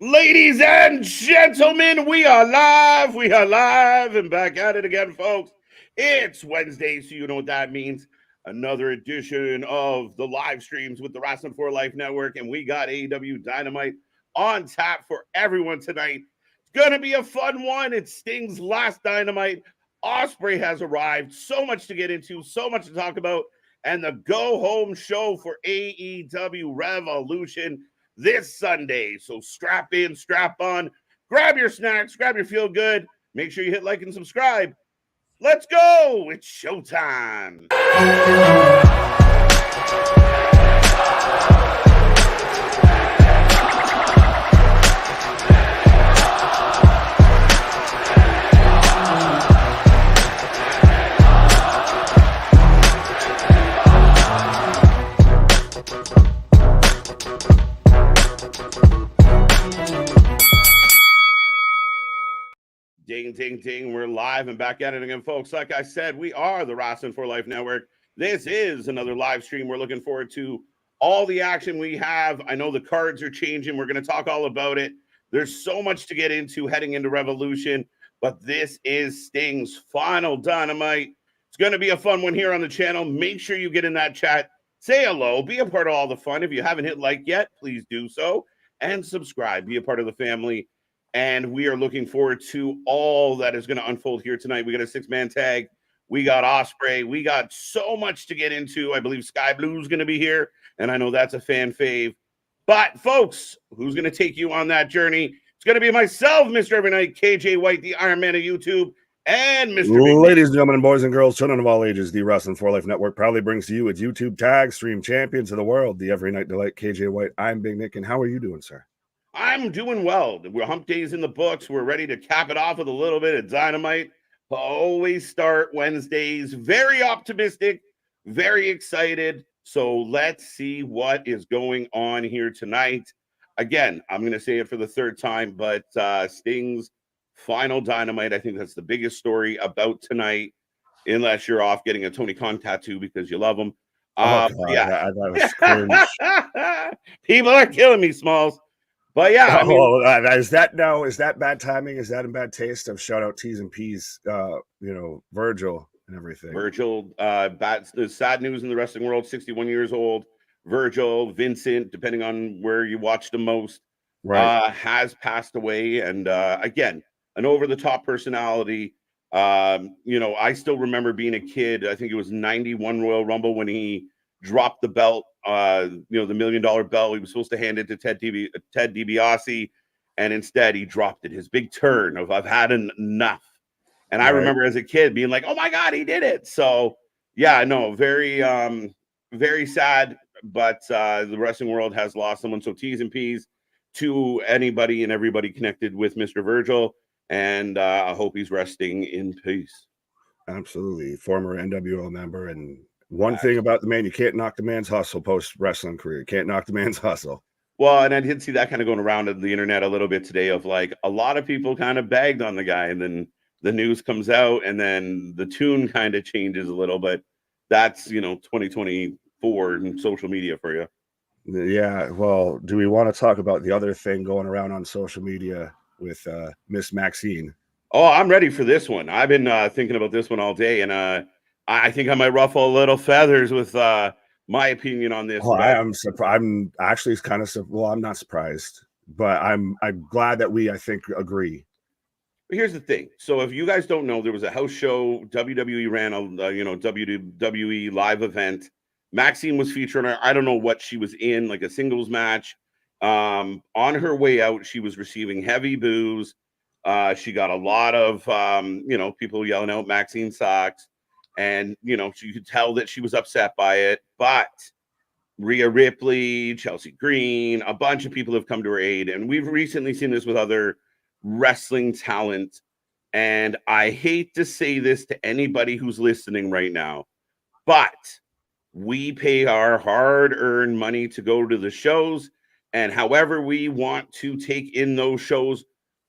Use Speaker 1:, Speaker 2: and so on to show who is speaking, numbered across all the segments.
Speaker 1: Ladies and gentlemen, we are live. We are live and back at it again, folks. It's Wednesday, so you know what that means. Another edition of the live streams with the Wrestling for Life Network, and we got AEW Dynamite on tap for everyone tonight. It's going to be a fun one. It's Sting's last Dynamite. Ospreay has arrived. So much to get into, so much to talk about, and the go-home show for AEW Revolution this Sunday. So strap in, strap on, grab your snacks, grab your feel good. Make sure you hit like and subscribe. Let's go. It's showtime. Ding, ding, ding. We're live and back at it again, folks. Like I said, we are the Wrestling for Life Network. This is another live stream. We're looking forward to all the action we have. I know the cards are changing. We're going to talk all about it. There's so much to get into heading into Revolution, but this is Sting's final Dynamite. It's going to be a fun one here on the channel. Make sure you get in that chat. Say hello. Be a part of all the fun. If you haven't hit like yet, please do so. And subscribe. Be a part of the family. And we are looking forward to all that is going to unfold here tonight. We got a 6-man tag. We got Ospreay. We got so much to get into. I believe Sky Blue is going to be here, and I know that's a fan fave. But, folks, who's going to take you on that journey? It's going to be myself, Mr. Every Night, KJ White, the Iron Man of YouTube, and Mr.
Speaker 2: Ladies and gentlemen, boys and girls, children of all ages, the Wrestling for Life Network proudly brings to you its YouTube tag stream champions of the world, the Every Night Delight, KJ White. I'm Big Nick, and how are you doing, sir?
Speaker 1: I'm doing well. We're hump days in the books. We're ready to cap it off with a little bit of Dynamite. Always start Wednesdays. Very optimistic, very excited. So let's see what is going on here tonight. Again, I'm going to say it for the third time, but Sting's final Dynamite. I think that's the biggest story about tonight, unless you're off getting a Tony Khan tattoo because you love him.
Speaker 2: God, yeah, that was
Speaker 1: People are killing me, Smalls. But yeah, I mean,
Speaker 2: is that bad timing? Is that in bad taste? Of shout out T's and P's, Virgil and everything.
Speaker 1: Virgil, sad news in the wrestling world. 61 years old. Virgil, Vincent, depending on where you watch the most,
Speaker 2: right,
Speaker 1: has passed away. And again, an over the top personality. I still remember being a kid. I think it was 91 Royal Rumble when he dropped the belt. The $1 million belt. He was supposed to hand it to Ted DiBiase, and instead he dropped it. His big turn of "I've had enough." And right. I remember as a kid being like, "Oh my God, he did it!" So yeah, no, very, very sad. But the wrestling world has lost someone. So T's and P's to anybody and everybody connected with Mr. Virgil, and I hope he's resting in peace.
Speaker 2: Absolutely, former NWO member and. One thing about the man, you can't knock the man's hustle post-wrestling career. You can't knock the man's hustle.
Speaker 1: Well, and I did see that kind of going around on the internet a little bit today of like a lot of people kind of bagged on the guy, and then the news comes out and then the tune kind of changes a little, but that's, 2024 and social media for you.
Speaker 2: Yeah, well, do we want to talk about the other thing going around on social media with Miss Maxine?
Speaker 1: Oh, I'm ready for this one. I've been thinking about this one all day, and I think I might ruffle a little feathers with my opinion on this.
Speaker 2: Well, I'm surprised. I'm actually kind of I'm not surprised, but I'm glad that I think agree.
Speaker 1: But here's the thing. So if you guys don't know, there was a house show. WWE ran a WWE live event. Maxine was featured. I don't know what she was in, like a singles match. On her way out, she was receiving heavy boos. She got a lot of people yelling out Maxine sucks. And, you could tell that she was upset by it. But Rhea Ripley, Chelsea Green, a bunch of people have come to her aid. And we've recently seen this with other wrestling talent. And I hate to say this to anybody who's listening right now, but we pay our hard-earned money to go to the shows. And however we want to take in those shows,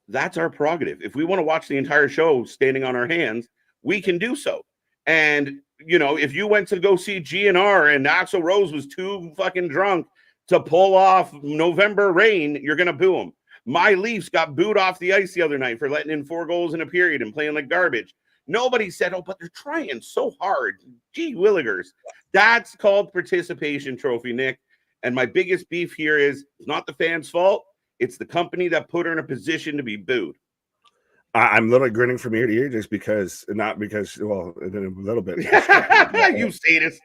Speaker 1: that's our prerogative. If we want to watch the entire show standing on our hands, we can do so. And, if you went to go see GNR and Axl Rose was too fucking drunk to pull off November Rain, you're going to boo him. My Leafs got booed off the ice the other night for letting in 4 goals in a period and playing like garbage. Nobody said, oh, but they're trying so hard. Gee willigers. That's called participation trophy, Nick. And my biggest beef here is it's not the fans' fault. It's the company that put her in a position to be booed.
Speaker 2: I'm literally grinning from ear to ear just because, not because, well, a little bit.
Speaker 1: You sadist.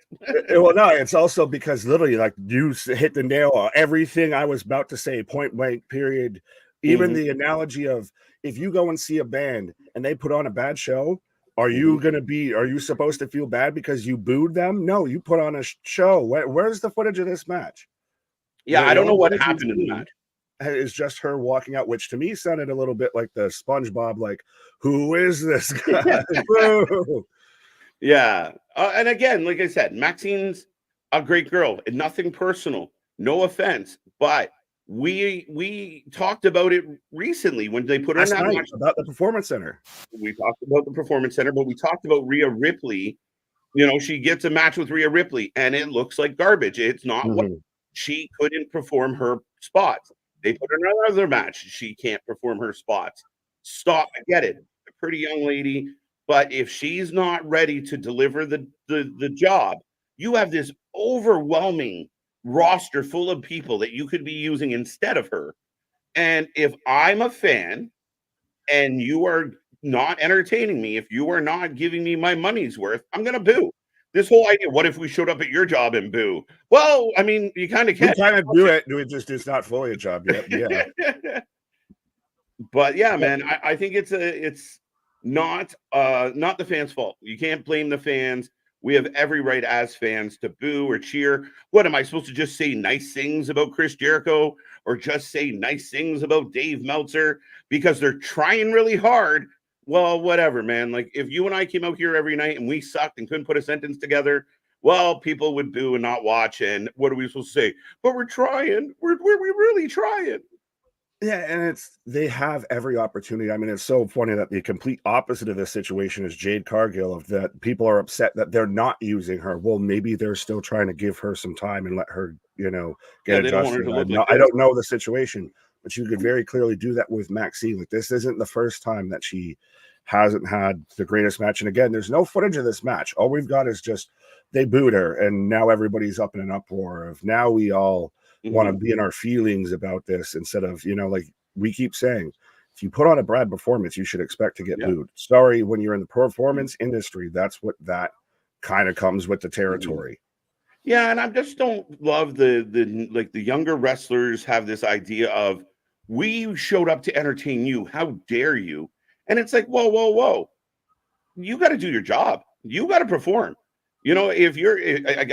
Speaker 2: Well, no, it's also because literally, like, you hit the nail on everything I was about to say, point blank, period. Even the analogy of if you go and see a band and they put on a bad show, are you supposed to feel bad because you booed them? No, you put on a show. Where's the footage of this match?
Speaker 1: Yeah, I don't know what happened in the match.
Speaker 2: Is just her walking out, which to me sounded a little bit like the SpongeBob, like, who is this guy?
Speaker 1: Yeah. And again, like I said, Maxine's a great girl and nothing personal. No offense. But we talked about it recently when they put her in that match.
Speaker 2: About the Performance Center.
Speaker 1: We talked about the Performance Center, but we talked about Rhea Ripley. You know, she gets a match with Rhea Ripley and it looks like garbage. It's not what she couldn't perform her spots. They put her in another match. She can't perform her spots. Stop. I get it. A pretty young lady. But if she's not ready to deliver the job, you have this overwhelming roster full of people that you could be using instead of her. And if I'm a fan and you are not entertaining me, if you are not giving me my money's worth, I'm going to boo. This whole idea, what if we showed up at your job and boo? Well, I mean, you kind of can.
Speaker 2: We kind of do it. It's not fully a job yet. Yeah.
Speaker 1: But yeah, man, I think it's not the fans' fault. You can't blame the fans. We have every right as fans to boo or cheer. What am I supposed to just say nice things about Chris Jericho or just say nice things about Dave Meltzer because they're trying really hard? Well, whatever, man. Like if you and I came out here every night and we sucked and couldn't put a sentence together, well, people would boo and not watch. And what are we supposed to say? But we're trying. We're really trying.
Speaker 2: Yeah, and they have every opportunity. I mean, it's so funny that the complete opposite of this situation is Jade Cargill, of that people are upset that they're not using her. Well, maybe they're still trying to give her some time and let her, get adjusted. I don't know the situation, but you could very clearly do that with Maxine. Like, this isn't the first time that she hasn't had the greatest match. And again, there's no footage of this match. All we've got is just they booed her, and now everybody's up in an uproar of now we all want to be in our feelings about this instead of, like we keep saying, if you put on a bad performance, you should expect to get booed. Sorry, when you're in the performance industry, that's what that kind of comes with the territory.
Speaker 1: Yeah, and I just don't love the younger wrestlers have this idea of we showed up to entertain you. How dare you? And it's like, whoa. You got to do your job. You got to perform. If you're,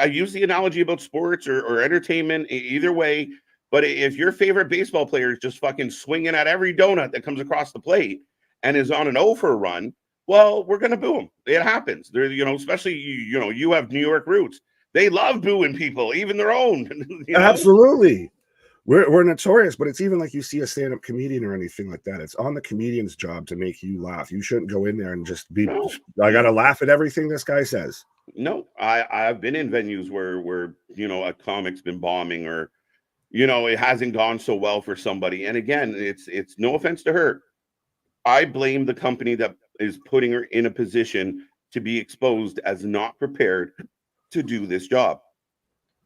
Speaker 1: I use the analogy about sports or entertainment, either way, but if your favorite baseball player is just fucking swinging at every donut that comes across the plate and is on an 0 for a run, well, we're going to boo him. It happens. They're, especially, you have New York roots. They love booing people, even their own.
Speaker 2: Absolutely. We're notorious, but it's even like you see a stand-up comedian or anything like that. It's on the comedian's job to make you laugh. You shouldn't go in there and just be, I got to laugh at everything this guy says.
Speaker 1: No, I've been in venues where a comic's been bombing or it hasn't gone so well for somebody. And again, it's no offense to her. I blame the company that is putting her in a position to be exposed as not prepared to do this job.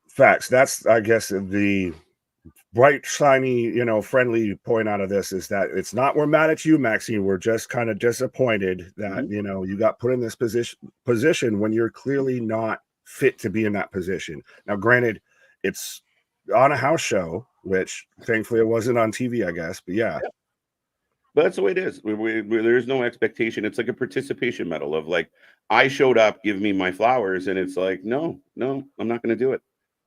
Speaker 2: Facts. That's, I guess, the bright, shiny, friendly point out of this is that it's not we're mad at you, Maxine. We're just kind of disappointed that you got put in this position when you're clearly not fit to be in that position. Now, granted, it's on a house show, which thankfully it wasn't on TV, I guess. But yeah.
Speaker 1: But that's the way it is. There's no expectation. It's like a participation medal of like, I showed up, give me my flowers, and it's like, no, I'm not going to do it.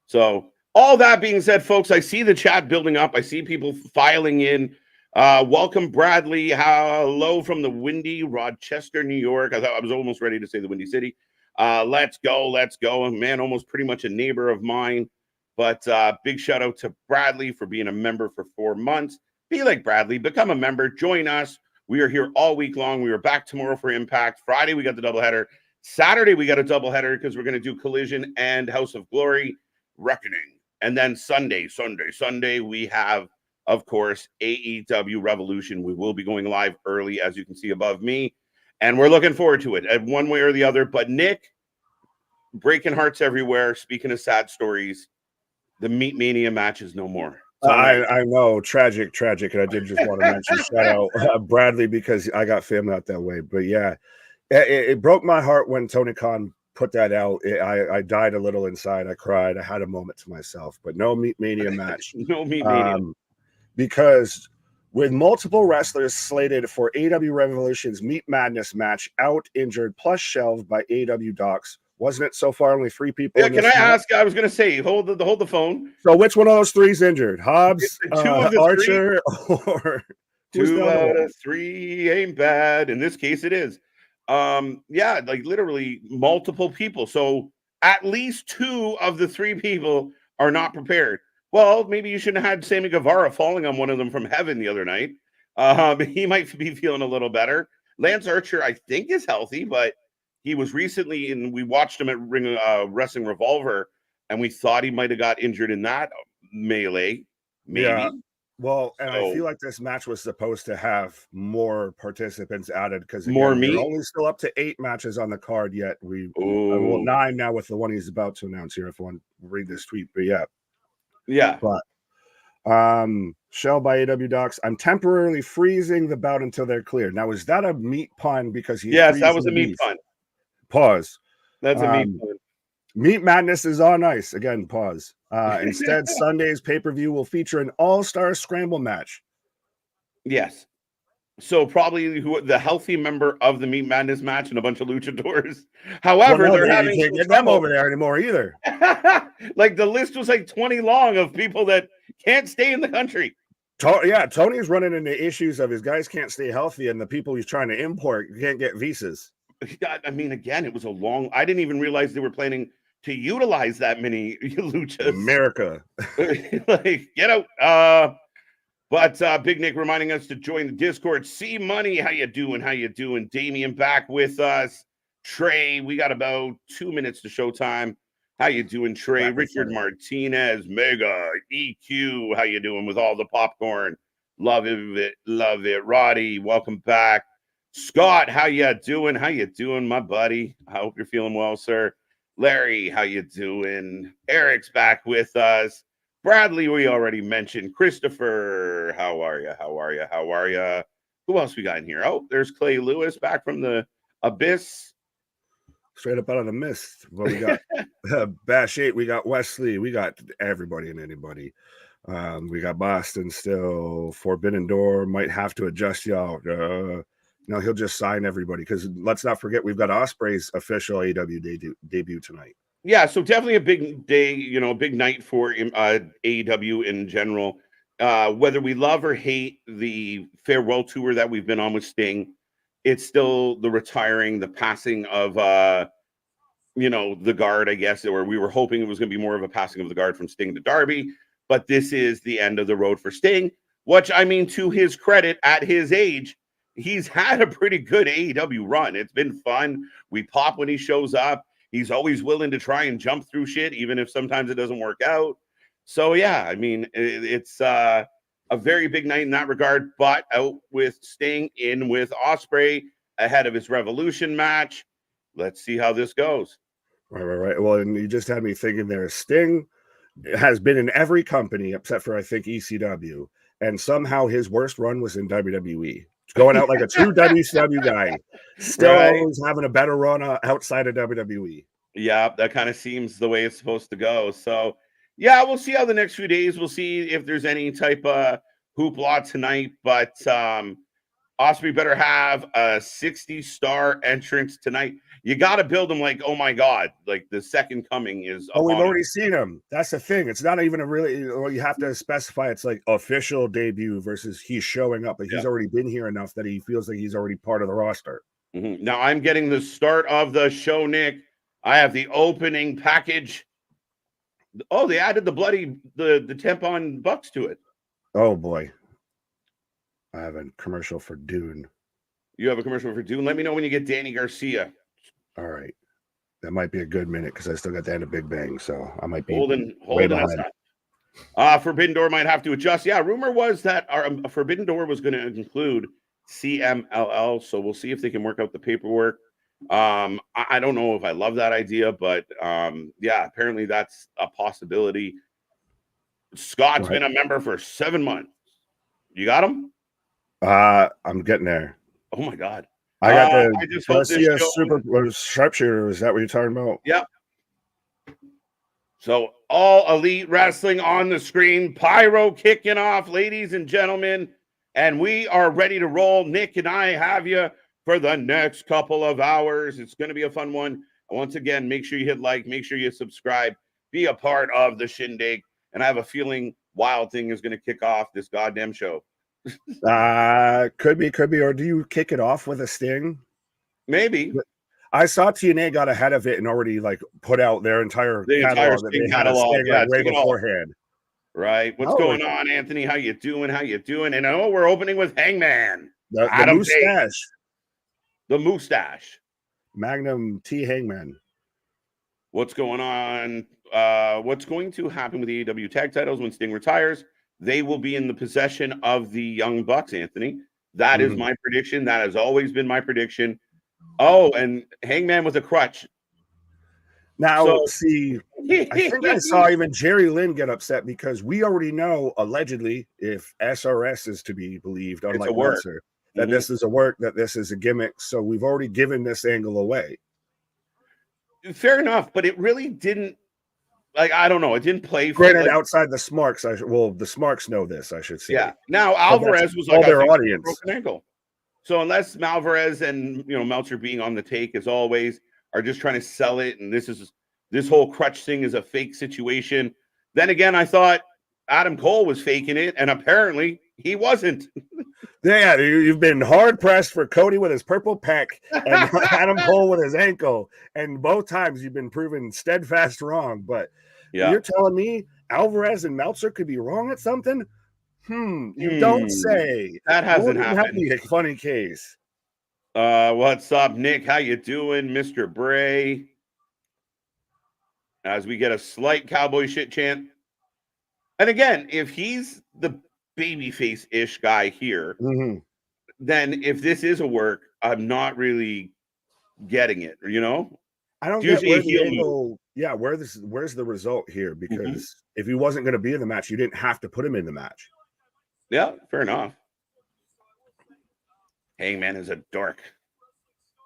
Speaker 1: So. All that being said, folks, I see the chat building up. I see people filing in. Welcome, Bradley. Hello from the windy Rochester, New York. I was almost ready to say the Windy City. Let's go. Man, almost pretty much a neighbor of mine. But big shout out to Bradley for being a member for 4 months. Be like Bradley. Become a member. Join us. We are here all week long. We are back tomorrow for Impact. Friday, we got the doubleheader. Saturday, we got a doubleheader because we're going to do Collision and House of Glory Reckoning. And then Sunday, we have of course, AEW Revolution. We will be going live early, as you can see above me, and we're looking forward to it one way or the other. But Nick, breaking hearts everywhere. Speaking of sad stories, the Meat Mania match is no more.
Speaker 2: I know, tragic, and I did just want to mention shout out Bradley because I got family out that way. But yeah, it broke my heart when Tony Khan put that out. I died a little inside. I cried. I had a moment to myself. But no Meat Mania match.
Speaker 1: No Meat Mania.
Speaker 2: Because with multiple wrestlers slated for AEW Revolution's Meat Madness match out, injured, plus shelved by AEW Docs. Wasn't it so far only 3 people?
Speaker 1: Yeah, can I ask? I was going to say, hold the phone.
Speaker 2: So which one of those 3's injured? Hobbs,
Speaker 1: 2 of the
Speaker 2: Archer,
Speaker 1: 3?
Speaker 2: or
Speaker 1: 2 out of 3 ain't bad. In this case, it is. Yeah, like literally multiple people. So at least 2 of the 3 people are not prepared. Well, maybe you shouldn't have had Sammy Guevara falling on one of them from heaven the other night. He might be feeling a little better. Lance Archer, I think, is healthy, but he was recently, and we watched him at Wrestling Revolver, and we thought he might have got injured in that melee. Maybe. Yeah.
Speaker 2: Well, and I feel like this match was supposed to have more participants added because
Speaker 1: more meat.
Speaker 2: We're only still up to 8 matches on the card yet. Well, 9 now with the one he's about to announce here. If you want to read this tweet, but yeah. But Shell by AEW Docs. I'm temporarily freezing the bout until they're clear. Now, is that a meat pun? Because
Speaker 1: yes, that was a meat pun.
Speaker 2: Pause.
Speaker 1: That's a meat pun.
Speaker 2: Meat Madness is on ice. Again, pause. Instead, Sunday's pay-per-view will feature an all-star scramble match.
Speaker 1: Yes. So probably the healthy member of the Meat Madness match and a bunch of luchadors. However, they're having
Speaker 2: can't get them over there anymore either.
Speaker 1: Like the list was like 20 long of people that can't stay in the country.
Speaker 2: Yeah, Tony's running into issues of his guys can't stay healthy, and the people he's trying to import can't get visas.
Speaker 1: I mean, again, it was a long. I didn't even realize they were planning to utilize that many luchas.
Speaker 2: America,
Speaker 1: like get out. But Big Nick reminding us to join the Discord. C Money, how you doing? How you doing? Damien back with us. Trey, we got about 2 minutes to showtime. How you doing, Trey? Richard Martinez, Mega EQ, how you doing with all the popcorn? Love it. Roddy, welcome back. Scott, how you doing? How you doing, my buddy? I hope you're feeling well, sir. Larry, how you doing? Eric's back with us. Bradley, we already mentioned. Christopher, how are you? Who else we got in here? Oh, there's Clay Lewis back from the abyss.
Speaker 2: Straight up out of the mist. Well, we got Bash 8, we got Wesley, we got everybody and anybody. We got Boston still. Forbidden Door might have to adjust y'all. No, he'll just sign everybody because let's not forget we've got Ospreay's official AEW debut tonight.
Speaker 1: Yeah, so definitely a big day, a big night for AEW in general. Whether we love or hate the farewell tour that we've been on with Sting, it's still the passing of the guard, I guess, or we were hoping it was going to be more of a passing of the guard from Sting to Darby, but this is the end of the road for Sting, which, I mean, to his credit, at his age, he's had a pretty good AEW run. It's been fun. We pop when he shows up. He's always willing to try and jump through shit, even if sometimes it doesn't work out. So, yeah, I mean, it's a very big night in that regard, but out with Sting, in with Ospreay ahead of his Revolution match. Let's see how this goes.
Speaker 2: Right. Well, and you just had me thinking there. Sting has been in every company except for, I think, ECW, and somehow his worst run was in WWE. Going out like a true WCW guy. Still He's having a better run outside of WWE.
Speaker 1: Yeah, that kind of seems the way it's supposed to go. So, yeah, we'll see how the next few days. We'll see if there's any type of hoopla tonight. But Ospreay better have a 60-star entrance tonight. You got to build him like, oh, my God, like the second coming is.
Speaker 2: Oh, we've already seen him. That's the thing. It's not even a really, well, you have to specify it's like official debut versus he's showing up. But he's already been here enough that he feels like he's already part of the roster.
Speaker 1: Mm-hmm. Now I'm getting the start of the show, Nick. I have the opening package. Oh, they added the tampon bucks to it.
Speaker 2: Oh, boy. I have a commercial for Dune.
Speaker 1: You have a commercial for Dune? Let me know when you get Danny Garcia.
Speaker 2: All right. That might be a good minute because I still got the end of Big Bang, so I might be
Speaker 1: holding
Speaker 2: way behind.
Speaker 1: us up. Forbidden Door might have to adjust. Yeah, rumor was that our Forbidden Door was going to include CMLL, so we'll see if they can work out the paperwork. I don't know if I love that idea, but yeah, apparently that's a possibility. Scott's been a member for 7 months. You got him?
Speaker 2: I'm getting there.
Speaker 1: Oh my god.
Speaker 2: I got the
Speaker 1: I just hope
Speaker 2: Garcia super sharpshooter. Is that what you're talking about?
Speaker 1: Yep. So all elite wrestling on the screen, pyro kicking off, ladies and gentlemen, and we are ready to roll. Nick and I have you for the next couple of hours. It's going to be a fun one. Once again, make sure you hit like, make sure you subscribe, be a part of the shindig. And I have a feeling Wild Thing is going to kick off this goddamn show.
Speaker 2: Could be. Or do you kick it off with a Sting?
Speaker 1: Maybe.
Speaker 2: I saw TNA got ahead of it and already like put out their entire catalog that they had a Sting way beforehand.
Speaker 1: Right. What's going on, Anthony? How you doing? And we're opening with Hangman.
Speaker 2: The mustache.
Speaker 1: The mustache.
Speaker 2: Magnum T Hangman.
Speaker 1: What's going on? What's going to happen with the AEW tag titles when Sting retires? They will be in the possession of the Young Bucks, Anthony. That is my prediction. That has always been my prediction. Oh, and Hangman with a crutch.
Speaker 2: Now, see, I think I saw even Jerry Lynn get upset because we already know, allegedly, if SRS is to be believed, unlike Meltzer, that this is a work, that this is a gimmick. So we've already given this angle away.
Speaker 1: Fair enough, but it really didn't. Like, I don't know. It didn't play.
Speaker 2: Granted, outside the Smarks, the Smarks know this, I should say.
Speaker 1: Yeah. Now, Alvarez was like
Speaker 2: their audience.
Speaker 1: Broken ankle. So unless Alvarez and Meltzer being on the take as always are just trying to sell it, and this whole crutch thing is a fake situation. Then again, I thought Adam Cole was faking it, and apparently he wasn't.
Speaker 2: Yeah, you've been hard pressed for Cody with his purple pec and Adam Cole with his ankle, and both times you've been proven steadfast wrong. But you're telling me Alvarez and Meltzer could be wrong at something? You don't say.
Speaker 1: That hasn't happened.
Speaker 2: That'd be a funny case.
Speaker 1: What's up, Nick? How you doing, Mr. Bray? As we get a slight cowboy shit chant. And again, if he's the babyface-ish guy here, then if this is a work, I'm not really getting it,
Speaker 2: I don't get where the angle, where's the result here? Because if he wasn't going to be in the match, you didn't have to put him in the match.
Speaker 1: Yeah, fair enough. Hangman is a dork.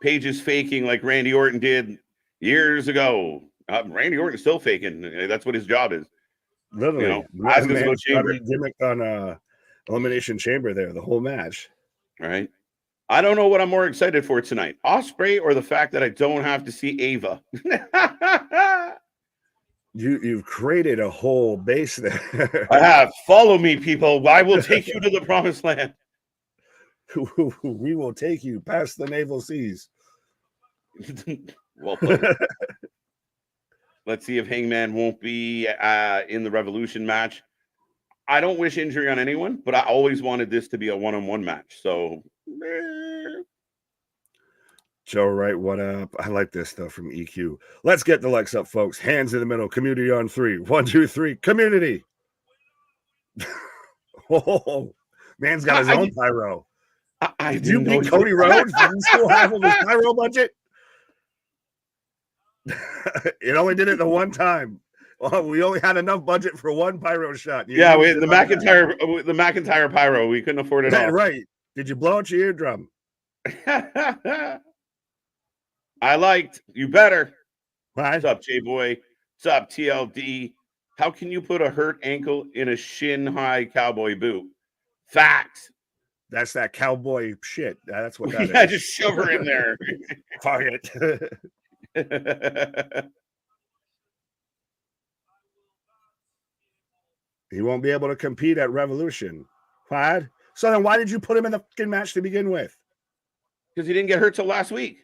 Speaker 1: Paige is faking like Randy Orton did years ago. Randy Orton is still faking. That's what his job is.
Speaker 2: Literally, gimmicked on Elimination Chamber there the whole match.
Speaker 1: All right. I don't know what I'm more excited for tonight, Ospreay or the fact that I don't have to see Ava.
Speaker 2: You've created a whole base there.
Speaker 1: I have. Follow me, people. I will take you to the promised land.
Speaker 2: We will take you past the naval seas.
Speaker 1: Well, let's see if Hangman won't be in the Revolution match. I don't wish injury on anyone, but I always wanted this to be a one-on-one match. So,
Speaker 2: Joe Wright, what up? I like this stuff from EQ. Let's get the likes up, folks. Hands in the middle. Community on 3. 1, 2, 3. Community. Oh, man's got his own pyro. Did you beat Cody Rhodes? Did he still have his pyro budget? It only did it the one time. Well, we only had enough budget for one pyro shot.
Speaker 1: The McIntyre pyro. We couldn't afford it all.
Speaker 2: Right. Did you blow out your eardrum?
Speaker 1: I liked. You better.
Speaker 2: Right.
Speaker 1: What's up, J-Boy? What's up, TLD? How can you put a hurt ankle in a shin-high cowboy boot? Facts.
Speaker 2: That's that cowboy shit. That's what that is.
Speaker 1: Yeah, just shove her in there.
Speaker 2: Fuck it. He won't be able to compete at Revolution. What? So then why did you put him in the fucking match to begin with?
Speaker 1: Because he didn't get hurt till last week.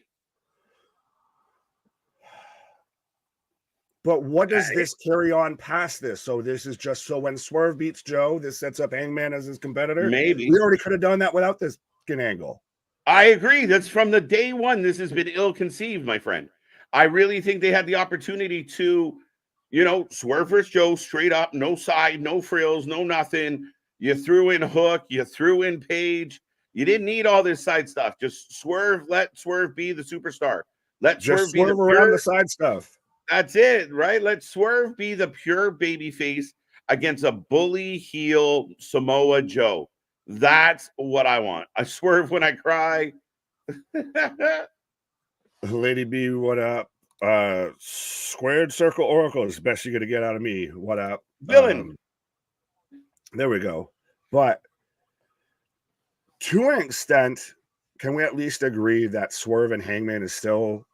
Speaker 2: But what does this carry on past this? So this is just so when Swerve beats Joe, this sets up Hangman as his competitor?
Speaker 1: Maybe.
Speaker 2: We already could have done that without this fucking angle.
Speaker 1: I agree. That's from the day one. This has been ill-conceived, my friend. I really think they had the opportunity to, You know, Swerve versus Joe, straight up, no side, no frills, no nothing. You threw in Hook, you threw in Page. You didn't need all this side stuff. Just Swerve, let Swerve be the superstar. Let
Speaker 2: Just
Speaker 1: Swerve be the
Speaker 2: around
Speaker 1: pure.
Speaker 2: the side stuff.
Speaker 1: That's it, right? Let Swerve be the pure babyface against a bully heel Samoa Joe. That's what I want. I swerve when I cry.
Speaker 2: Lady B, what up? Squared Circle Oracle is the best you're gonna get out of me. What up?
Speaker 1: Villain.
Speaker 2: There we go. But to an extent, can we at least agree that Swerve and Hangman is still,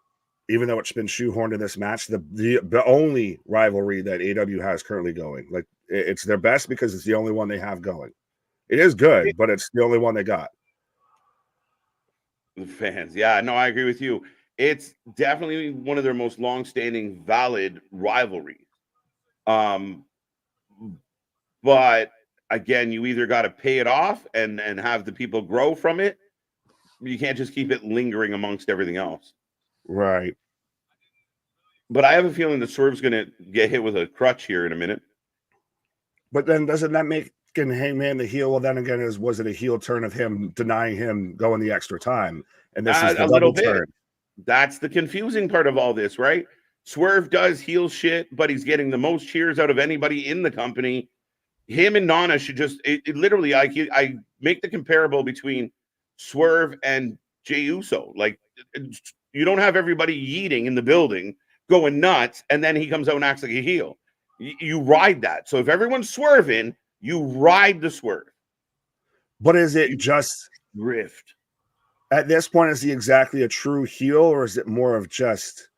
Speaker 2: even though it's been shoehorned in this match, the only rivalry that AEW has currently going? Like, it's their best because it's the only one they have going. It is good, but it's the only one they got.
Speaker 1: The fans. Yeah, no, I agree with you. It's definitely one of their most long-standing valid rivalries. But again, you either got to pay it off and have the people grow from it. You can't just keep it lingering amongst everything else.
Speaker 2: Right.
Speaker 1: But I have a feeling that Swerve's going to get hit with a crutch here in a minute.
Speaker 2: But then doesn't that make Hangman the heel? Well, then again, was it a heel turn of him denying him going the extra time? And this is the
Speaker 1: a little bit.
Speaker 2: turn.
Speaker 1: That's the confusing part of all this, right? Swerve does heel shit, but he's getting the most cheers out of anybody in the company. Him and Nana should just literally. I make the comparable between Swerve and Jey Uso. Like, you don't have everybody yeeting in the building, going nuts, and then he comes out and acts like a heel. You ride that. So if everyone's swerving, you ride the swerve.
Speaker 2: But is it just
Speaker 1: drift?
Speaker 2: At this point, is he exactly a true heel, or is it more of just?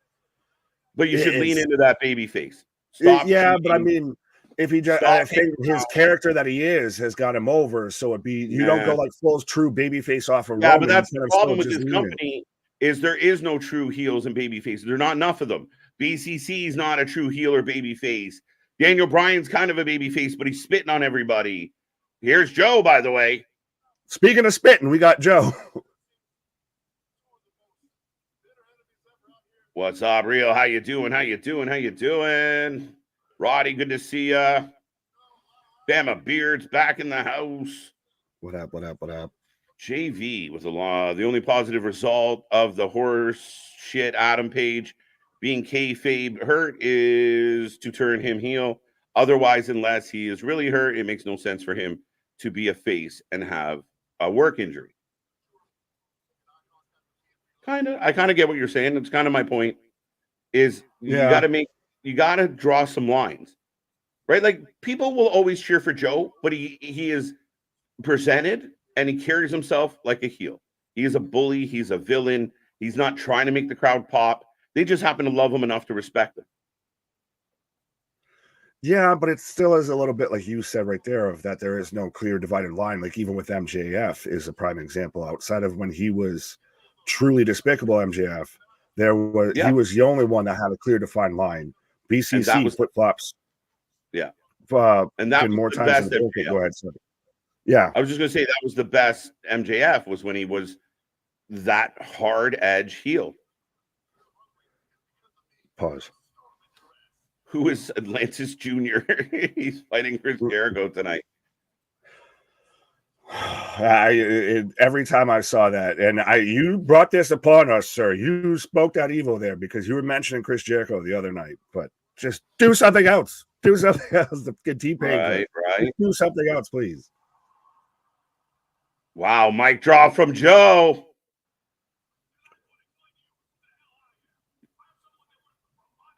Speaker 1: But you should lean into that baby face.
Speaker 2: But I mean, if he just, I think his character that he is has got him over. So it'd be don't go like full true baby face off of Roman.
Speaker 1: But that's the problem with this company is there is no true heels and baby faces. There are not enough of them. BCC is not a true heel or baby face. Daniel Bryan's kind of a baby face, but he's spitting on everybody. Here's Joe, by the way.
Speaker 2: Speaking of spitting, we got Joe.
Speaker 1: What's up, Rio? How you doing? How you doing? How you doing? Roddy, good to see ya. Bama Beard's back in the house.
Speaker 2: What up? What up? What up?
Speaker 1: JV with the only positive result of the horse shit Adam Page being kayfabe hurt is to turn him heel. Otherwise, unless he is really hurt, it makes no sense for him to be a face and have a work injury. I kind of get what you're saying. It's kind of my point. Is you got to draw some lines, right? Like, people will always cheer for Joe, but he is presented and he carries himself like a heel. He is a bully. He's a villain. He's not trying to make the crowd pop. They just happen to love him enough to respect him.
Speaker 2: Yeah, but it still is a little bit like you said right there, of that there is no clear divided line. Like, even with MJF is a prime example. Outside of when he was truly despicable, MJF, he was the only one that had a clear defined line. BCC flip flops.
Speaker 1: Yeah,
Speaker 2: and that was more the times than the go ahead. Yeah,
Speaker 1: I was just gonna say that was the best MJF was when he was that hard edge heel.
Speaker 2: Pause.
Speaker 1: Who is Atlantis Jr.? He's fighting Chris Jericho tonight.
Speaker 2: Every time I saw that, and you brought this upon us, sir. You spoke that evil there because you were mentioning Chris Jericho the other night. But just do something else. Do something else. The T-Pain.
Speaker 1: Right.
Speaker 2: Do something else, please.
Speaker 1: Wow, mic drop from Joe.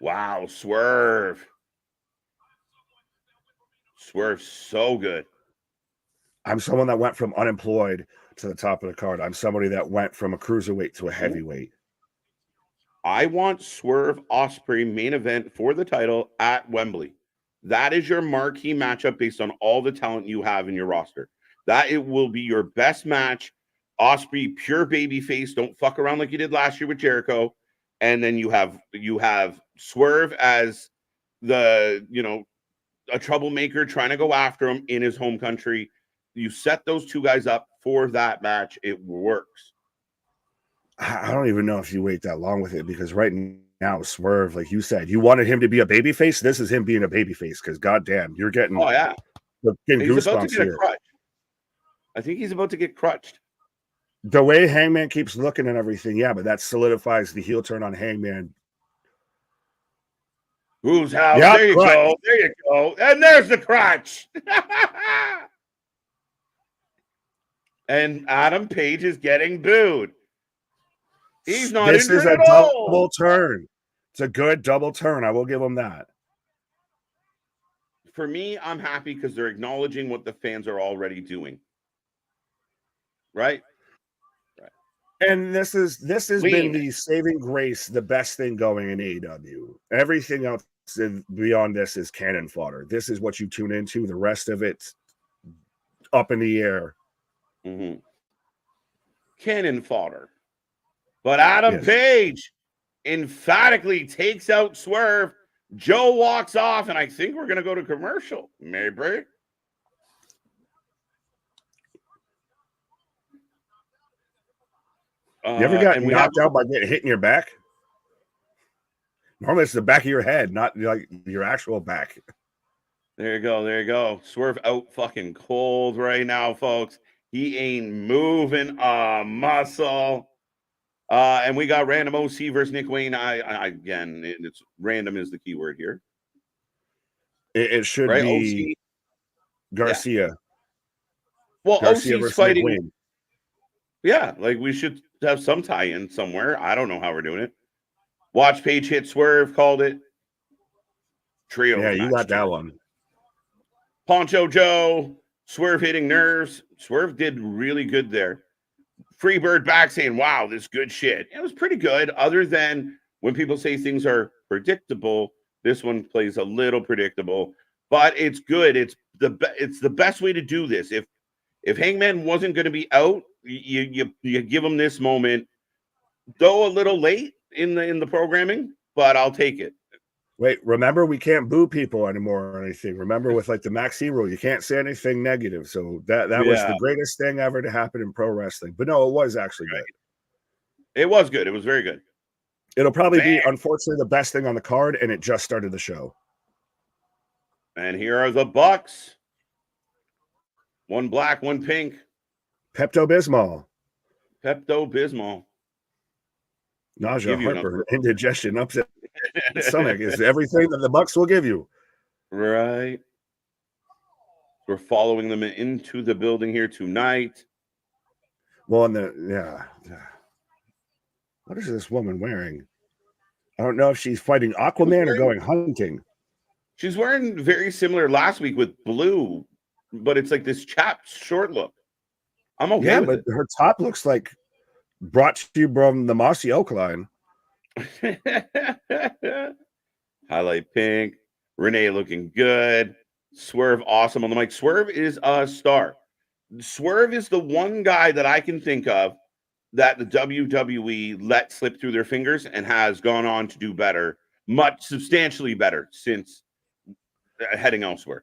Speaker 1: Wow, Swerve. Swerve's so good.
Speaker 2: I'm someone that went from unemployed to the top of the card. I'm somebody that went from a cruiserweight to a heavyweight.
Speaker 1: I want Swerve Ospreay main event for the title at Wembley. That is your marquee matchup based on all the talent you have in your roster. That it will be your best match. Ospreay, pure baby face. Don't fuck around like you did last year with Jericho. And then you have Swerve as the, a troublemaker trying to go after him in his home country. You set those two guys up for that match. It works.
Speaker 2: I don't even know if you wait that long with it, because right now Swerve, like you said, you wanted him to be a babyface. This is him being a babyface because goddamn, you're getting
Speaker 1: yeah,
Speaker 2: getting
Speaker 1: he's about to
Speaker 2: goosebumps
Speaker 1: get a
Speaker 2: here.
Speaker 1: crutch. I think he's about to get crutched.
Speaker 2: The way Hangman keeps looking and everything, yeah, but that solidifies the heel turn on Hangman.
Speaker 1: Whose house?
Speaker 2: Yep,
Speaker 1: There you go. There you go. And there's the crotch. And Adam Page is getting booed. He's not
Speaker 2: This is
Speaker 1: injured
Speaker 2: a
Speaker 1: at all.
Speaker 2: double turn. It's a good double turn. I will give him that.
Speaker 1: For me, I'm happy because they're acknowledging what the fans are already doing. Right?
Speaker 2: And this has been the saving grace, the best thing going in AEW. Everything else beyond this is cannon fodder. This is what you tune into. The rest of it's up in the air.
Speaker 1: Mm-hmm. Cannon fodder. But Adam Page emphatically takes out Swerve. Joe walks off, and I think we're going to go to commercial. Maybe.
Speaker 2: You ever got knocked out by getting hit in your back? Normally, it's the back of your head, not like your actual back.
Speaker 1: There you go. There you go. Swerve out fucking cold right now, folks. He ain't moving a muscle. And we got Random OC versus Nick Wayne. Again, it's random is the key word here.
Speaker 2: It should be OC? Garcia.
Speaker 1: Yeah. Well,
Speaker 2: Garcia
Speaker 1: OC's fighting.
Speaker 2: Nick Wayne.
Speaker 1: Yeah, like we should have some tie-in somewhere. I don't know how we're doing it. Watch Page hit Swerve, called it. Trio.
Speaker 2: Yeah, you got that one.
Speaker 1: Poncho Joe, Swerve hitting nerves. Swerve did really good there. Freebird back saying, wow, this good shit. It was pretty good, other than when people say things are predictable. This one plays a little predictable, but it's good. It's the best way to do this. If Hangman wasn't going to be out, you give him this moment, though a little late in the programming, but I'll take it.
Speaker 2: Wait, remember we can't boo people anymore or anything. Remember with like the Maxi rule, you can't say anything negative. So that was the greatest thing ever to happen in pro wrestling. But no, it was actually good.
Speaker 1: It was good. It was very good.
Speaker 2: It'll probably be, unfortunately, the best thing on the card, and it just started the show.
Speaker 1: And here are the Bucks. One black, one pink.
Speaker 2: Pepto-Bismol.
Speaker 1: Pepto-Bismol.
Speaker 2: Nausea, heartburn, indigestion, upset stomach is everything that the Bucks will give you.
Speaker 1: Right. We're following them into the building here tonight.
Speaker 2: Well, what is this woman wearing? I don't know if she's fighting Aquaman or going hunting.
Speaker 1: She's wearing very similar last week with blue, but it's like this chapped short look. I'm okay with it.
Speaker 2: Her top looks like brought to you from the Mossy Oak line.
Speaker 1: Highlight pink. Renee looking good. Swerve awesome on the mic. Swerve is a star. Swerve is the one guy that I can think of that the WWE let slip through their fingers and has gone on to do better, substantially better since heading elsewhere.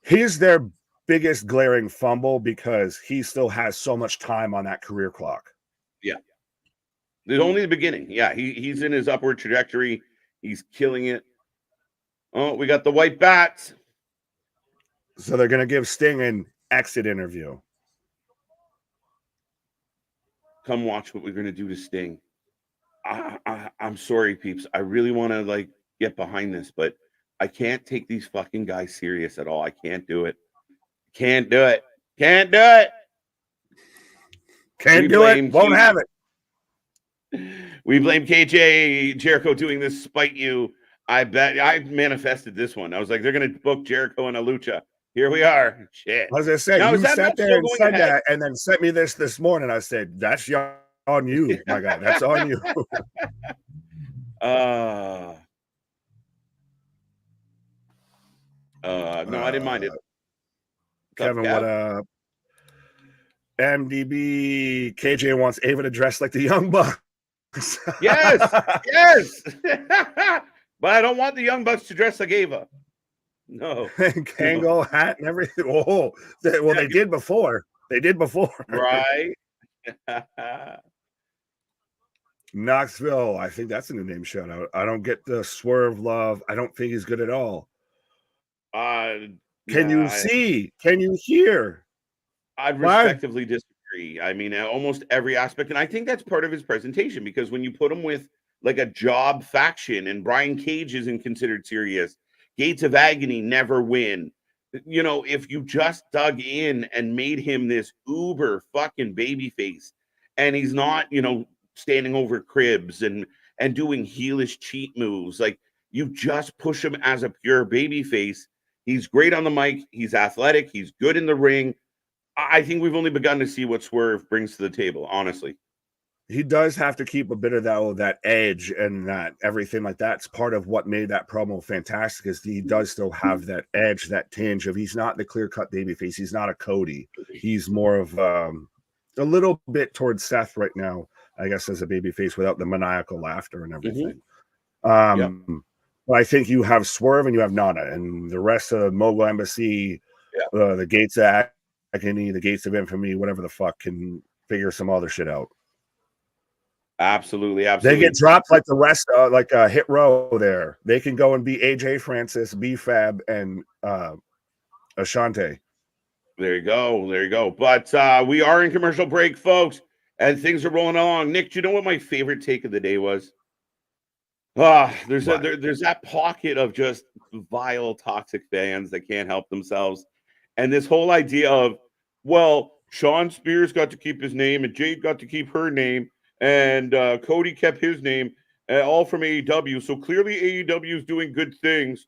Speaker 2: He's their biggest glaring fumble because he still has so much time on that career clock.
Speaker 1: Yeah. It's only the beginning. Yeah, he's in his upward trajectory. He's killing it. Oh, we got the white bats.
Speaker 2: So they're going to give Sting an exit interview.
Speaker 1: Come watch what we're going to do to Sting. I'm sorry, peeps. I really want to get behind this, but I can't take these fucking guys serious at all. I can't do it. Can't do it. Can't do it.
Speaker 2: Can't do it. Won't have it.
Speaker 1: We blame KJ Jericho doing this spite you. I bet I manifested this one. I was like, they're going to book Jericho and a lucha. Here we are. Shit.
Speaker 2: As I said, you sat there and said that and then sent me this morning. I said, that's on you, my God. That's on you.
Speaker 1: No, I didn't mind it.
Speaker 2: Kevin, what up? MDB KJ wants Ava to dress like the Young Bucks.
Speaker 1: Yes. But I don't want the Young Bucks to dress like Ava. No.
Speaker 2: Kango hat and everything. Oh, they did before. They did before.
Speaker 1: Right.
Speaker 2: Knoxville. I think that's a new name shout out. I don't get the Swerve love. I don't think he's good at all. Can you see? Can you hear?
Speaker 1: I'd respectively disagree. I mean, almost every aspect. And I think that's part of his presentation, because when you put him with like a job faction and Brian Cage isn't considered serious, Gates of Agony never win. You know, if you just dug in and made him this uber fucking baby face, and he's not, you know, standing over cribs and doing heelish cheat moves, like you just push him as a pure baby face. He's great on the mic. He's athletic. He's good in the ring. I think we've only begun to see what Swerve brings to the table, honestly.
Speaker 2: He does have to keep a bit of that edge, and that everything like that's part of what made that promo fantastic, is he does still have that edge, that tinge of, he's not the clear-cut babyface. He's not a Cody. He's more of a little bit towards Seth right now, I guess, as a babyface without the maniacal laughter and everything. But I think you have Swerve and you have Nana, and the rest of the Mogul Embassy, the Gates of Agony, the Gates of Infamy, whatever the fuck, can figure some other shit out.
Speaker 1: Absolutely.
Speaker 2: They get dropped like the rest, like a Hit Row there. They can go and be AJ Francis, B-Fab, and Ashante.
Speaker 1: There you go. But we are in commercial break, folks, and things are rolling along. Nick, do you know what my favorite take of the day was? There's that pocket of just vile, toxic fans that can't help themselves. And this whole idea of, well, Sean Spears got to keep his name and Jade got to keep her name, and Cody kept his name, all from AEW. So clearly AEW is doing good things.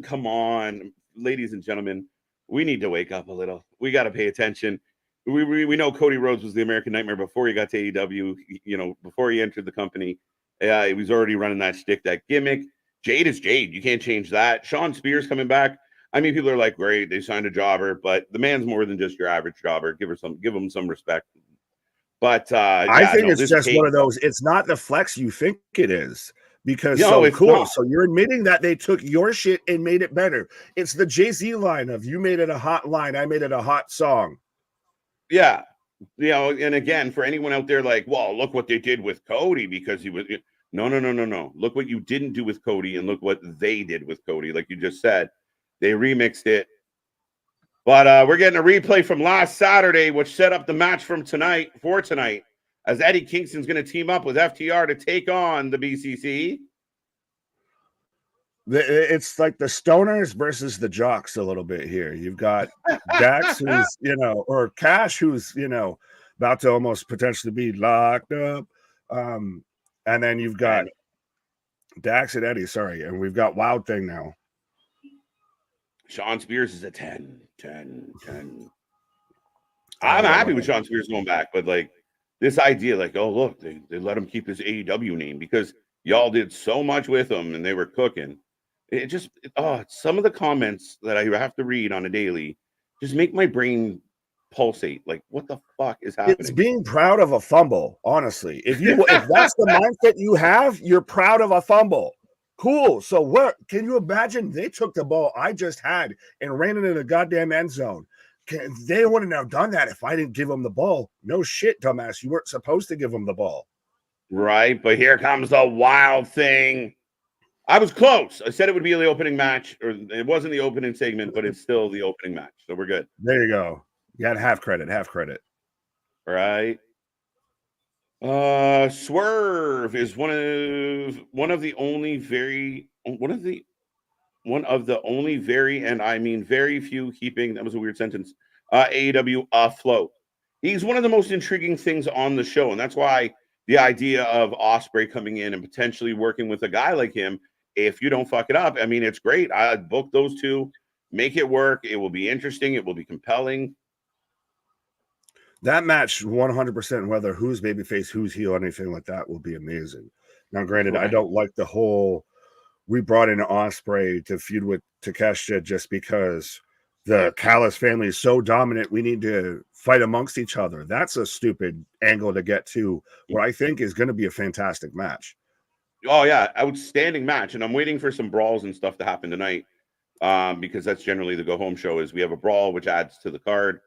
Speaker 1: Come on, ladies and gentlemen, we need to wake up a little. We got to pay attention. We know Cody Rhodes was the American Nightmare before he got to AEW, you know, before he entered the company. He was already running that shtick, that gimmick. Jade is Jade. You can't change that. Sean Spears coming back. I mean, people are like, great, they signed a jobber, but the man's more than just your average jobber. Give him some respect. But
Speaker 2: I think it's just one of those. It's not the flex you think it is, because
Speaker 1: it's
Speaker 2: cool.
Speaker 1: Not.
Speaker 2: So you're admitting that they took your shit and made it better. It's the Jay-Z line of, you made it a hot line, I made it a hot song.
Speaker 1: Yeah. You know, and again, for anyone out there like, well, look what they did with Cody because he was no. Look what you didn't do with Cody, and look what they did with Cody. Like you just said, they remixed it. But we're getting a replay from last Saturday, which set up the match for tonight, as Eddie Kingston's going to team up with FTR to take on the BCC.
Speaker 2: It's like the stoners versus the jocks a little bit here. You've got Dax, who's, or Cash, who's, about to almost potentially be locked up. And then you've got Dax and Eddie, and we've got Wild Thing now. Sean
Speaker 1: Spears is a 10. I'm happy with Sean Spears going back, but like this idea, like, oh, look, they let him keep his AEW name because y'all did so much with him and they were cooking. It just, some of the comments that I have to read on a daily just make my brain pulsate. Like, what the fuck is happening?
Speaker 2: It's being proud of a fumble, honestly. If that's the mindset you have, you're proud of a fumble. Cool. So what can you imagine? They took the ball I just had and ran it in the goddamn end zone. They wouldn't have done that if I didn't give them the ball. No shit, dumbass. You weren't supposed to give them the ball.
Speaker 1: Right. But here comes the Wild Thing. I was close. I said it would be the opening match, or it wasn't the opening segment, but it's still the opening match. So we're good.
Speaker 2: There you go. You got half credit.
Speaker 1: Right. Swerve is one of the only very, and I mean very few keeping, that was a weird sentence, AEW afloat. He's one of the most intriguing things on the show, and that's why the idea of Ospreay coming in and potentially working with a guy like him, if you don't fuck it up, I mean, it's great. I'd book those two, make it work. It will be interesting. It will be compelling.
Speaker 2: That match, 100%, whether who's babyface, who's heel, anything like that, will be amazing. Now, granted, I don't like the whole, we brought in Ospreay to feud with Takeshita just because the Callis family is so dominant, we need to fight amongst each other. That's a stupid angle to get to what I think is going to be a fantastic match.
Speaker 1: Oh, yeah, outstanding match. And I'm waiting for some brawls and stuff to happen tonight because that's generally the go-home show is we have a brawl, which adds to the card.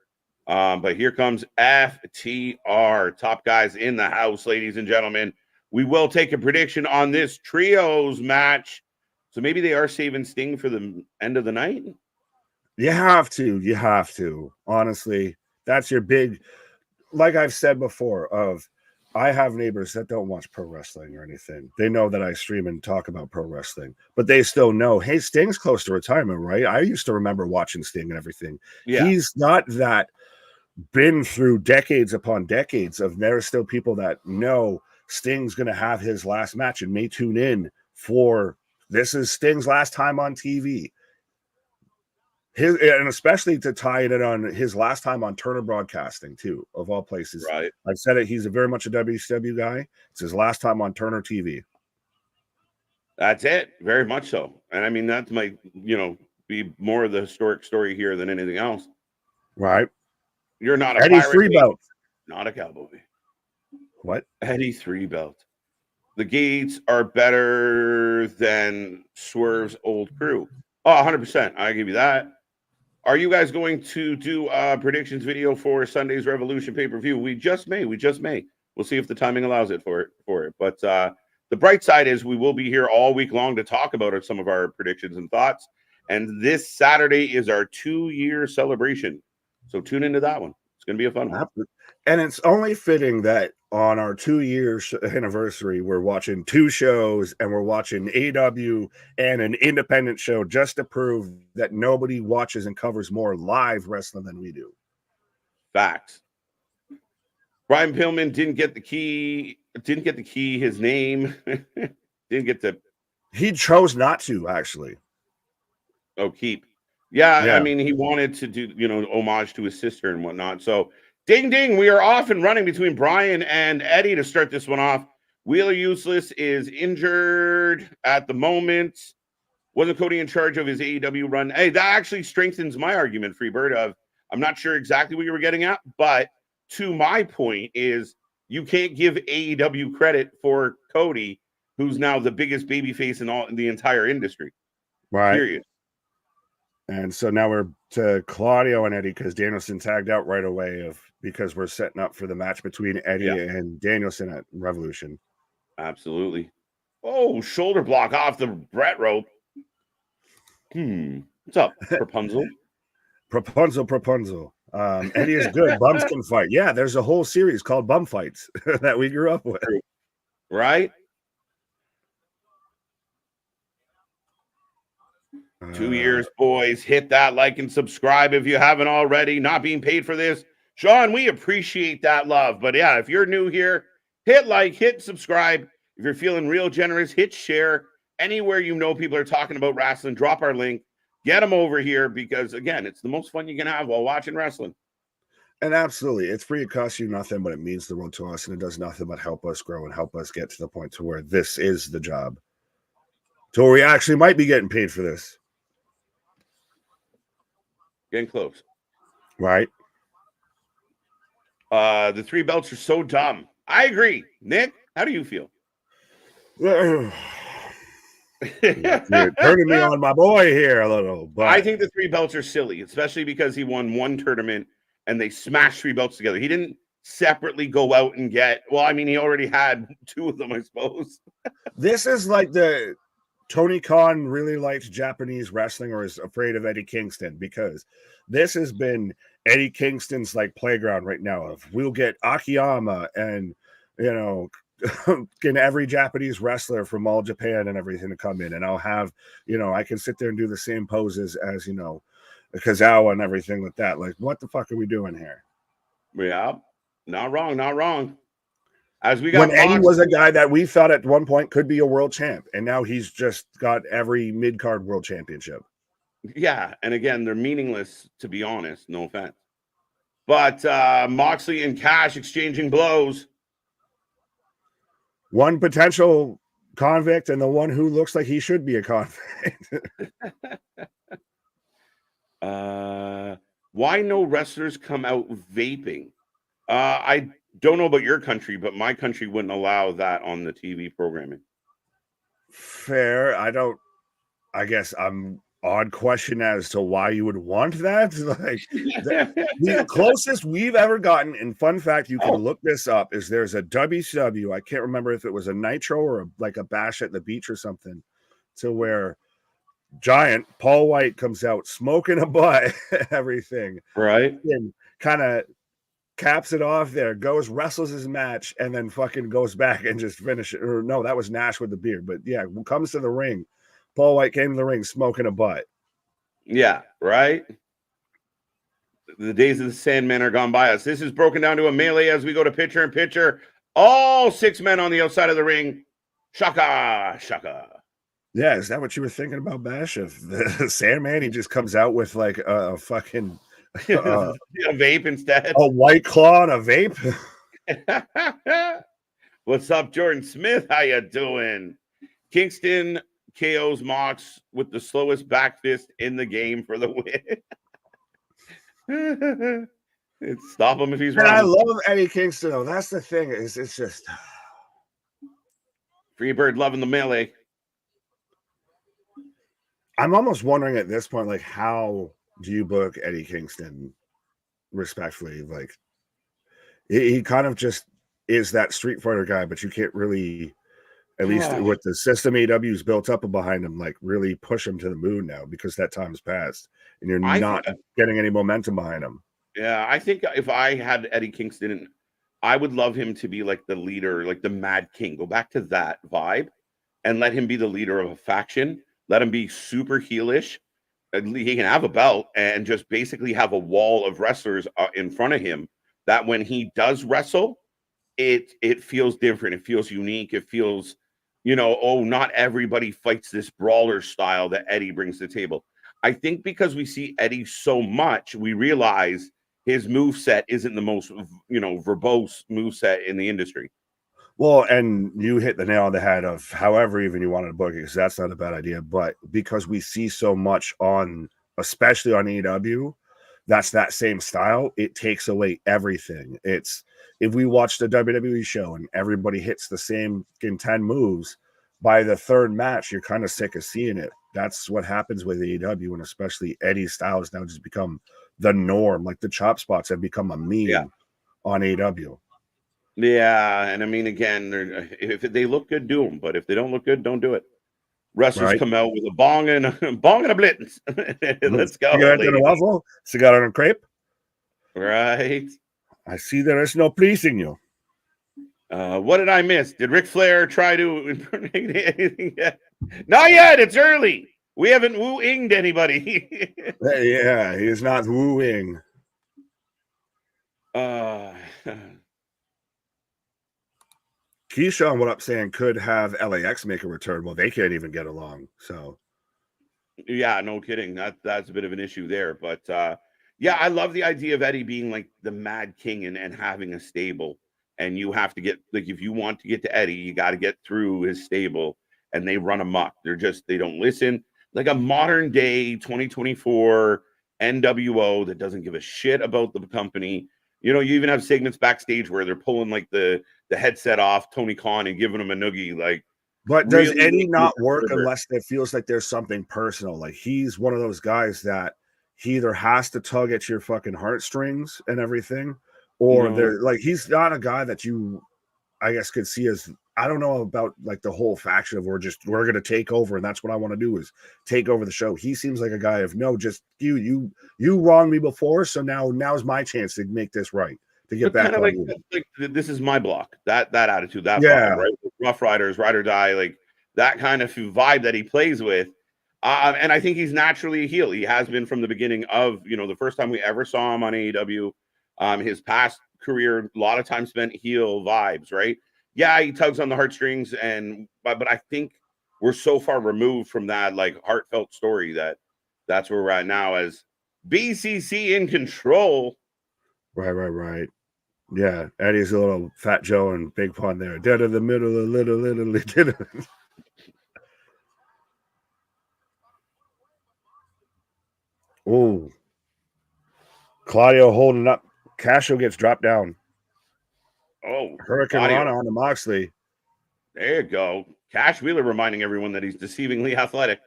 Speaker 1: But here comes FTR, top guys in the house, ladies and gentlemen. We will take a prediction on this trios match. So maybe they are saving Sting for the end of the night.
Speaker 2: You have to. You have to. Honestly, that's your big, like I've said before, I have neighbors that don't watch pro wrestling or anything. They know that I stream and talk about pro wrestling, but they still know, hey, Sting's close to retirement, right? I used to remember watching Sting and everything.
Speaker 1: Yeah.
Speaker 2: He's not that been through decades upon decades of there's still people that know Sting's going to have his last match and may tune in for this is Sting's last time on TV. And especially to tie it on his last time on Turner Broadcasting, too, of all places.
Speaker 1: Right.
Speaker 2: I've said it. He's very much a WCW guy. It's his last time on Turner TV.
Speaker 1: That's it. Very much so. And I mean, that might, be more of the historic story here than anything else.
Speaker 2: Right.
Speaker 1: You're not a
Speaker 2: Eddie
Speaker 1: pirate.
Speaker 2: 3 belt.
Speaker 1: Not a cowboy.
Speaker 2: What?
Speaker 1: Eddie 3 belt. The Gates are better than Swerve's old crew. Oh, 100%. I give you that. Are you guys going to do a predictions video for Sunday's Revolution pay-per-view? We just may. We'll see if the timing allows it for it. But the bright side is we will be here all week long to talk about some of our predictions and thoughts. And this Saturday is our 2-year celebration. So tune into that one. It's going to be a fun one.
Speaker 2: And it's only fitting that on our 2-year anniversary, we're watching 2 shows and we're watching AEW and an independent show just to prove that nobody watches and covers more live wrestling than we do.
Speaker 1: Facts. Brian Pillman didn't get the key. His name didn't get the.
Speaker 2: He chose not to, actually.
Speaker 1: Oh, keep. Yeah, I mean, he wanted to do, homage to his sister and whatnot. So, ding, ding, we are off and running between Bryan and Eddie to start this one off. Wheeler Useless is injured at the moment. Wasn't Cody in charge of his AEW run? Hey, that actually strengthens my argument, Freebird, of I'm not sure exactly what you were getting at, but to my point is you can't give AEW credit for Cody, who's now the biggest babyface in the entire industry.
Speaker 2: Right.
Speaker 1: Period.
Speaker 2: And so now we're to Claudio and Eddie because Danielson tagged out right away because we're setting up for the match between Eddie and Danielson at Revolution.
Speaker 1: Absolutely. Oh, shoulder block off the Brett rope. What's up, Rapunzel?
Speaker 2: Rapunzel. Eddie is good. Bums can fight. Yeah, there's a whole series called Bum Fights that we grew up with.
Speaker 1: Right? 2 years, boys. Hit that like and subscribe if you haven't already. Not being paid for this. Sean, we appreciate that love. But yeah, if you're new here, hit like, hit subscribe. If you're feeling real generous, hit share. Anywhere you know people are talking about wrestling, drop our link. Get them over here because, again, it's the most fun you can have while watching wrestling.
Speaker 2: And absolutely, it's free. It costs you nothing, but it means the world to us. And it does nothing but help us grow and help us get to the point to where this is the job. To where we actually might be getting paid for this.
Speaker 1: Getting close.
Speaker 2: Right.
Speaker 1: The 3 belts are so dumb. I agree. Nick, how do you feel?
Speaker 2: You're turning me on my boy here a little. But
Speaker 1: I think the 3 belts are silly, especially because he won one tournament and they smashed 3 belts together. He didn't separately go out and get, well, I mean, he already had 2 of them, I suppose.
Speaker 2: This is like the Tony Khan really liked Japanese wrestling or is afraid of Eddie Kingston because this has been Eddie Kingston's like playground right now of we'll get Akiyama and, get every Japanese wrestler from all Japan and everything to come in. And I'll have, I can sit there and do the same poses as, Kazawa and everything like that. Like, what the fuck are we doing here?
Speaker 1: Yeah, not wrong. As we got
Speaker 2: when Eddie was a guy that we thought at one point could be a world champ, and now he's just got every mid-card world championship.
Speaker 1: Yeah, and again, they're meaningless, to be honest. No offense. But Moxley and Cash exchanging blows.
Speaker 2: One potential convict and the one who looks like he should be a convict.
Speaker 1: Why no wrestlers come out vaping? I don't know about your country, but my country wouldn't allow that on the TV programming.
Speaker 2: Fair. I guess I'm odd question as to why you would want that. Like the closest we've ever gotten, and fun fact, you can look this up, is there's a WCW, I can't remember if it was a Nitro or like a Bash at the Beach or something, to where Giant Paul White comes out smoking a butt, everything,
Speaker 1: right?
Speaker 2: and kind of caps it off there, goes, wrestles his match, and then fucking goes back and just finish it. Or no, that was Nash with the beard. But yeah, comes to the ring. Paul White came to the ring smoking a butt.
Speaker 1: Yeah, right? The days of the Sandman are gone by us. This is broken down to a melee as we go to pitcher and pitcher. All 6 men on the outside of the ring. Shaka, shaka.
Speaker 2: Yeah, is that what you were thinking about, Bash? If the Sandman, he just comes out with like a fucking
Speaker 1: a vape instead.
Speaker 2: A White Claw and a vape.
Speaker 1: What's up, Jordan Smith? How you doing? Kingston KO's Mox with the slowest back fist in the game for the win. Stop him if he's wrong.
Speaker 2: I love Eddie Kingston, though. That's the thing. It's just
Speaker 1: Freebird loving the melee.
Speaker 2: I'm almost wondering at this point, like, how do you book Eddie Kingston respectfully? Like, he kind of just is that Street Fighter guy, but you can't really, at least with the system AEW's built up behind him, like really push him to the moon now because that time's passed and you're not getting any momentum behind him.
Speaker 1: Yeah, I think if I had Eddie Kingston, I would love him to be like the leader, like the Mad King. Go back to that vibe and let him be the leader of a faction. Let him be super heelish. He can have a belt and just basically have a wall of wrestlers in front of him that when he does wrestle, it feels different. It feels unique. It feels, not everybody fights this brawler style that Eddie brings to the table. I think because we see Eddie so much, we realize his moveset isn't the most, verbose moveset in the industry.
Speaker 2: Well, and you hit the nail on the head of however even you wanted to book it, because that's not a bad idea. But because we see so much especially on AEW, that's that same style, it takes away everything. It's if we watch the WWE show and everybody hits the same in 10 moves, by the third match, you're kind of sick of seeing it. That's what happens with AEW, and especially Eddie's style has now just become the norm. Like the chop spots have become a meme on AEW.
Speaker 1: Yeah, and I mean, again, if they look good, do them. But if they don't look good, don't do it. Wrestlers come out with a bong and a blitz. Let's go.
Speaker 2: Cigarette and a waffle, cigar and a crepe.
Speaker 1: Right.
Speaker 2: I see there is no pleasing you.
Speaker 1: What did I miss? Did Ric Flair try to impersonate anything yet? Not yet. It's early. We haven't woo-inged anybody.
Speaker 2: Yeah, he is not wooing. Keyshawn, what I'm saying, could have LAX make a return. Well, they can't even get along. So,
Speaker 1: yeah, no kidding. That's a bit of an issue there. But yeah, I love the idea of Eddie being like the Mad King and having a stable. And you have to get, like, if you want to get to Eddie, you got to get through his stable, and they run amok. They don't listen. Like a modern day 2024 NWO that doesn't give a shit about the company. You even have segments backstage where they're pulling like the headset off Tony Khan and giving him a noogie. Like,
Speaker 2: but does really Eddie not work unless it feels like there's something personal? Like he's one of those guys that he either has to tug at your fucking heartstrings and everything, or they're like, he's not a guy that you, I guess, could see as, I don't know about like the whole faction of we're going to take over and that's what I want to do is take over the show. He seems like a guy of no, just you wronged me before, so now's my chance to make this right, to get back on
Speaker 1: like this is my block. That attitude, that vibe, right? Rough Riders, Ride or Die, like that kind of vibe that he plays with. And I think he's naturally a heel. He has been from the beginning of, the first time we ever saw him on AEW. His past career, a lot of time spent heel vibes, right? Yeah, he tugs on the heartstrings, but I think we're so far removed from that like heartfelt story that's where we're at now as BCC in control.
Speaker 2: Right. Yeah, Eddie's a little Fat Joe and Big Pun there. Dead in the middle, a little. Oh, Claudio holding up. Casio gets dropped down.
Speaker 1: Oh,
Speaker 2: Hurricane Rana on to Moxley.
Speaker 1: There you go. Cash Wheeler reminding everyone that he's deceivingly athletic.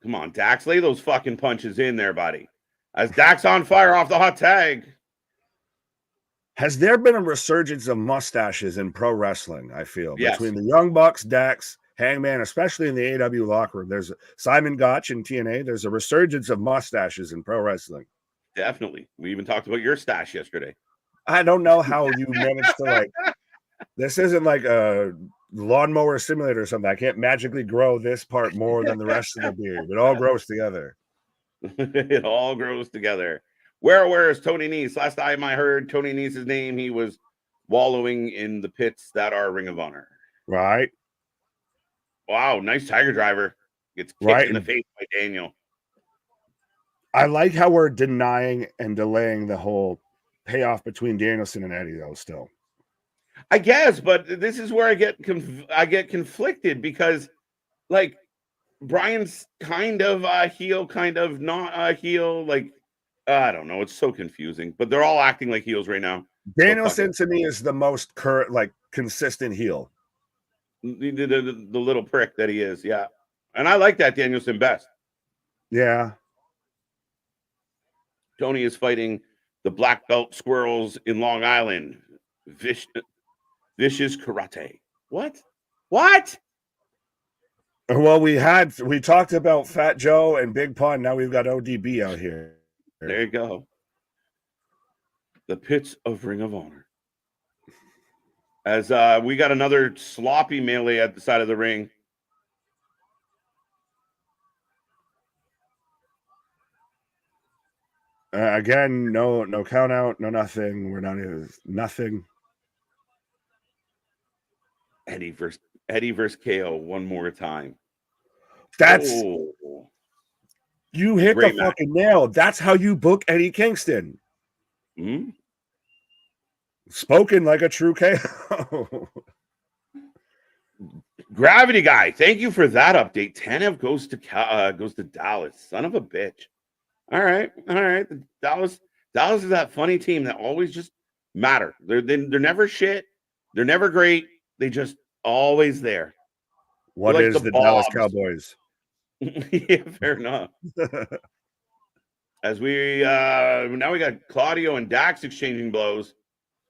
Speaker 1: Come on, Dax, lay those fucking punches in there, buddy. As Dax on fire off the hot tag.
Speaker 2: Has there been a resurgence of mustaches in pro wrestling? I feel
Speaker 1: Yes.
Speaker 2: between the Young Bucks, Dax, Hangman, especially in the AEW locker room. There's Simon Gotch in TNA. There's a resurgence of mustaches in pro wrestling.
Speaker 1: Definitely. We even talked about your stash yesterday.
Speaker 2: I don't know how you managed to like. This isn't like a lawnmower simulator or something. I can't magically grow this part more than the rest of the beard. It all grows together.
Speaker 1: It all grows together. Where is Tony Nese? Last time I heard Tony Nese's name, he was wallowing in the pits that are Ring of Honor.
Speaker 2: Right.
Speaker 1: Wow, nice Tiger Driver. Gets kicked in the face by Daniel.
Speaker 2: I like how we're denying and delaying the whole payoff between Danielson and Eddie, though, still.
Speaker 1: I guess, but this is where I get conflicted because, like, Bryan's kind of a heel, kind of not a heel. Like, I don't know. It's so confusing, but they're all acting like heels right now.
Speaker 2: Danielson to me is the most current, like, consistent heel.
Speaker 1: The little prick that he is, yeah. And I like that Danielson best.
Speaker 2: Yeah.
Speaker 1: Tony is fighting the black belt squirrels in Long Island. Vicious karate. What?
Speaker 2: Well, we talked about Fat Joe and Big Pun. Now we've got ODB out here.
Speaker 1: There you go. The pits of Ring of Honor. As we got another sloppy melee at the side of the ring.
Speaker 2: Again, no count out, no nothing. We're not even nothing.
Speaker 1: Eddie versus KO one more time.
Speaker 2: That's you hit the fucking nail. That's how you book Eddie Kingston.
Speaker 1: Mm-hmm.
Speaker 2: Spoken like a true KO.
Speaker 1: Gravity guy, thank you for that update. Tanev goes to Dallas. Son of a bitch. All right. The Dallas is that funny team that always just matter. They're never shit. They're never great. They just always there.
Speaker 2: What is the Dallas Cowboys?
Speaker 1: Yeah, fair enough. As we now we got Claudio and Dax exchanging blows.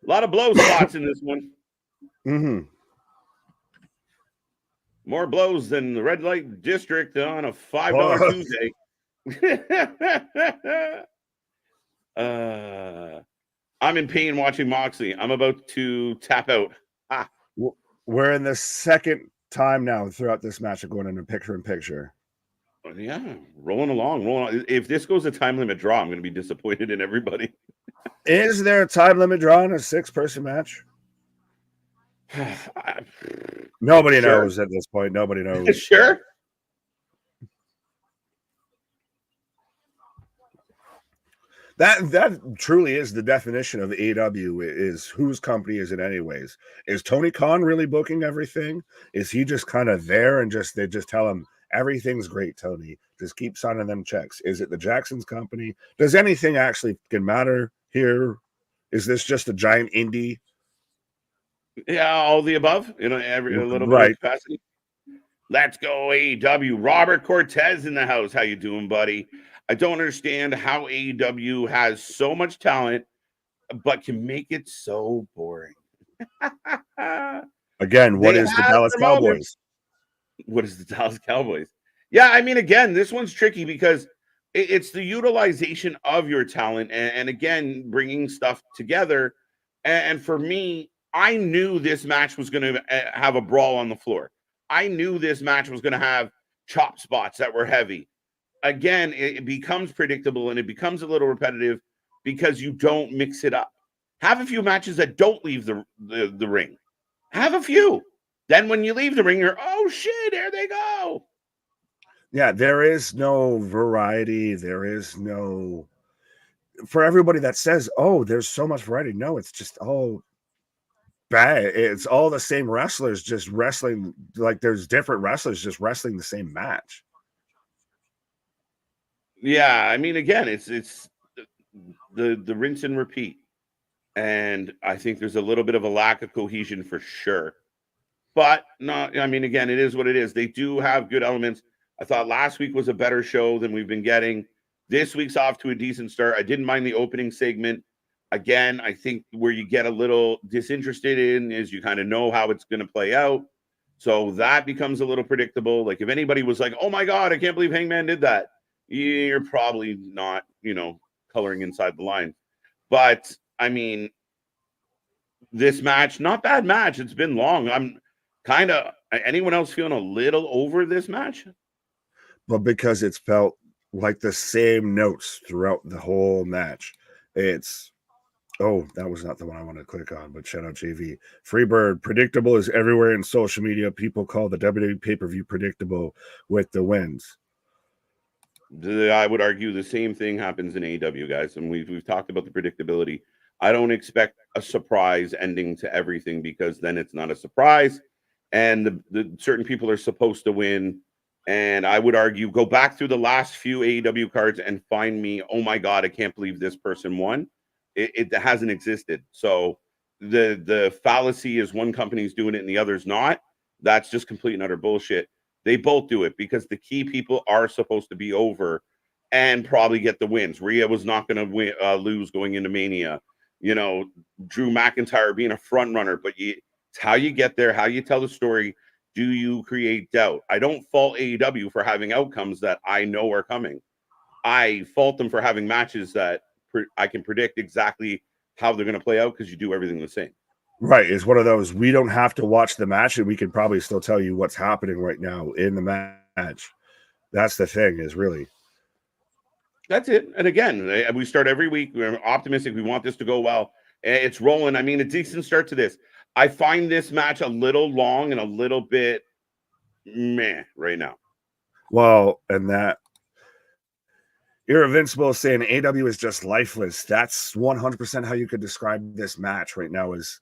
Speaker 1: A lot of blow spots in this one.
Speaker 2: Mm-hmm.
Speaker 1: More blows than the red light district on a $5 Tuesday. I'm in pain watching Moxley. I'm about to tap out.
Speaker 2: We're in the second time now throughout this match of going into picture-in-picture.
Speaker 1: Yeah, rolling along. If this goes a time limit draw, I'm going to be disappointed in everybody.
Speaker 2: Is there a time limit draw in a 6-person match? Nobody knows at this point. Nobody knows.
Speaker 1: Sure.
Speaker 2: That truly is the definition of AEW, is whose company is it anyways? Is Tony Khan really booking everything? Is he just kind of there and they just tell him everything's great, Tony? Just keep signing them checks. Is it the Jackson's company? Does anything actually can matter here? Is this just a giant indie?
Speaker 1: Yeah, all the above. A little bit of capacity. Let's go AEW. Robert Cortez in the house. How you doing, buddy? I don't understand how AEW has so much talent, but can make it so boring.
Speaker 2: Again, what is the Dallas Cowboys?
Speaker 1: What is the Dallas Cowboys? Yeah, I mean, again, this one's tricky because it's the utilization of your talent and again, bringing stuff together. And for me, I knew this match was going to have a brawl on the floor. I knew this match was going to have chop spots that were heavy. Again, it becomes predictable and it becomes a little repetitive because you don't mix it up. Have a few matches that don't leave the ring. Have a few. Then when you leave the ring, you're, oh shit, there they go.
Speaker 2: Yeah, there is no variety. There is no, for everybody that says, oh, there's so much variety. No, it's just all bad. It's all the same wrestlers just wrestling. Like there's different wrestlers just wrestling the same match.
Speaker 1: Yeah, I mean, again, it's the rinse and repeat. And I think there's a little bit of a lack of cohesion for sure. But not, I mean, again, it is what it is. They do have good elements. I thought last week was a better show than we've been getting. This week's off to a decent start. I didn't mind the opening segment. Again, I think where you get a little disinterested in is you kind of know how it's going to play out. So that becomes a little predictable. Like if anybody was like, oh my God, I can't believe Hangman did that, you're probably not, coloring inside the line. But I mean, this match, not bad match. It's been long. I'm kind of, anyone else feeling a little over this match?
Speaker 2: But because it's felt like the same notes throughout the whole match. It's, oh, that was not the one I wanted to click on, but shout out JV. Freebird, predictable is everywhere in social media. People call the WWE pay-per-view predictable with the wins.
Speaker 1: I would argue the same thing happens in AEW, guys. And we've talked about the predictability. I don't expect a surprise ending to everything because then it's not a surprise. And the certain people are supposed to win. And I would argue, go back through the last few AEW cards and find me, oh my God, I can't believe this person won. It hasn't existed. So the fallacy is one company's doing it and the other's not. That's just complete and utter bullshit. They both do it because the key people are supposed to be over and probably get the wins. Rhea was not going to lose going into Mania. Drew McIntyre being a front runner, but it's how you get there, how you tell the story. Do you create doubt? I don't fault AEW for having outcomes that I know are coming. I fault them for having matches that I can predict exactly how they're going to play out because you do everything the same.
Speaker 2: Right. It's one of those, we don't have to watch the match and we can probably still tell you what's happening right now in the match. That's the thing, is really.
Speaker 1: That's it. And again, we start every week. We're optimistic. We want this to go well. It's rolling. I mean, a decent start to this. I find this match a little long and a little bit meh right now.
Speaker 2: Well, and that Irrevincible is saying AEW is just lifeless. That's 100% how you could describe this match right now. Is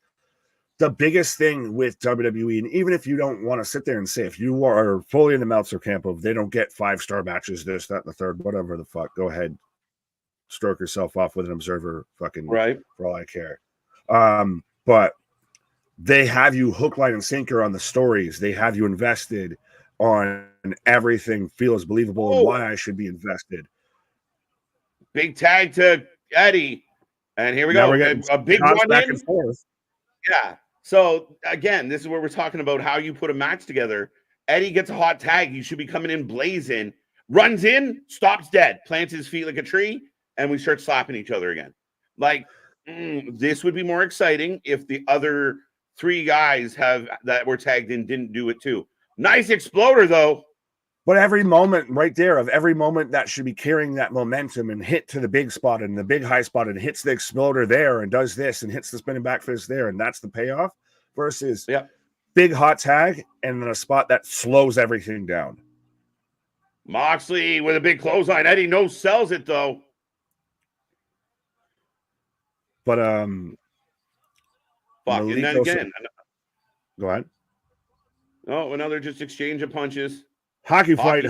Speaker 2: the biggest thing with WWE. And even if you don't want to sit there and say, if you are fully in the Meltzer camp of they don't get 5-star matches, this, that, and the third, whatever the fuck, go ahead, stroke yourself off with an observer, fucking
Speaker 1: right,
Speaker 2: for all I care. But they have you hook, line, and sinker on the stories. They have you invested on everything feels believable and why I should be invested.
Speaker 1: Big tag to Eddie. And here we go. A big run
Speaker 2: back
Speaker 1: in.
Speaker 2: And forth.
Speaker 1: Yeah. So again, this is where we're talking about how you put a match together. Eddie gets a hot tag. He should be coming in blazing. Runs in, stops dead, plants his feet like a tree, and we start slapping each other again. Like, this would be more exciting if the other 3 guys that were tagged in didn't do it too. Nice exploder, though.
Speaker 2: But every moment right there of every moment that should be carrying that momentum and hit to the big spot and the big high spot and hits the exploder there and does this and hits the spinning back fist there, and that's the payoff versus big hot tag and then a spot that slows everything down.
Speaker 1: Moxley with a big clothesline. Eddie sells it though.
Speaker 2: But
Speaker 1: fuck, and then again,
Speaker 2: go ahead.
Speaker 1: Oh, another just exchange of punches.
Speaker 2: Hockey fight.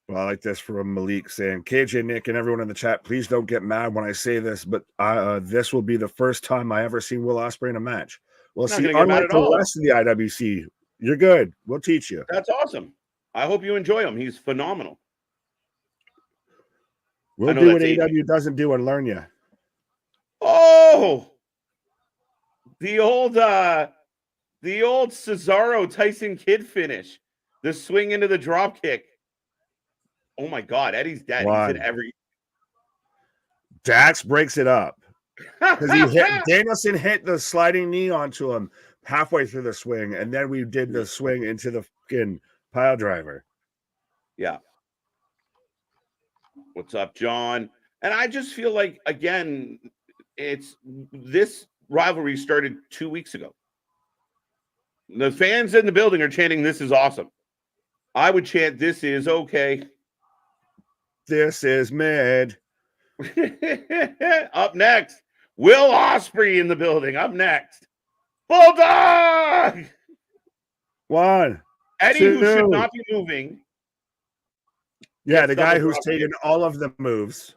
Speaker 2: Well, I like this from Malik saying, KJ, Nick, and everyone in the chat, please don't get mad when I say this, but this will be the first time I ever seen Will Ospreay in a match. Well, see, unlike the rest of the IWC, you're good. We'll teach you.
Speaker 1: That's awesome. I hope you enjoy him. He's phenomenal.
Speaker 2: We'll do what AEW doesn't do and learn you.
Speaker 1: Oh, the old Cesaro Tyson Kidd finish, the swing into the drop kick. Oh my God, Eddie's dead. He's in every.
Speaker 2: Dax breaks it up because Danielson hit the sliding knee onto him halfway through the swing, and then we did the swing into the fucking pile driver.
Speaker 1: Yeah. What's up, John? And I just feel like, again, this rivalry started 2 weeks ago. The fans in the building are chanting, "This is awesome." I would chant, "This is okay."
Speaker 2: This is mid.
Speaker 1: Up next, Will Ospreay in the building. Up next, Bulldog.
Speaker 2: 1,
Speaker 1: Eddie,
Speaker 2: 2.
Speaker 1: who should not be moving.
Speaker 2: Yeah, the guy who's taken all of the moves.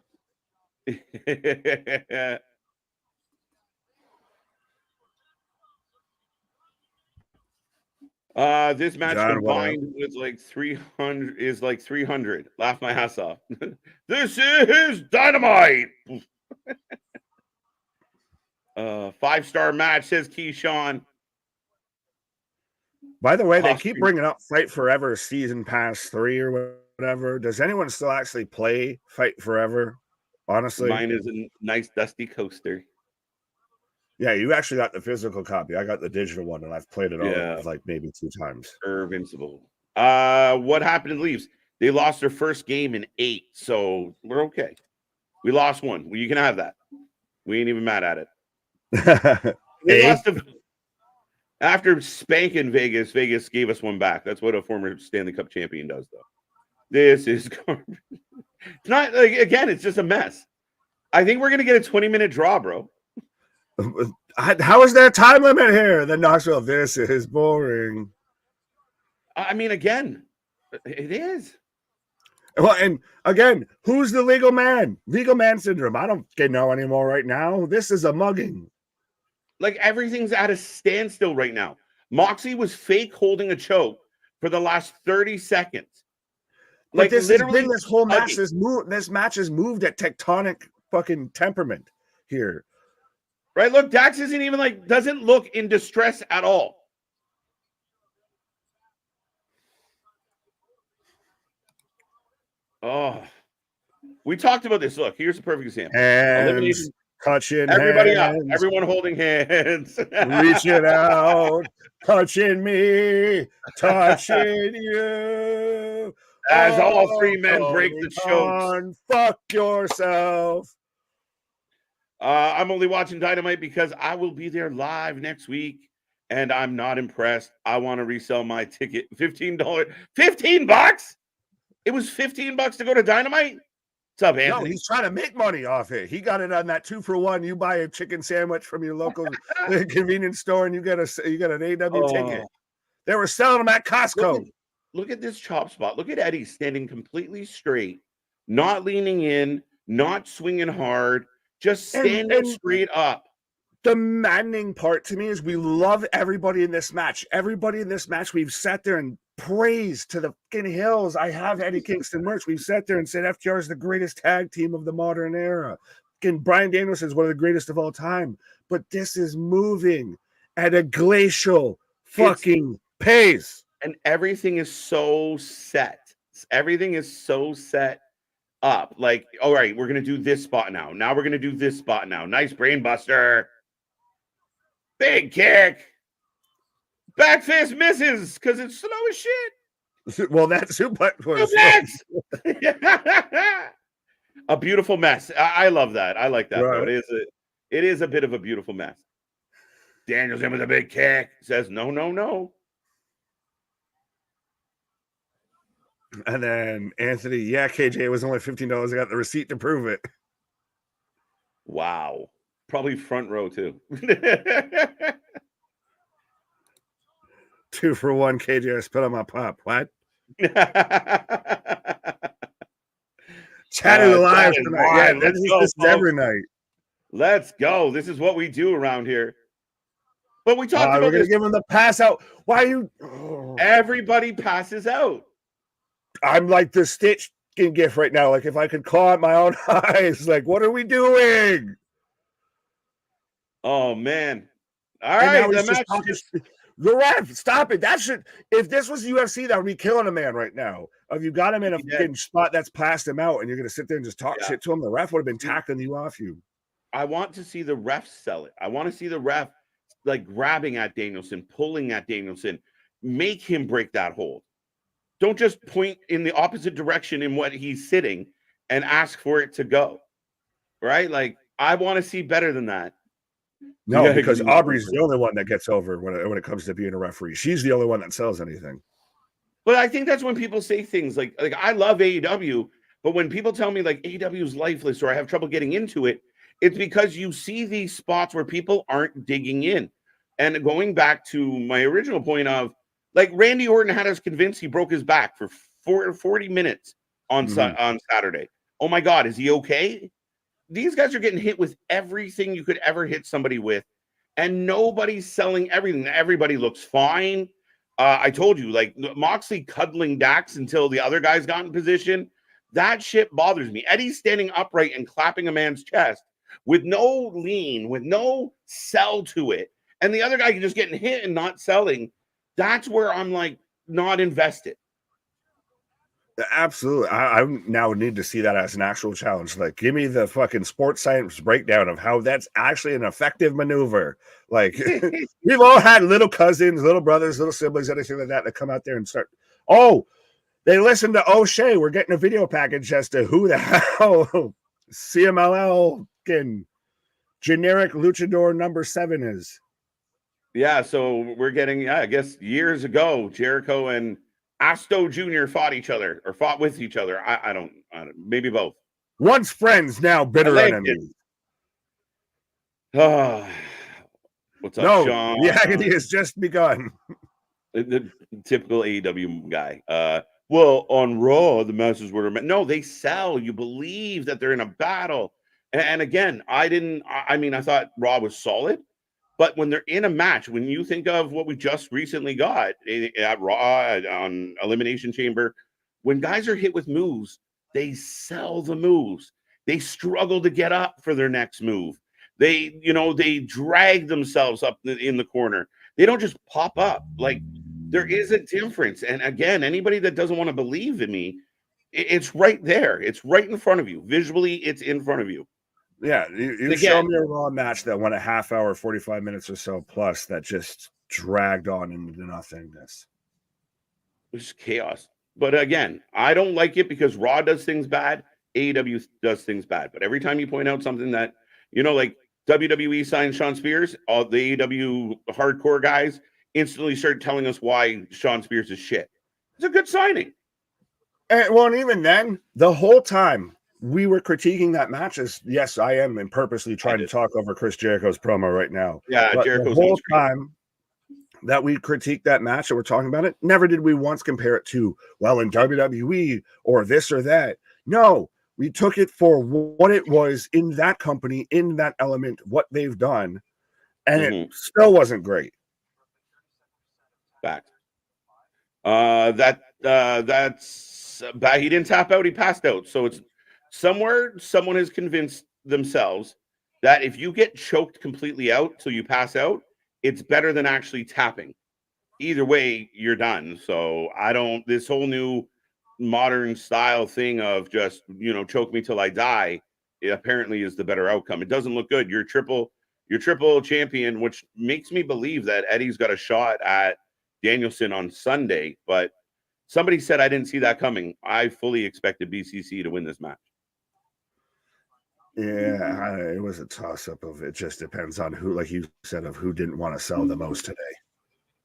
Speaker 1: This match
Speaker 2: John,
Speaker 1: combined with like 300 is like 300. Laugh my ass off. This is Dynamite. 5-star match, says Keyshawn.
Speaker 2: By the way, they keep bringing up Fight Forever Season Pass 3 or whatever. Does anyone still actually play Fight Forever? Honestly,
Speaker 1: mine is a nice dusty coaster.
Speaker 2: Yeah, you actually got the physical copy. I got the digital one, and I've played it all like maybe 2 times.
Speaker 1: Invincible. What happened in Leafs? They lost their first game in 8, so we're okay. We lost one. Well, you can have that. We ain't even mad at it. They must have. After spanking Vegas, Vegas gave us one back. That's what a former Stanley Cup champion does, though. This is garbage. It's not like, again, it's just a mess. I think we're gonna get a 20-minute draw, bro.
Speaker 2: How is there a time limit here? The Knoxville, this is boring.
Speaker 1: I mean, again, it is.
Speaker 2: Well, and again, who's the legal man? Legal man syndrome. I don't know anymore right now. This is a mugging.
Speaker 1: Like, everything's at a standstill right now. Moxley was fake holding a choke for the last 30 seconds.
Speaker 2: Like, this literally, this whole match is moved. This match is moved at tectonic fucking temperament here.
Speaker 1: Right, look, Dax isn't even like, doesn't look in distress at all. Oh, we talked about this. Look, here's a perfect example.
Speaker 2: Hands, touching
Speaker 1: everybody
Speaker 2: hands,
Speaker 1: up, everyone holding hands,
Speaker 2: reaching out, touching me, touching you.
Speaker 1: As all 3 men break the chokes.
Speaker 2: Fuck yourself.
Speaker 1: I'm only watching Dynamite because I will be there live next week, and I'm not impressed. I want to resell my ticket. $15. $15? It was $15 to go to Dynamite? What's up, Anthony?
Speaker 2: No, he's trying to make money off it. He got it on that 2-for-1. You buy a chicken sandwich from your local convenience store, and you get an AEW ticket. They were selling them at Costco.
Speaker 1: Look at this chop spot. Look at Eddie standing completely straight, not leaning in, not swinging hard. Just standing straight up.
Speaker 2: The maddening part to me is we love everybody in this match. Everybody in this match, we've sat there and praised to the fucking hills. I have Eddie Kingston merch. We've sat there and said FTR is the greatest tag team of the modern era. And Bryan Danielson is one of the greatest of all time. But this is moving at a glacial fucking pace.
Speaker 1: And everything is so set. Everything is so set up. Like, all right, we're going to do this spot now. Now we're going to do this spot now. Nice brain buster. Big kick. Back fist misses because it's slow as shit.
Speaker 2: Well, that suplex was
Speaker 1: a beautiful mess. I love that. I like that.
Speaker 2: Right.
Speaker 1: It is a bit of a beautiful mess. Danielson with a big kick says no, no, no.
Speaker 2: And then Anthony, KJ, it was only $15. I got the receipt to prove it.
Speaker 1: Wow. Probably front row too.
Speaker 2: 2-for-1 KJ. I spit on my pop. What? Chatted live tonight. This is every night.
Speaker 1: Let's go. This is what we do around here. But we talked about
Speaker 2: we're gonna give him the pass out. Why you?
Speaker 1: Everybody passes out.
Speaker 2: I'm like the Stitch gif right now. Like if I could call out my own eyes. Like what are we doing?
Speaker 1: Oh man! All right,
Speaker 2: the ref, stop it. That should. If this was UFC, that would be killing a man right now. If you got him in a fucking spot that's passed him out, and you're gonna sit there and just talk shit to him, the ref would have been tackling you off you.
Speaker 1: I want to see the ref sell it. I want to see the ref like grabbing at Danielson, pulling at Danielson, make him break that hold. Don't just point in the opposite direction in what he's sitting and ask for it to go. Right? Like I want to see better than that.
Speaker 2: No, because Aubrey's the only one that gets over when it comes to being a referee. She's the only one that sells anything.
Speaker 1: But I think that's when people say things like I love AEW, but when people tell me like AEW is lifeless or I have trouble getting into it, it's because you see these spots where people aren't digging in. And going back to my original point of like Randy Orton had us convinced he broke his back for 40 minutes on Saturday. Oh my God, is he okay? These guys are getting hit with everything you could ever hit somebody with, and nobody's selling everything. Everybody looks fine. I told you, like Moxley cuddling Dax until the other guys got in position. That shit bothers me. Eddie's standing upright and clapping a man's chest with no lean, with no sell to it. And the other guy just getting hit and not selling. That's where I'm like not invested.
Speaker 2: Absolutely. I now need to see that as an actual challenge. Like, give me the fucking sports science breakdown of how that's actually an effective maneuver. Like, we've all had little cousins, little brothers, little siblings, anything like that come out there and start. Oh, they listen to O'Shea. We're getting a video package as to who the hell CMLL and generic luchador number 7 is.
Speaker 1: Yeah, so we're getting, I guess years ago, Jericho and Asto Jr. fought with each other. I don't, maybe both.
Speaker 2: Once friends, now bitter enemies.
Speaker 1: What's up, Sean?
Speaker 2: The agony has just begun.
Speaker 1: The typical AEW guy. Well, on Raw, the messages were no, they sell. You believe that they're in a battle. And again, I thought Raw was solid. But when they're in a match, when you think of what we just recently got at Raw on Elimination Chamber, when guys are hit with moves, they sell the moves. They struggle to get up for their next move. They drag themselves up in the corner. They don't just pop up. Like, there is a difference. And again, anybody that doesn't want to believe in me, it's right there. It's right in front of you. Visually, it's in front of you.
Speaker 2: Yeah, you show me a Raw match that went a half hour, 45 minutes or so plus that just dragged on into nothingness.
Speaker 1: It's chaos. But again, I don't like it because Raw does things bad, AEW does things bad. But every time you point out something that, like WWE signed Sean Spears, all the AEW hardcore guys instantly started telling us why Sean Spears is shit. It's a good signing.
Speaker 2: And even then, the whole time, we were critiquing that match as, yes, I am and purposely trying to talk over Chris Jericho's promo right now.
Speaker 1: Yeah,
Speaker 2: but
Speaker 1: Jericho's
Speaker 2: the whole time that we critiqued that match and we're talking about it, never did we once compare it to, well, in WWE or this or that. No, we took it for what it was in that company, in that element, what they've done, and it still wasn't great.
Speaker 1: Fact. That's bad. He didn't tap out, he passed out. So it's somewhere someone has convinced themselves that if you get choked completely out till you pass out, it's better than actually tapping. Either way, you're done. So this whole new modern style thing of just, choke me till I die, it apparently is the better outcome. It doesn't look good. You're triple champion, which makes me believe that Eddie's got a shot at Danielson on Sunday, but somebody said I didn't see that coming. I fully expected BCC to win this match.
Speaker 2: Yeah, it was a toss-up of it just depends on who, like you said, of who didn't want to sell the most today.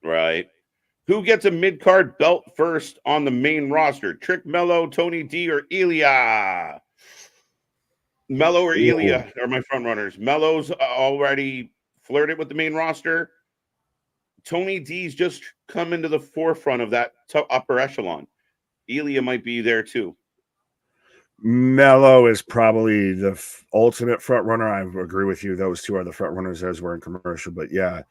Speaker 1: Right. Who gets a mid-card belt first on the main roster? Trick Mello, Tony D, or Ilya? Mello or Ilya are my front runners. Mello's already flirted with the main roster. Tony D's just come into the forefront of that upper echelon. Ilya might be there too.
Speaker 2: Mello is probably the ultimate front runner. I agree with you. Those two are the front runners as we're in commercial. But yeah,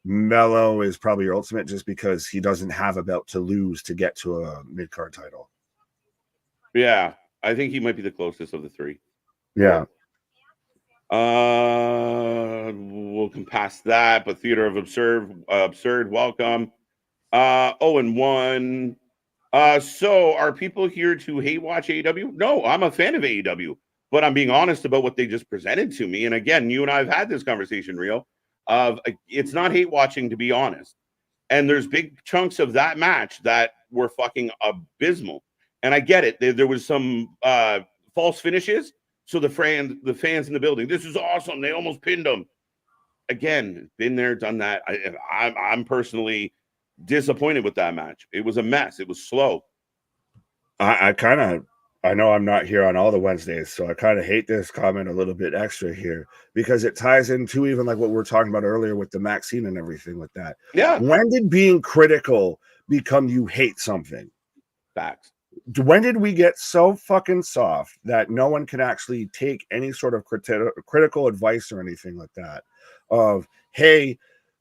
Speaker 2: Mello is probably your ultimate just because he doesn't have a belt to lose to get to a mid-card title.
Speaker 1: Yeah, I think he might be the closest of the three.
Speaker 2: Yeah.
Speaker 1: We'll come past that, but Theater of Absurd, welcome. 0-1. So are people here to hate watch AEW? No, I'm a fan of AEW, but I'm being honest about what they just presented to me. And again, you and I have had this conversation, Rio, of it's not hate watching, to be honest. And there's big chunks of that match that were fucking abysmal. And I get it. There was some false finishes. So the fans in the building, this is awesome. They almost pinned them. Again, been there, done that. I'm personally disappointed with that match. It was a mess. It was slow.
Speaker 2: I know I'm not here on all the Wednesdays, so I kind of hate this comment a little bit extra here because it ties into even like what we were talking about earlier with the Maxine and everything with that.
Speaker 1: Yeah.
Speaker 2: When did being critical become you hate something?
Speaker 1: Facts.
Speaker 2: When did we get so fucking soft that no one can actually take any sort of critical advice or anything like that? Of, hey,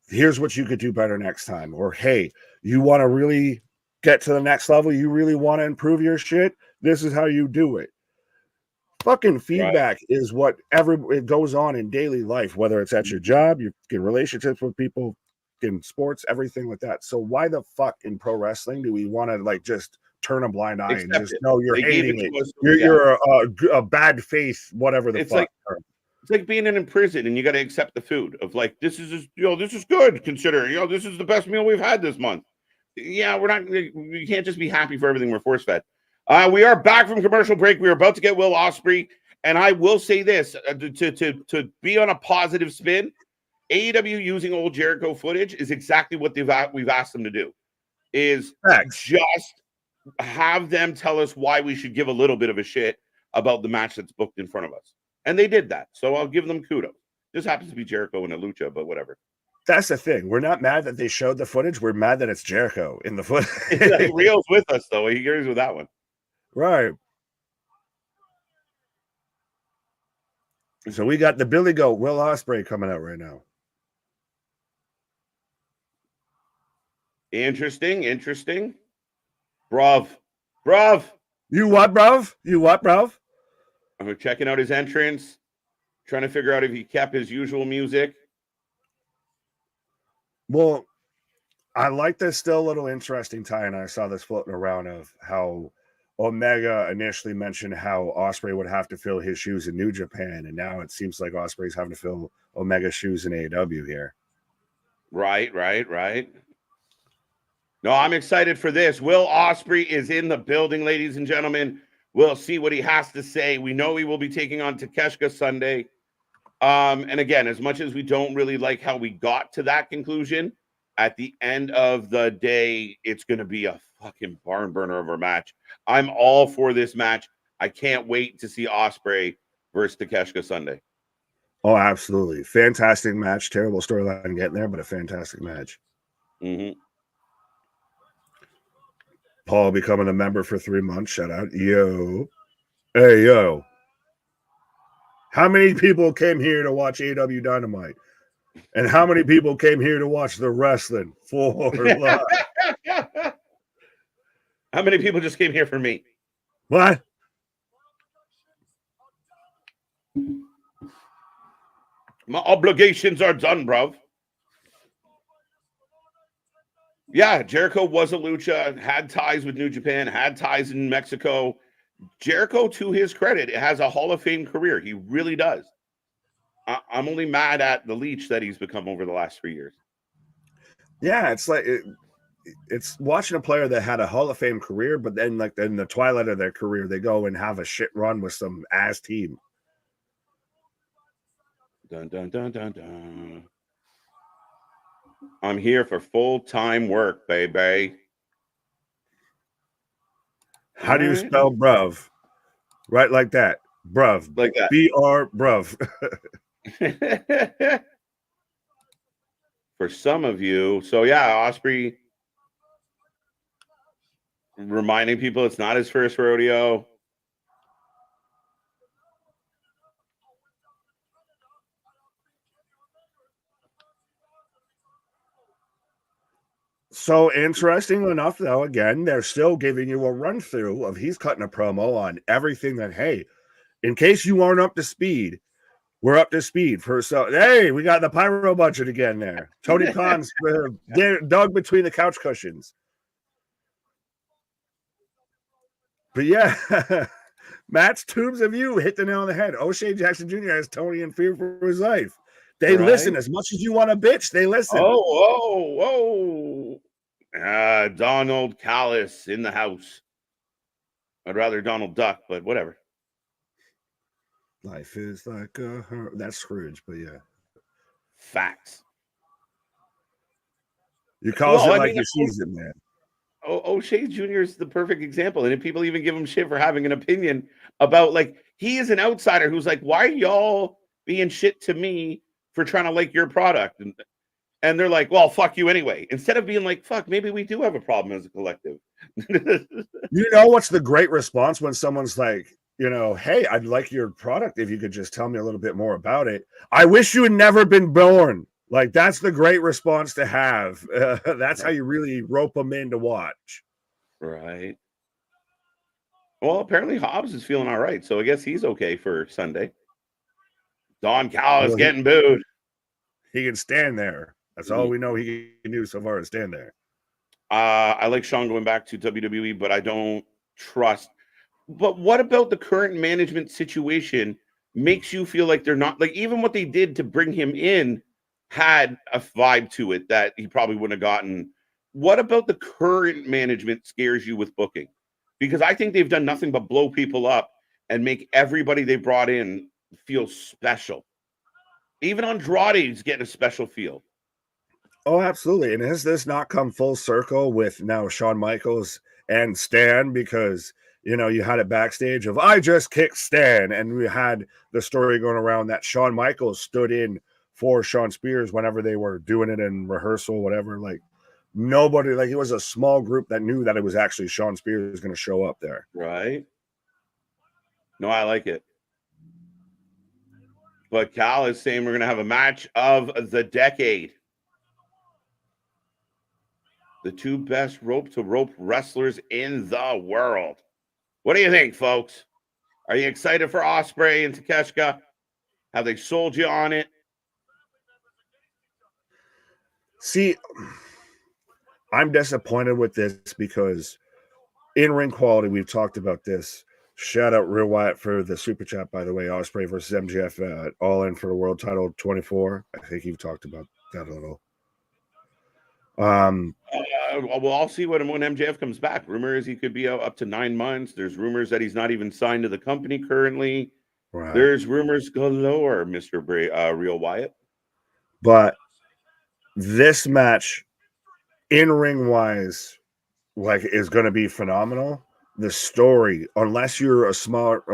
Speaker 2: here's what you could do better next time. Or, hey, you want to really get to the next level? You really want to improve your shit? This is how you do it. Fucking feedback is what it goes on in daily life, whether it's at your job, you get relationships with people, in sports, everything like that. So why the fuck in pro wrestling do we want to like just turn a blind eye and just know you're hating it? You're a bad faith, whatever the fuck.
Speaker 1: It's like being in prison and you got to accept the food of like, this is good. Consider, this is the best meal we've had this month. Yeah, we can't just be happy for everything we're force fed. We are back from commercial break. We are about to get Will Ospreay. And I will say this to be on a positive spin, AEW using old Jericho footage is exactly what we've asked them to do. Is just have them tell us why we should give a little bit of a shit about the match that's booked in front of us. And they did that. So I'll give them kudos. This happens to be Jericho in a lucha, but whatever.
Speaker 2: That's the thing. We're not mad that they showed the footage. We're mad that it's Jericho in the footage.
Speaker 1: Like Rio's with us, though. He agrees with that one.
Speaker 2: Right. So we got the Billy Goat, Will Ospreay coming out right now.
Speaker 1: Interesting. Bruv.
Speaker 2: You what, bruv?
Speaker 1: I'm checking out his entrance, trying to figure out if he kept his usual music.
Speaker 2: Well, I like this still a little interesting tie, and I saw this floating around of how Omega initially mentioned how Ospreay would have to fill his shoes in New Japan, and now it seems like Ospreay's having to fill Omega's shoes in AEW here.
Speaker 1: Right. No, I'm excited for this. Will Ospreay is in the building, ladies and gentlemen. We'll see what he has to say. We know he will be taking on Takeshita Sunday. And again, as much as we don't really like how we got to that conclusion, at the end of the day, it's going to be a fucking barn burner of a match. I'm all for this match. I can't wait to see Ospreay versus Takeshita Sunday.
Speaker 2: Oh, absolutely. Fantastic match. Terrible storyline getting there, but a fantastic match.
Speaker 1: Mm-hmm.
Speaker 2: Paul becoming a member for 3 months. Shout out. Yo. Hey, yo. How many people came here to watch AEW Dynamite? And how many people came here to watch the wrestling for live?
Speaker 1: How many people just came here for me?
Speaker 2: What?
Speaker 1: My obligations are done, bruv. Yeah, Jericho was a lucha, had ties with New Japan, had ties in Mexico. Jericho, to his credit, has a Hall of Fame career. He really does. I'm only mad at the leech that he's become over the last 3 years.
Speaker 2: Yeah, it's like it's watching a player that had a Hall of Fame career, but then like in the twilight of their career, they go and have a shit run with some ass team.
Speaker 1: Dun, dun, dun, dun, dun. I'm here for full-time work, baby.
Speaker 2: How do you spell bruv? Right like that. Bruv.
Speaker 1: Like that.
Speaker 2: B-R bruv.
Speaker 1: For some of you. So yeah, Ospreay reminding people it's not his first rodeo.
Speaker 2: So interesting enough, though, again, they're still giving you a run through of he's cutting a promo on everything that, hey, in case you aren't up to speed, we're up to speed. Hey, we got the pyro budget again there. Tony Khan's dug between the couch cushions. But yeah, Matt's Tombs of You hit the nail on the head. O'Shea Jackson Jr. has Tony in fear for his life. They listen as much as you want to bitch. They listen.
Speaker 1: Oh. Donald Callis in the house. I'd rather Donald Duck, but whatever.
Speaker 2: Life is like that's Scrooge, but yeah.
Speaker 1: Facts.
Speaker 2: You calls it like you sees it, man.
Speaker 1: O'Shea Jr. is the perfect example. And if people even give him shit for having an opinion about, like, he is an outsider who's like, why are y'all being shit to me for trying to like your product? And they're like, well, fuck you anyway. Instead of being like, fuck, maybe we do have a problem as a collective.
Speaker 2: You know what's the great response when someone's like, hey, I'd like your product if you could just tell me a little bit more about it. I wish you had never been born. Like, that's the great response to have. That's how you really rope them in to watch.
Speaker 1: Right. Well, apparently Hobbs is feeling all right, so I guess he's okay for Sunday. Don Callis
Speaker 2: Well,
Speaker 1: getting booed.
Speaker 2: he can stand there. That's all we know he can do so far is stand there.
Speaker 1: I like Sean going back to WWE, but I don't trust. But what about the current management situation makes you feel like they're not, like, even what they did to bring him in had a vibe to it that he probably wouldn't have gotten. What about the current management scares you with booking? Because I think they've done nothing but blow people up and make everybody they brought in feel special. Even Andrade's getting a special feel.
Speaker 2: Oh, absolutely. And has this not come full circle with now Shawn Michaels and Stan? Because, you know, you had it backstage of, I just kicked Stan. And we had the story going around that Shawn Michaels stood in for Shawn Spears whenever they were doing it in rehearsal, whatever. Like, nobody, like, it was a small group that knew that it was actually Shawn Spears going to show up there.
Speaker 1: Right. No, I like it. But Cal is saying we're going to have a match of the decade. The two best rope-to-rope wrestlers in the world. What do you think, folks? Are you excited for Ospreay and Takeshita? Have they sold you on it?
Speaker 2: See, I'm disappointed with this because in-ring quality, we've talked about this. Shout out Real Wyatt for the super chat, by the way. Ospreay versus MJF All In for the world title 24. I think you've talked about that a little.
Speaker 1: Well, I'll see when MJF comes back. Rumor is he could be out up to 9 months. There's rumors that he's not even signed to the company currently. Right. There's rumors galore, Mr. Real Wyatt.
Speaker 2: But this match, in-ring wise, like, is going to be phenomenal. The story, unless you're a smart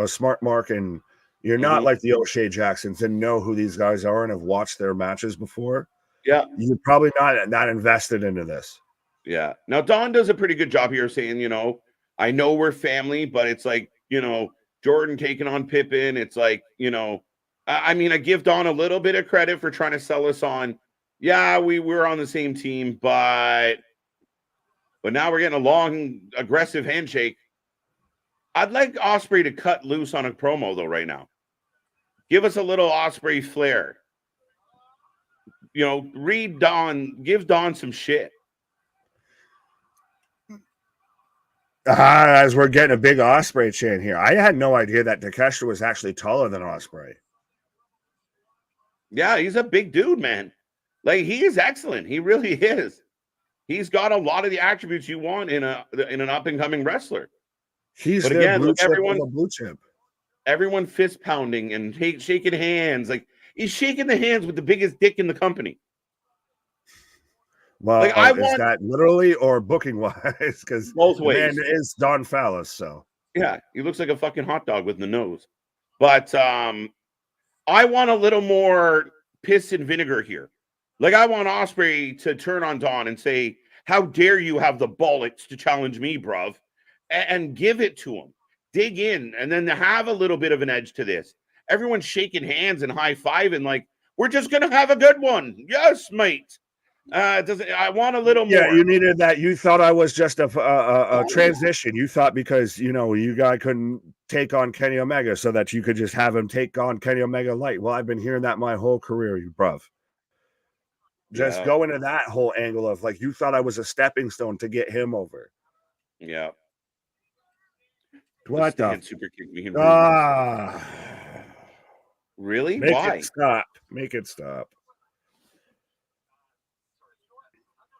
Speaker 2: mark and you're not like the O'Shea Jacksons and know who these guys are and have watched their matches before,
Speaker 1: yeah,
Speaker 2: you're probably not invested into this.
Speaker 1: Yeah. Now, Don does a pretty good job here saying, you know, I know we're family, but it's like, you know, Jordan taking on Pippen. It's like, you know, I mean, I give Don a little bit of credit for trying to sell us on, yeah, we were on the same team, but now we're getting a long, aggressive handshake. I'd like Ospreay to cut loose on a promo, though, right now. Give us a little Ospreay flair. You know, give Don some shit.
Speaker 2: As we're getting a big Ospreay chant here. I had no idea that Takeshita was actually taller than Ospreay.
Speaker 1: Yeah, he's a big dude, man. Like, he is excellent. He really is. He's got a lot of the attributes you want in an up and coming wrestler.
Speaker 2: He's their blue chip of a blue chip.
Speaker 1: Everyone fist pounding and shaking hands. Like, he's shaking the hands with the biggest dick in the company.
Speaker 2: Well, like, is that literally or booking wise? Because
Speaker 1: both ways.
Speaker 2: Man is Don Fallis, so
Speaker 1: yeah, he looks like a fucking hot dog with the nose. But I want a little more piss and vinegar here. Like, I want Ospreay to turn on Don and say, "How dare you have the bollocks to challenge me, bruv?" And give it to him. Dig in, and then have a little bit of an edge to this. Everyone's shaking hands and high-fiving like, we're just gonna have a good one. Yes, mate. I want a little more.
Speaker 2: Yeah, you needed that. You thought I was just a transition. You thought because, you know, you guy couldn't take on Kenny Omega so that you could just have him take on Kenny Omega light. Well, I've been hearing that my whole career, you bruv. Just go into that whole angle of, like, you thought I was a stepping stone to get him over.
Speaker 1: Yeah.
Speaker 2: What the?
Speaker 1: Super kick me. Really? Why?
Speaker 2: Make it stop.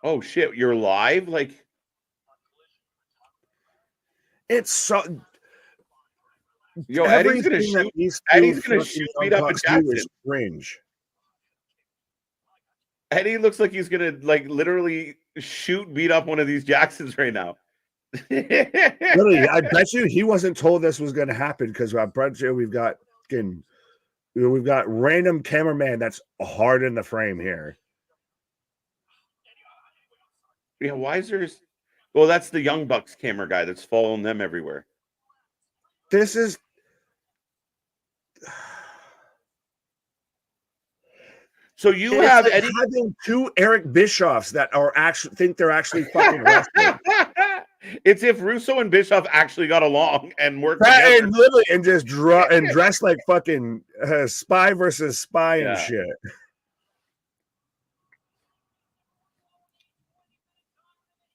Speaker 1: Oh shit! You're live? Like,
Speaker 2: it's so.
Speaker 1: Yo, Eddie's gonna shoot. Eddie's gonna shoot beat up a Jackson.
Speaker 2: Cringe.
Speaker 1: Eddie looks like he's gonna, like, literally shoot beat up one of these Jacksons right now.
Speaker 2: Literally, I bet you he wasn't told this was going to happen because I bet you we've got random cameraman that's hard in the frame here.
Speaker 1: Yeah, why is there? Well, that's the Young Bucks camera guy that's following them everywhere.
Speaker 2: This is.
Speaker 1: So you
Speaker 2: It's
Speaker 1: have
Speaker 2: like
Speaker 1: Eddie
Speaker 2: having two Eric Bischoffs that are actually think they're actually fucking wrestling.
Speaker 1: It's if Russo and Bischoff actually got along and worked
Speaker 2: That,
Speaker 1: together.
Speaker 2: and literally, and just draw and dress like fucking spy versus spy and
Speaker 1: Yeah.
Speaker 2: shit.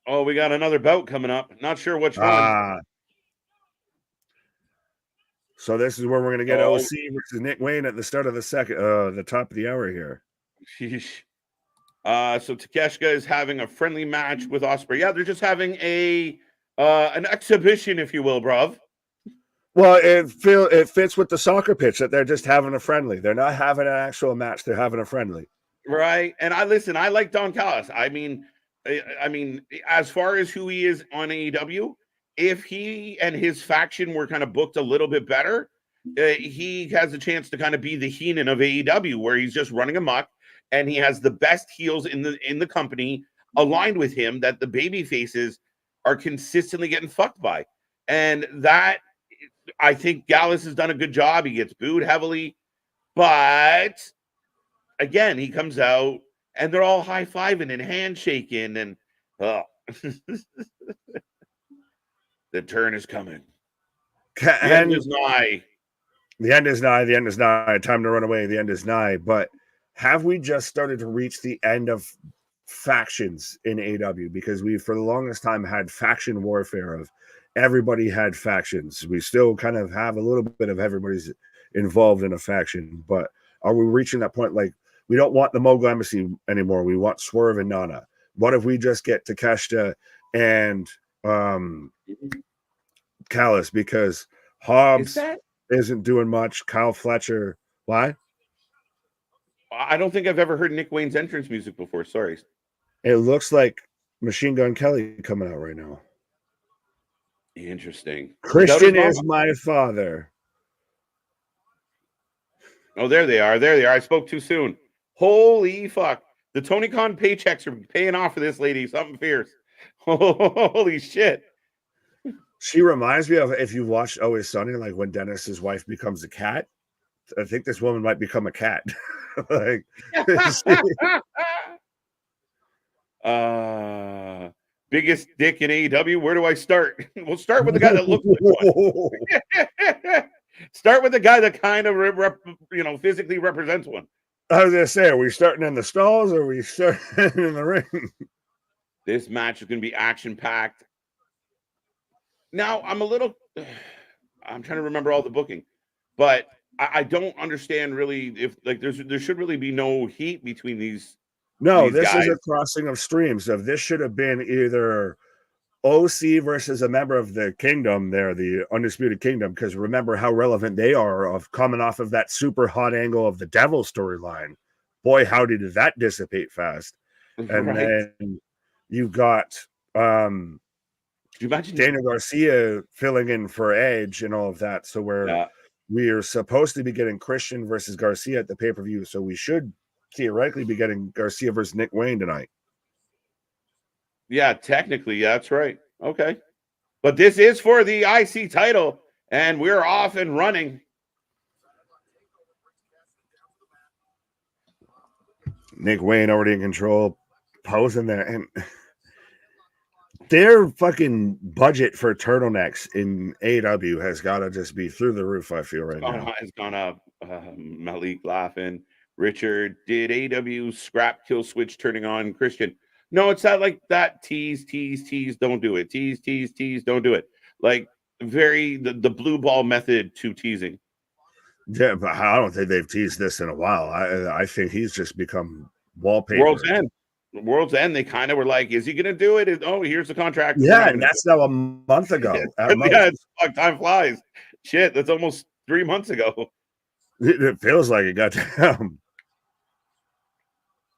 Speaker 1: Oh, we got another bout coming up. Not sure which one.
Speaker 2: So this is where we're gonna get
Speaker 1: Oh.
Speaker 2: OC versus Nick Wayne at the start of the top of the hour here.
Speaker 1: Sheesh. So Takeshita is having a friendly match with Ospreay. Yeah, they're just having an exhibition, if you will, bruv.
Speaker 2: Well, it fits with the soccer pitch that they're just having a friendly. They're not having an actual match. They're having a friendly.
Speaker 1: Right. And I like Don Callis. I mean, as far as who he is on AEW, if he and his faction were kind of booked a little bit better, he has a chance to kind of be the Heenan of AEW, where he's just running amok, and he has the best heels in the company aligned with him that the baby faces are consistently getting fucked by. And that, I think Gallus has done a good job. He gets booed heavily, but again, he comes out and they're all high-fiving and handshaking, and the turn is coming. The end is nigh.
Speaker 2: The end is nigh. The end is nigh. Time to run away. The end is nigh. But have we just started to reach the end of factions in AEW? Because we, for the longest time, had faction warfare of everybody had factions. We still kind of have a little bit of everybody's involved in a faction. But are we reaching that point? Like, we don't want the Mogul Embassy anymore. We want Swerve and Nana. What if we just get Takeshita and Callis? Because Hobbs isn't doing much. Kyle Fletcher. Why?
Speaker 1: I don't think I've ever heard Nick Wayne's entrance music before. Sorry.
Speaker 2: It looks like Machine Gun Kelly coming out right now.
Speaker 1: Interesting.
Speaker 2: Christian is my father.
Speaker 1: Oh, there they are. There they are. I spoke too soon. Holy fuck. The Tony Khan paychecks are paying off for this lady. Something fierce. Holy shit.
Speaker 2: She reminds me of, if you watched Always Sunny, like when Dennis's wife becomes a cat. I think this woman might become a cat. Like,
Speaker 1: biggest dick in AEW. Where do I start? We'll start with the guy that looks like one. Start with the guy that kind of physically represents one.
Speaker 2: I was gonna say, are we starting in the stalls or are we starting in the ring?
Speaker 1: This match is going to be action-packed. Now, I'm trying to remember all the booking, but I don't understand really if, like, there should really be no heat between these.
Speaker 2: No,
Speaker 1: these
Speaker 2: this
Speaker 1: guys.
Speaker 2: is a crossing of streams. Of this should have been either OC versus a member of the Kingdom there, the Undisputed Kingdom, because remember how relevant they are of coming off of that super hot angle of the Devil storyline. Boy, how did that dissipate fast. And then you got
Speaker 1: Could you imagine
Speaker 2: Daniel Garcia filling in for Edge and all of that. So we are supposed to be getting Christian versus Garcia at the pay-per-view. So we should theoretically be getting Garcia versus Nick Wayne tonight.
Speaker 1: Yeah, technically, yeah, that's right. Okay. But this is for the IC title, and we're off and running.
Speaker 2: Nick Wayne already in control, posing there. And their fucking budget for turtlenecks in AEW has got to just be through the roof, I feel, right now.
Speaker 1: It's gone up. Malik laughing. Richard, did AEW scrap kill switch turning on Christian? No, it's not like that. Tease, don't do it. Tease, don't do it. Like the blue ball method to teasing.
Speaker 2: Yeah, but I don't think they've teased this in a while. I think he's just become wallpaper.
Speaker 1: World's End, they kind of were like, is he going to do it? Oh, here's the contract.
Speaker 2: Yeah, and that's now a month ago.
Speaker 1: Yeah, time flies. Shit, that's almost 3 months ago.
Speaker 2: It feels like it got down.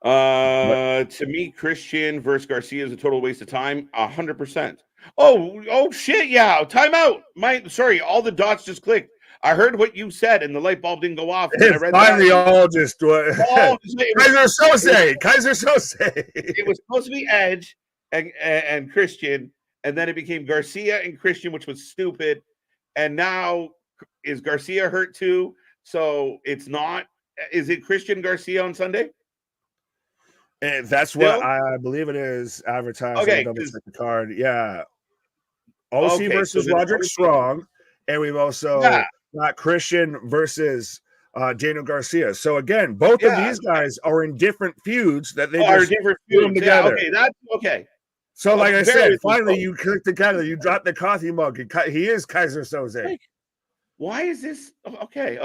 Speaker 1: To me, Christian versus Garcia is a total waste of time. 100%. Oh shit! Yeah, timeout. All the dots just clicked. I heard what you said, and the light bulb didn't go off.
Speaker 2: It's finally all just Kaiser Sose.
Speaker 1: It was supposed to be Edge and Christian, and then it became Garcia and Christian, which was stupid. And now is Garcia hurt too? So it's not. Is it Christian Garcia on Sunday?
Speaker 2: And that's
Speaker 1: Still?
Speaker 2: what I believe it is advertised.
Speaker 1: Okay,
Speaker 2: I'll double check the card. Yeah. OC
Speaker 1: okay, so
Speaker 2: versus
Speaker 1: then
Speaker 2: Roderick
Speaker 1: OC
Speaker 2: Strong. And we've
Speaker 1: yeah,
Speaker 2: also got Christian versus Daniel Garcia. So again, both of
Speaker 1: yeah.
Speaker 2: these guys are in different feuds that they
Speaker 1: Are
Speaker 2: just
Speaker 1: different
Speaker 2: put them
Speaker 1: feuds. Yeah,
Speaker 2: together.
Speaker 1: okay, that's okay.
Speaker 2: So, like I
Speaker 1: Bear
Speaker 2: said,
Speaker 1: with me,
Speaker 2: finally
Speaker 1: folks.
Speaker 2: you click together, you drop the coffee mug. He is Kaiser Soze.
Speaker 1: Like, why is this okay?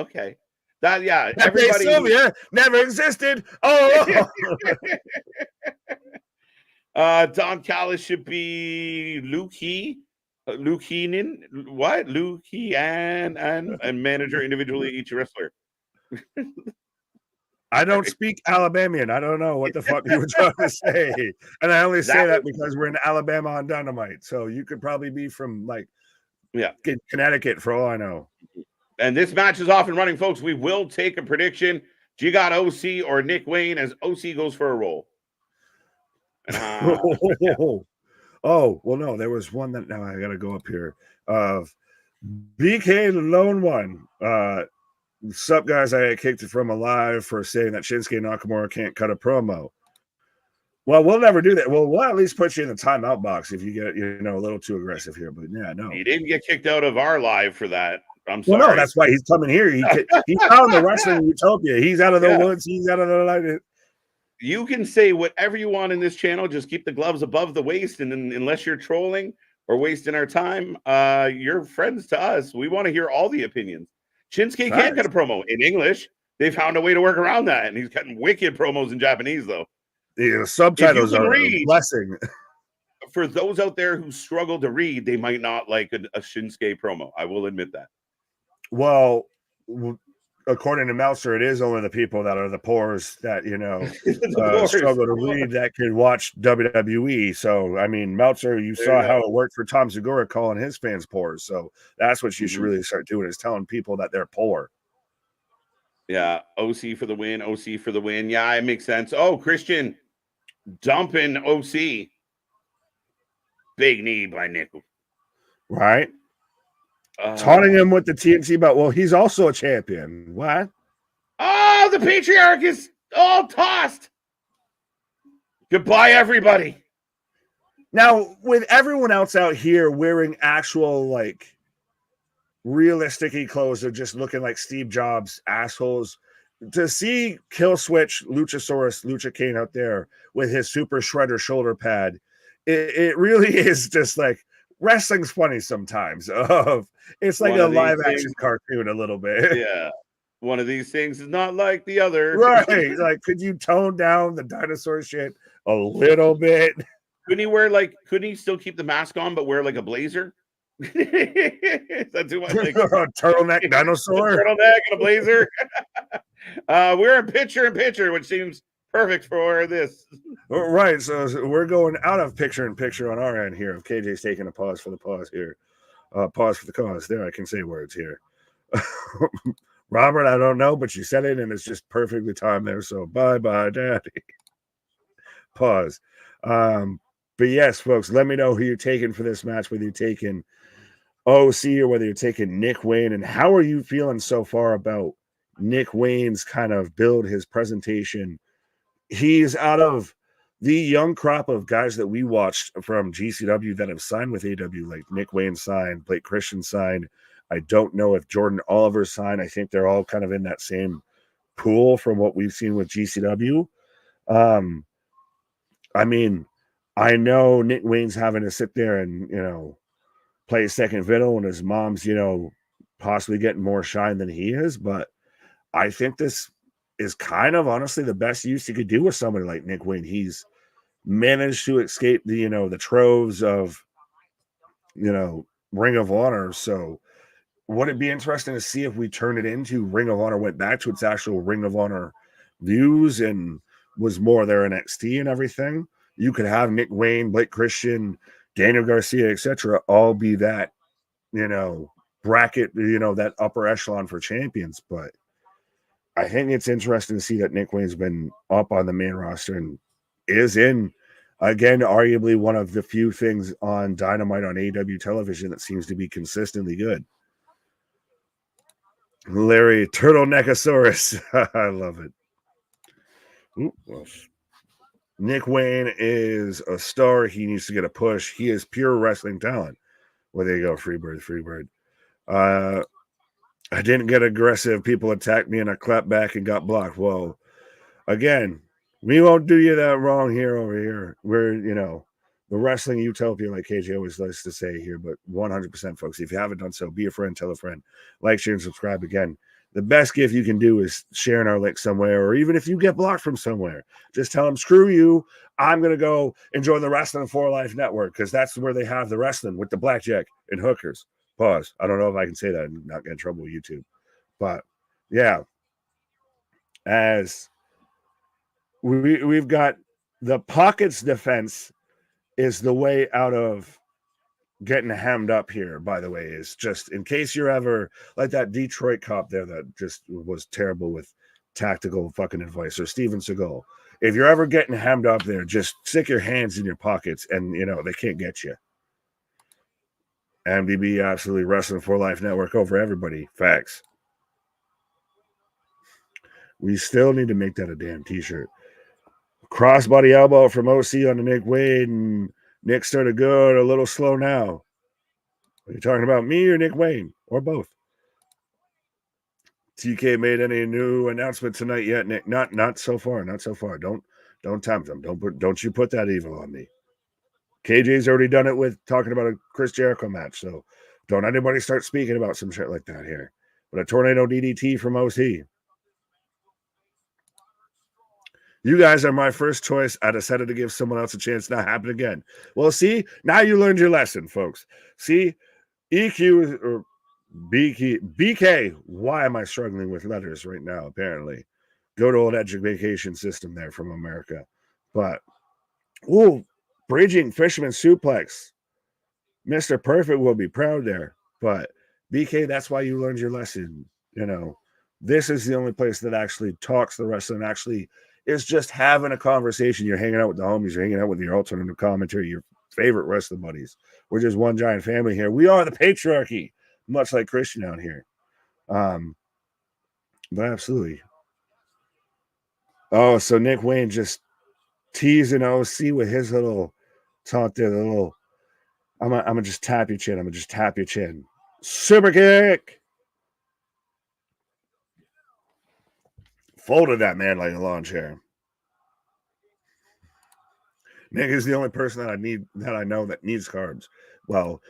Speaker 1: That yeah,
Speaker 2: Pepe
Speaker 1: everybody
Speaker 2: Sylvia never existed. Oh,
Speaker 1: Don Callis should be Luke Heenan, what? Luke He and manager individually each wrestler.
Speaker 2: I don't speak Alabamian. I don't know what the fuck you were trying to say. And I only say that because we're in Alabama on Dynamite. So you could probably be from like Connecticut for all I know.
Speaker 1: And this match is off and running, folks. We will take a prediction. Do you got OC or Nick Wayne as OC goes for a roll?
Speaker 2: Yeah. Oh, well, no, there was one that now I got to go up here. BK Lone One. Sup, guys? I kicked it from alive for saying that Shinsuke Nakamura can't cut a promo. Well, we'll never do that. Well, we'll at least put you in the timeout box if you get, a little too aggressive here. But yeah, no.
Speaker 1: He didn't get kicked out of our live for that. I'm sorry.
Speaker 2: Well, no, that's why he's coming here. He's out in the wrestling utopia. He's out of the woods. He's out of the light.
Speaker 1: You can say whatever you want in this channel. Just keep the gloves above the waist. And then, unless you're trolling or wasting our time, you're friends to us. We want to hear all the opinions. Shinsuke can't cut a promo in English. They found a way to work around that. And he's cutting wicked promos in Japanese, though.
Speaker 2: The subtitles are a blessing.
Speaker 1: For those out there who struggle to read, they might not like a Shinsuke promo. I will admit that.
Speaker 2: Well, according to Meltzer, it is only the people that are the poors that, struggle to read that can watch WWE. So, I mean, Meltzer, you saw how it worked for Tom Segura calling his fans poor. So that's what you should really start doing, is telling people that they're poor.
Speaker 1: Yeah. OC for the win. OC for the win. Yeah, it makes sense. Oh, Christian dumping OC. Big knee by Nickel.
Speaker 2: Right. Taunting him with the TNT belt. Well, he's also a champion. What?
Speaker 1: Oh, the patriarch is all tossed. Goodbye, everybody.
Speaker 2: Now, with everyone else out here wearing actual, like, realistic clothes, they're just looking like Steve Jobs assholes. To see Killswitch, Luchasaurus, Lucha Kane out there with his super shredder shoulder pad, it really is just like, wrestling's funny sometimes. It's like a live action cartoon a little bit.
Speaker 1: Yeah. One of these things is not like the other.
Speaker 2: Right. Like, could you tone down the dinosaur shit a little bit?
Speaker 1: Couldn't he still keep the mask on but wear like a blazer? That's too much. Like,
Speaker 2: turtleneck dinosaur.
Speaker 1: Turtleneck and a blazer. We're in picture, which seems perfect for this.
Speaker 2: Right. So we're going out of picture in picture on our end here. If KJ's taking a pause for the pause here. Pause for the cause. There, I can say words here. Robert, I don't know, but you said it and it's just perfectly timed there. So bye-bye, daddy. Pause. But yes, folks, let me know who you're taking for this match, whether you're taking OC or whether you're taking Nick Wayne. And how are you feeling so far about Nick Wayne's kind of build, his presentation? He's out of the young crop of guys that we watched from GCW that have signed with AEW, like Nick Wayne signed, Blake Christian signed. I don't know if Jordan Oliver signed. I think they're all kind of in that same pool from what we've seen with GCW. I mean, I know Nick Wayne's having to sit there and, play second fiddle, and his mom's, possibly getting more shine than he is. But I think this is kind of honestly the best use you could do with somebody like Nick Wayne. He's managed to escape the, the troves of, Ring of Honor. So would it be interesting to see if we turn it into Ring of Honor, went back to its actual Ring of Honor views and was more their NXT and everything? You could have Nick Wayne, Blake Christian, Daniel Garcia, etc., all be that, bracket, that upper echelon for champions. But I think it's interesting to see that Nick Wayne's been up on the main roster and is in, again, arguably one of the few things on Dynamite on AEW television that seems to be consistently good. Larry Turtleneckosaurus. I love it. Ooh, well, Nick Wayne is a star. He needs to get a push. He is pure wrestling talent. Well, there you go, Freebird. I didn't get aggressive. People attacked me and I clapped back and got blocked. Well, again, we won't do you that wrong here over here. We're, the wrestling utopia, like KJ always likes to say here, but 100%, folks, if you haven't done so, be a friend, tell a friend, like, share, and subscribe. Again, the best gift you can do is sharing our link somewhere, or even if you get blocked from somewhere, just tell them, screw you, I'm going to go enjoy the Wrestling for Life Network, because that's where they have the wrestling with the blackjack and hookers. Pause. I don't know if I can say that and not get in trouble with YouTube. But, yeah, as we've got the Pockets defense is the way out of getting hemmed up here, by the way, is just in case you're ever like that Detroit cop there that just was terrible with tactical fucking advice, or Steven Seagal. If you're ever getting hemmed up there, just stick your hands in your pockets and, they can't get you. MDB, absolutely Wrestling for Life Network over everybody. Facts. We still need to make that a damn t-shirt. Crossbody elbow from OC on the Nick Wade, and Nick started good, a little slow now. Are you talking about me or Nick Wayne? Or both? TK made any new announcement tonight yet, Nick? Not so far. Not so far. Don't tempt him. Don't you put that evil on me. KJ's already done it with talking about a Chris Jericho match, so don't anybody start speaking about some shit like that here. But a tornado DDT from OC. You guys are my first choice. I decided to give someone else a chance. Not happen again. Well, see, now you learned your lesson, folks. See, EQ or BK. Why am I struggling with letters right now? Apparently, good old education system there from America. But bridging fisherman suplex. Mr. Perfect will be proud there. But BK, that's why you learned your lesson. This is the only place that actually talks the wrestling. Actually, is just having a conversation. You're hanging out with the homies. You're hanging out with your alternative commentary. Your favorite wrestling buddies. We're just one giant family here. We are the patriarchy, much like Christian out here. But absolutely. Oh, so Nick Wayne just teasing OC with his little taunt there. The little, I'm gonna just tap your chin. I'm gonna just tap your chin. Super kick. Folded that man like a lawn chair. Nick is the only person that I know that needs carbs. Well,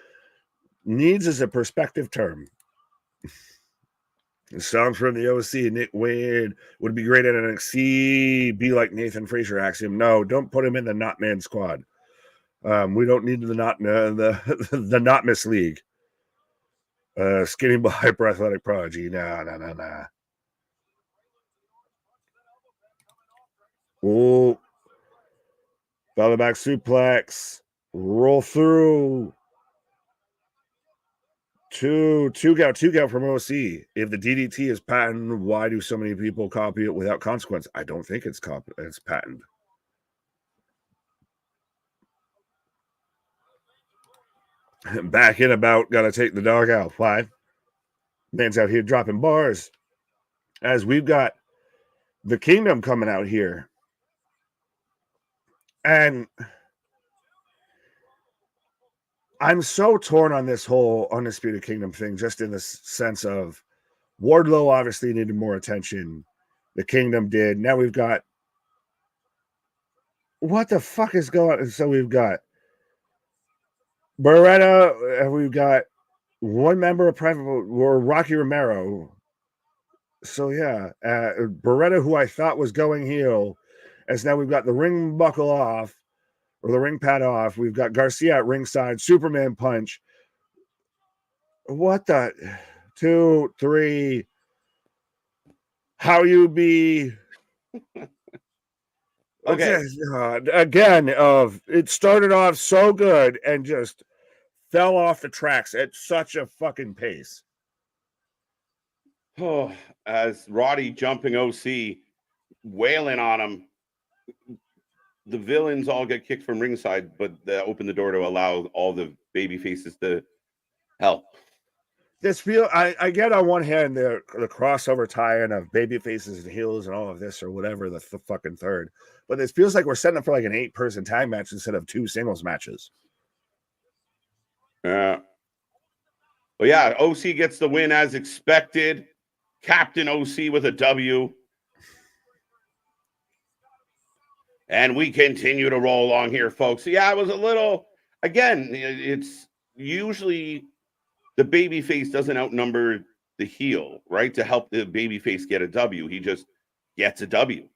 Speaker 2: needs is a perspective term. It sounds from the OC. Nick Wayne would be great at NXT. Be like Nathan Frazier axiom. No, don't put him in the Not Man squad. We don't need the Not Miss League. Skinny boy, hyper athletic prodigy. Nah. Oh, belly back suplex. Roll through. Two count from OC. If the DDT is patented, why do so many people copy it without consequence? I don't think it's patented. Back in about, gotta take the dog out. Why? Man's out here dropping bars. As we've got the Kingdom coming out here. And I'm so torn on this whole Undisputed Kingdom thing, just in the sense of Wardlow obviously needed more attention. The Kingdom did. Now we've got, what the fuck is going on? So we've got Beretta, we've got one member of Private, or Rocky Romero. So yeah, Beretta, who I thought was going heel, as now we've got the ring buckle off, or the ring pad off. We've got Garcia at ringside, Superman punch. What the 2, 3? How you be?
Speaker 1: Okay.
Speaker 2: Again, it started off so good and just fell off the tracks at such a fucking pace.
Speaker 1: Oh, as Roddy jumping OC, wailing on him. The villains all get kicked from ringside, but they open the door to allow all the baby faces to help.
Speaker 2: This feel I get on one hand the crossover tie-in of baby faces and heels and all of this or whatever the fucking third, but this feels like we're setting up for like an 8-person tag match instead of 2 singles matches.
Speaker 1: Yeah. Well, yeah, OC gets the win as expected. Captain OC with a W. And we continue to roll along here, folks. Yeah, it was a little, again, it's usually the baby face doesn't outnumber the heel, right? To help the baby face get a W. He just gets a W.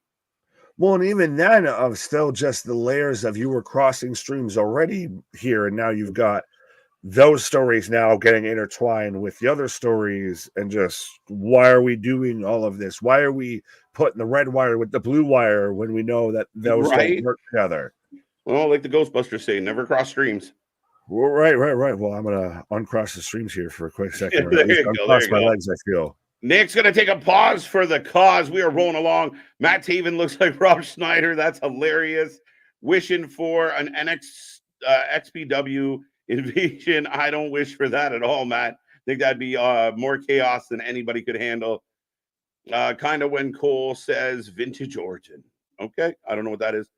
Speaker 2: Well, and even then, of still just the layers of you were crossing streams already here, and now you've got those stories now getting intertwined with the other stories, and just why are we doing all of this? Why are we putting the red wire with the blue wire when we know that those don't work together?
Speaker 1: Well, like the Ghostbusters say, never cross streams.
Speaker 2: Well, right. Well, I'm gonna uncross the streams here for a quick second.
Speaker 1: There you go,
Speaker 2: uncross my legs, I feel.
Speaker 1: Nick's going to take a pause for the cause. We are rolling along. Matt Taven looks like Rob Schneider. That's hilarious. Wishing for an XPW invasion. I don't wish for that at all, Matt. I think that'd be more chaos than anybody could handle. Kind of when Cole says vintage origin. Okay. I don't know what that is.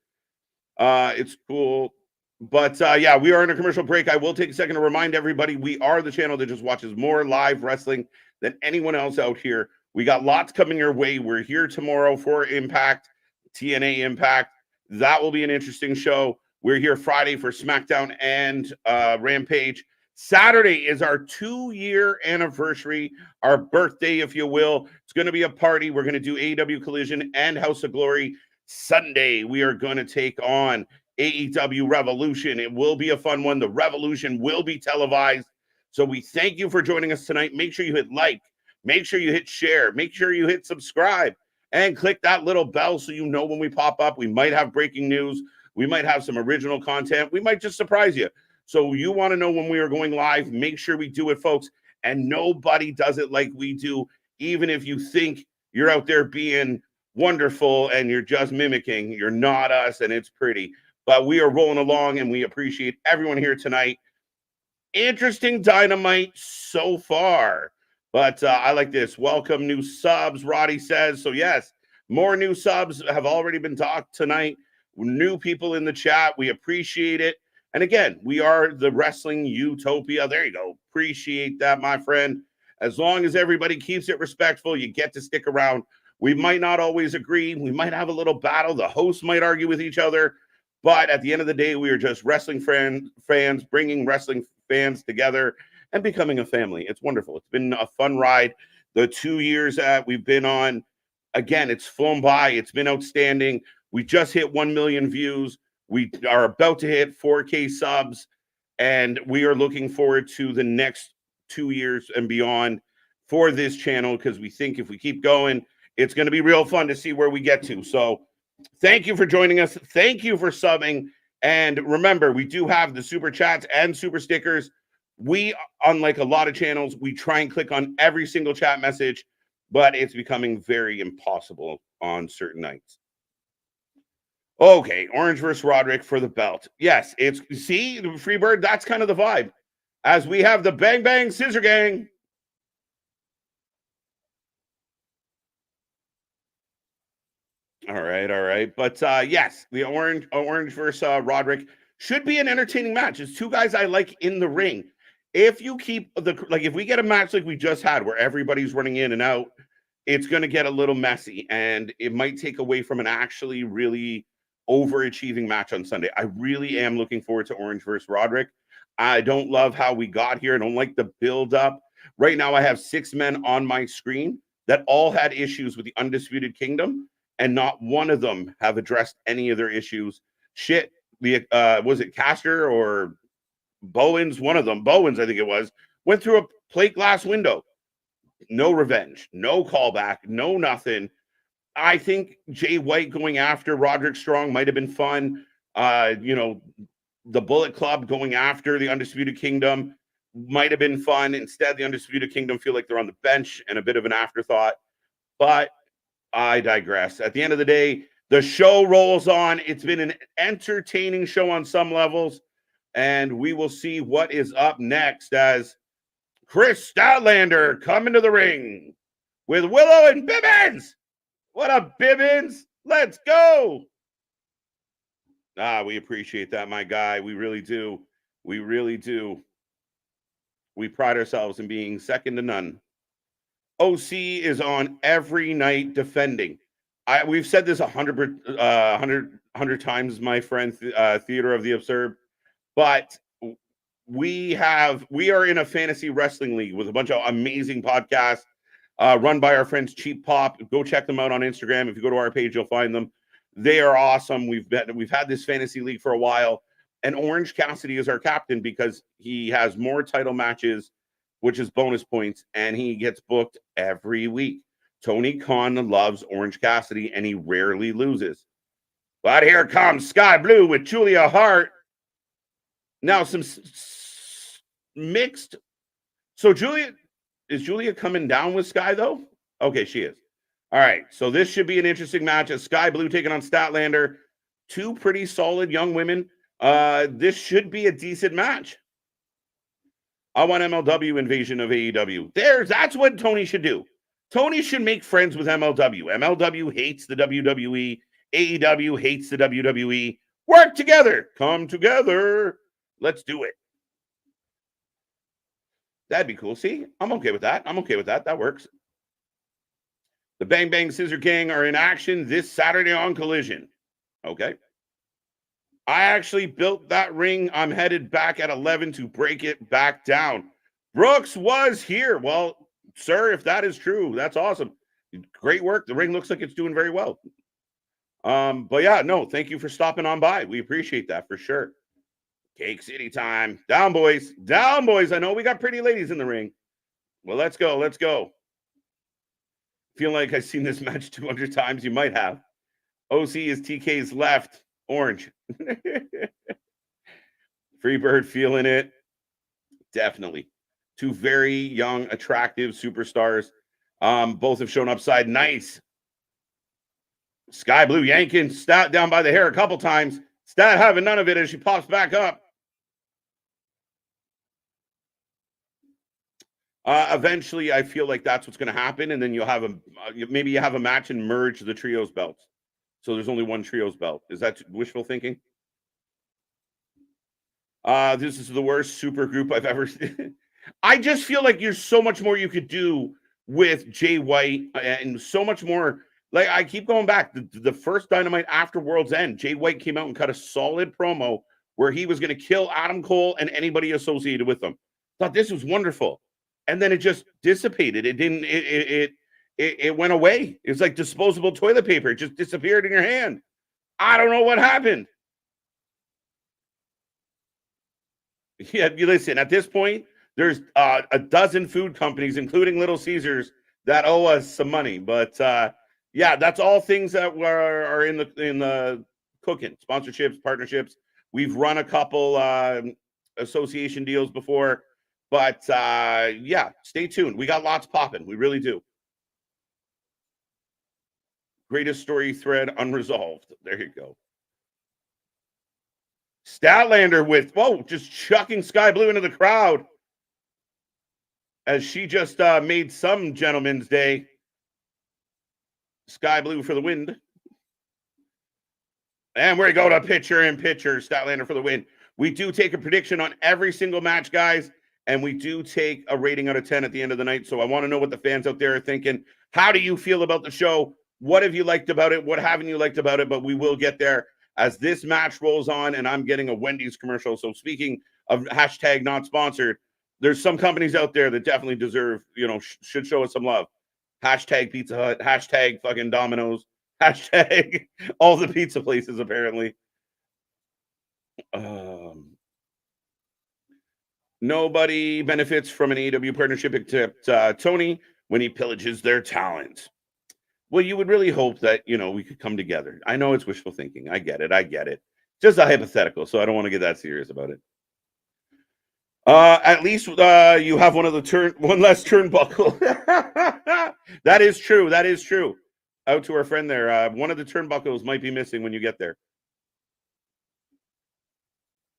Speaker 1: It's cool. But yeah, we are in a commercial break. I will take a second to remind everybody we are the channel that just watches more live wrestling than anyone else out here. We got lots coming your way. We're here tomorrow for Impact, TNA Impact. That will be an interesting show. We're here Friday for SmackDown and Rampage. Saturday is our 2-year anniversary, our birthday, if you will. It's going to be a party. We're going to do AEW Collision and House of Glory. Sunday, we are going to take on AEW Revolution. It will be a fun one. The Revolution will be televised. So we thank you for joining us tonight. Make sure you hit like, make sure you hit share, make sure you hit subscribe, and click that little bell so you know when we pop up. We might have breaking news. We might have some original content. We might just surprise you. So you want to know when we are going live, make sure we do it, folks. And nobody does it like we do, even if you think you're out there being wonderful and you're just mimicking. You're not us, and it's pretty. But we are rolling along, and we appreciate everyone here tonight. Interesting Dynamite so far. But I like this. Welcome new subs, Roddy says. So, yes, more new subs have already been talked tonight. New people in the chat. We appreciate it. And again, we are the Wrestling Utopia. There you go. Appreciate that, my friend. As long as everybody keeps it respectful, you get to stick around. We might not always agree. We might have a little battle. The hosts might argue with each other. But at the end of the day, we are just wrestling fans, bringing wrestling fans together and becoming a family. It's wonderful. It's been a fun ride. The 2 years that we've been on, again, it's flown by. It's been outstanding. We just hit 1 million views. We are about to hit 4K subs, and we are looking forward to the next 2 years and beyond for this channel, because we think if we keep going, it's going to be real fun to see where we get to. So thank you for joining us. Thank you for subbing. And remember, we do have the super chats and super stickers. We, unlike a lot of channels, we try and click on every single chat message, but it's becoming very impossible on certain nights. Okay, Orange versus Roderick for the belt. Yes, it's, see, Freebird, that's kind of the vibe. As we have the Bang Bang Scissor Gang. All right. But yes, the Orange versus Roderick should be an entertaining match. It's two guys I like in the ring. If you keep if we get a match like we just had where everybody's running in and out, it's going to get a little messy, and it might take away from an actually really overachieving match on Sunday. I really am looking forward to Orange versus Roderick. I don't love how we got here. I don't like the build up. Right now, I have 6 men on my screen that all had issues with the Undisputed Kingdom, and not one of them have addressed any of their issues. Shit, was it Caster or Bowens? One of them, Bowens, I think it was, went through a plate glass window. No revenge, no callback, no nothing. I think Jay White going after Roderick Strong might have been fun. The Bullet Club going after the Undisputed Kingdom might have been fun. Instead, the Undisputed Kingdom feel like they're on the bench and a bit of an afterthought. But I digress. At the end of the day, the show rolls on. It's been an entertaining show on some levels, and we will see what is up next as Chris Statlander coming to the ring with Willow and Bibbins. What up, Bibbins? Let's go. We appreciate that, my guy. We really do. We really do. We pride ourselves in being second to none. OC is on every night defending. We've said this 100 times, my friend, Theater of the Absurd, but we are in a fantasy wrestling league with a bunch of amazing podcasts run by our friends Cheap Pop. Go check them out on Instagram. If you go to our page, you'll find them. They are awesome. We've had this fantasy league for a while, and Orange Cassidy is our captain because he has more title matches, which is bonus points, and he gets booked every week. Tony Khan loves Orange Cassidy, and he rarely loses. But here comes Sky Blue with Julia Hart. Now, some mixed. So, is Julia coming down with Sky, though? Okay, she is. All right, so this should be an interesting match. As Sky Blue taking on Statlander. Two pretty solid young women. This should be a decent match. I want MLW invasion of AEW. That's what Tony should do. Tony should make friends with MLW. MLW hates the WWE. AEW hates the WWE. Work together. Come together. Let's do it. That'd be cool. See, I'm okay with that. That works. The Bang Bang Scissor Gang are in action this Saturday on Collision. Okay. I actually built that ring. I'm headed back at 11 to break it back down. Brooks was here. Well, sir, if that is true, that's awesome. Great work. The ring looks like it's doing very well. But yeah, no, thank you for stopping on by. We appreciate that for sure. Cake City time. Down, boys. Down, boys. I know we got pretty ladies in the ring. Well, let's go. Let's go. Feel like I've seen this match 200 times. You might have. OC is TK's left. Orange. Freebird feeling it. Definitely. Two very young, attractive superstars. Both have shown upside. Nice. Sky Blue yanking Stat down by the hair a couple times. Stat having none of it as she pops back up. Eventually, I feel like that's what's going to happen, and then you'll have maybe you have a match and merge the trios belts. So there's only one trios belt. Is that wishful thinking? This is the worst super group I've ever seen. I just feel like there's so much more you could do with Jay White and so much more. Like, I keep going back. The first Dynamite after World's End, Jay White came out and cut a solid promo where he was going to kill Adam Cole and anybody associated with them. Thought this was wonderful. And then it just dissipated. It didn't, it went away. It was like disposable toilet paper. It just disappeared in your hand. I don't know what happened. Yeah, you listen, at this point, there's a dozen food companies, including Little Caesars, that owe us some money. But yeah, that's all things that are in the cooking. Sponsorships, partnerships. We've run a couple association deals before. But yeah, stay tuned. We got lots popping. We really do. Greatest story thread unresolved. There you go. Statlander with, just chucking Sky Blue into the crowd as she just made some gentleman's day. Sky Blue for the win. And we go to pitcher in pitcher. Statlander for the win. We do take a prediction on every single match, guys. And we do take a rating out of 10 at the end of the night. So I want to know what the fans out there are thinking. How do you feel about the show? What have you liked about it? What haven't you liked about it? But we will get there as this match rolls on, and I'm getting a Wendy's commercial. So speaking of hashtag not sponsored, there's some companies out there that definitely deserve, should show us some love. Hashtag Pizza Hut, hashtag fucking Domino's, hashtag all the pizza places, apparently. Nobody benefits from an AEW partnership except Tony when he pillages their talent. Well, you would really hope that, we could come together. I know it's wishful thinking. I get it. Just a hypothetical, so I don't want to get that serious about it. At least you have one less turnbuckle. That is true. Out to our friend there. One of the turnbuckles might be missing when you get there.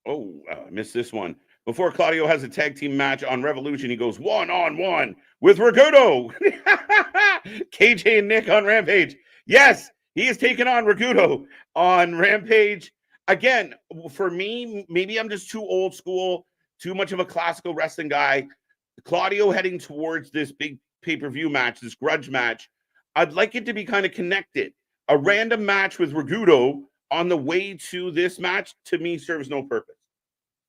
Speaker 1: Oh, I missed this one. Before Claudio has a tag team match on Revolution, he goes one-on-one with Ragudo. KJ and Nick on Rampage. Yes, he is taking on Ragudo on Rampage. Again, for me, maybe I'm just too old school, too much of a classical wrestling guy. Claudio heading towards this big pay-per-view match, this grudge match. I'd like it to be kind of connected. A random match with Ragudo on the way to this match, to me, serves no purpose.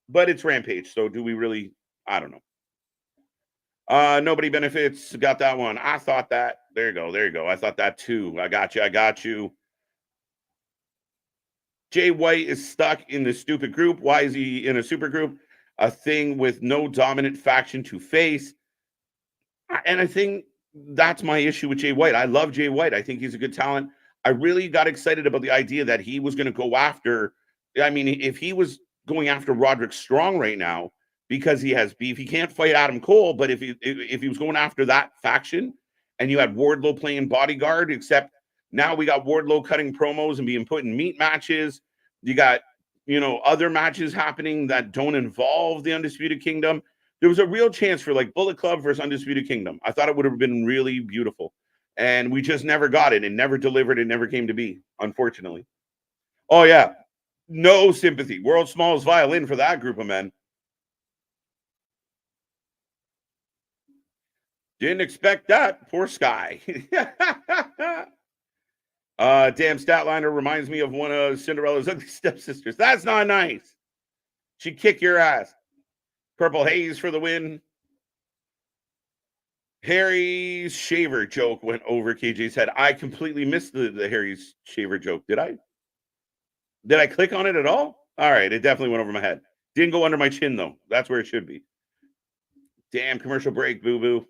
Speaker 1: But it's Rampage, so do we really? I don't know. Nobody benefits. Got that one. I thought that. There you go. There you go. I thought that too. I got you. I got you. Jay White is stuck in the stupid group. Why is he in a super group? A thing with no dominant faction to face. And I think that's my issue with Jay White. I love Jay White. I think he's a good talent. I really got excited about the idea that he was going to go after. I mean, if he was going after Roderick Strong right now because he has beef, he can't fight Adam Cole. But if he was going after that faction, and you had Wardlow playing bodyguard, except now we got Wardlow cutting promos and being put in meat matches. You got, other matches happening that don't involve the Undisputed Kingdom. There was a real chance for like Bullet Club versus Undisputed Kingdom. I thought it would have been really beautiful. And we just never got it. It never delivered. It never came to be, unfortunately. Oh, yeah. No sympathy. World's smallest violin for that group of men. Didn't expect that. Poor Sky. Damn, Statlander reminds me of one of Cinderella's ugly stepsisters. That's not nice. She'd kick your ass. Purple Haze for the win. Harry's shaver joke went over KJ's head. I completely missed the Harry's shaver joke. Did I? Did I click on it at all? All right, it definitely went over my head. Didn't go under my chin, though. That's where it should be. Damn, commercial break, boo-boo.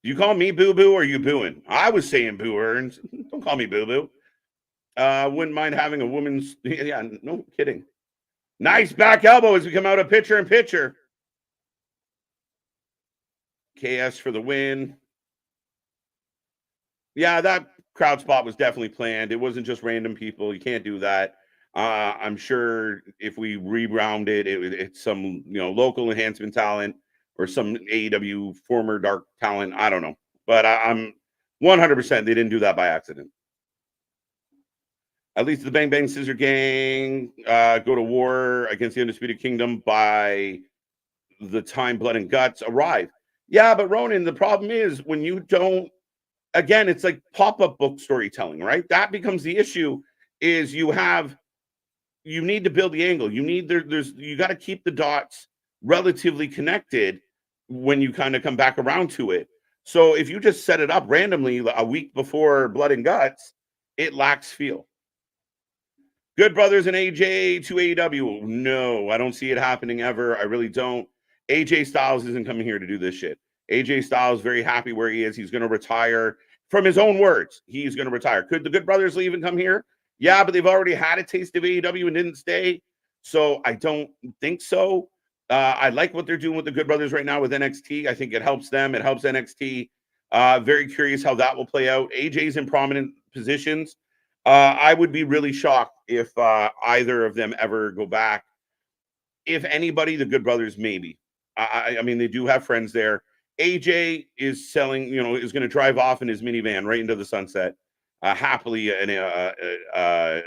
Speaker 1: You call me boo-boo or are you booing? I was saying boo earns. Don't call me boo-boo. Wouldn't mind having a woman's... Yeah, no kidding. Nice back elbow as we come out of pitcher and pitcher. KS for the win. Yeah, that crowd spot was definitely planned. It wasn't just random people. You can't do that. I'm sure if we reround it, it's some local enhancement talent or some AEW former dark talent. I don't know. But I'm 100% they didn't do that by accident. At least the Bang Bang Scissor Gang go to war against the Undisputed Kingdom by the time Blood and Guts arrive. Yeah, but Ronan, the problem is when you don't, again, it's like pop-up book storytelling, right? That becomes the issue. Is you need to build the angle. You got to keep the dots relatively connected when you kind of come back around to it. So if you just set it up randomly a week before Blood and Guts, it lacks feel. Good Brothers and AJ to AEW. No, I don't see it happening ever. I really don't. AJ Styles isn't coming here to do this shit. AJ Styles very happy where he is. He's going to retire. From his own words, he's going to retire. Could the Good Brothers leave and come here? Yeah, but they've already had a taste of AEW and didn't stay. So I don't think so. I like what they're doing with the Good Brothers right now with NXT. I think it helps them. It helps NXT. Very curious how that will play out. AJ's in prominent positions. I would be really shocked if either of them ever go back. If anybody, the Good Brothers, maybe. I mean, they do have friends there. AJ is selling, is going to drive off in his minivan right into the sunset, happily a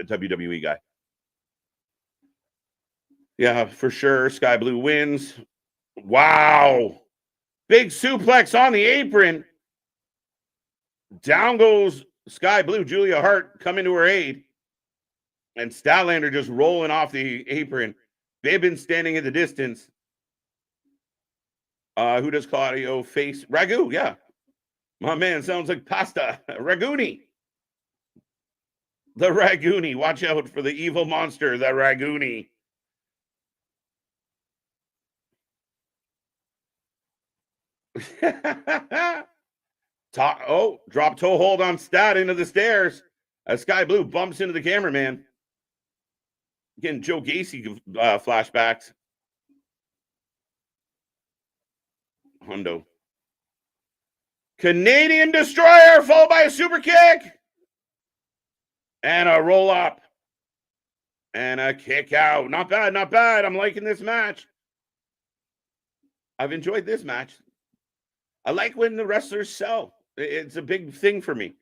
Speaker 1: WWE guy. Yeah, for sure. Sky Blue wins. Wow. Big suplex on the apron. Down goes Sky Blue. Julia Hart coming to her aid. And Statlander just rolling off the apron. Bibbin standing at the distance. Who does Claudio face? Ragu, yeah. My man sounds like pasta. Raguni. The Raguni. Watch out for the evil monster, the Raguni. Drop toe hold on Stat into the stairs. As Sky Blue bumps into the cameraman. Again, Joe Gacy flashbacks. Hundo. Canadian Destroyer followed by a super kick. And a roll up. And a kick out. Not bad, not bad. I'm liking this match. I've enjoyed this match. I like when the wrestlers sell. It's a big thing for me.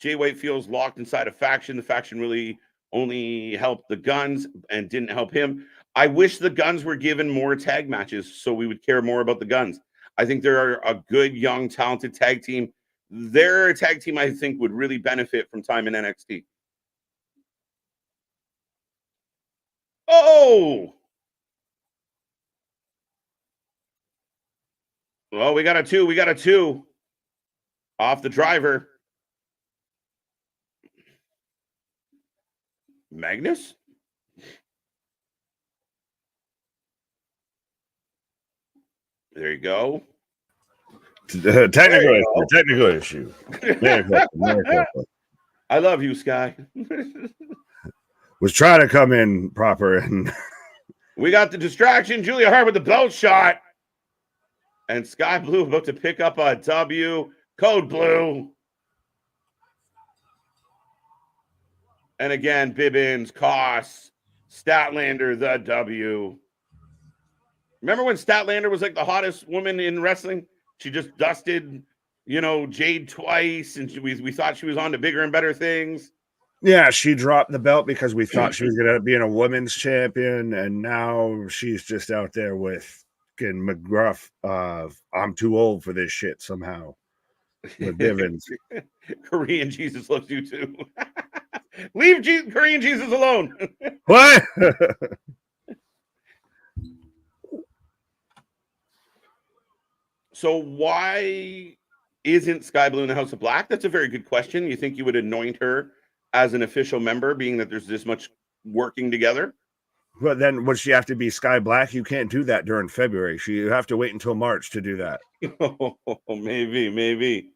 Speaker 1: Jay White feels locked inside a faction. The faction really only helped the Guns and didn't help him. I wish the Guns were given more tag matches so we would care more about the Guns. I think they're a good, young, talented tag team. They're a tag team I think would really benefit from time in NXT. Oh! Well, we got a two. We got a two. Off the driver. Magnus? There you go.
Speaker 2: Technical issue.
Speaker 1: I love you, Sky.
Speaker 2: Was trying to come in proper, and
Speaker 1: we got the distraction. Julia Hart with the belt shot. And Sky Blue about to pick up a W. Code Blue. And again, Bibbins, Koss, Statlander, the W. Remember when Statlander was like the hottest woman in wrestling? She just dusted, Jade twice, and we thought she was on to bigger and better things.
Speaker 2: Yeah, she dropped the belt because we thought she was going to be a women's champion, and now she's just out there with McGruff. I'm too old for this shit somehow. With Bivens.
Speaker 1: Korean Jesus loves you too. Leave Korean Jesus alone.
Speaker 2: What?
Speaker 1: So why isn't Sky Blue in the House of Black? That's a very good question. You think you would anoint her as an official member, being that there's this much working together?
Speaker 2: But then would she have to be Sky Black? You can't do that during February. You have to wait until March to do that.
Speaker 1: Maybe.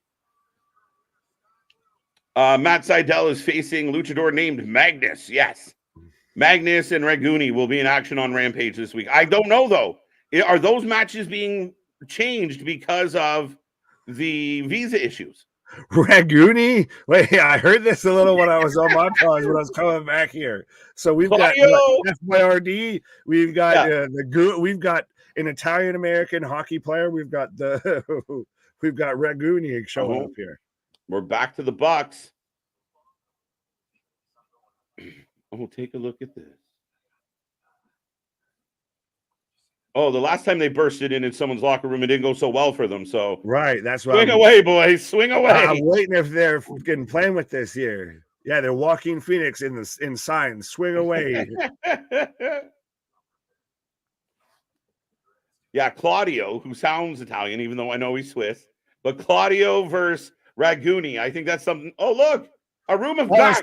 Speaker 1: Matt Sydal is facing luchador named Magnus. Yes. Magnus and Raguni will be in action on Rampage this week. I don't know, though. Are those matches being changed because of the visa issues?
Speaker 2: Raguni? Wait, I heard this a little when I was on my pause when I was coming back here. So we've
Speaker 1: Claudio.
Speaker 2: got FYRD, we've got we've got an Italian American hockey player, we've got Raguni showing up here.
Speaker 1: We're back to the Bucks. Oh, take a look at this. Oh, the last time they bursted in someone's locker room, it didn't go so well for them. So
Speaker 2: right, that's why.
Speaker 1: Swing away, boys. Swing away.
Speaker 2: I'm waiting if they're getting playing with this here. Yeah, they're Joaquin Phoenix in signs. Swing away.
Speaker 1: Yeah, Claudio, who sounds Italian, even though I know he's Swiss. But Claudio versus Raguni. I think that's something. Oh, look, a room of back.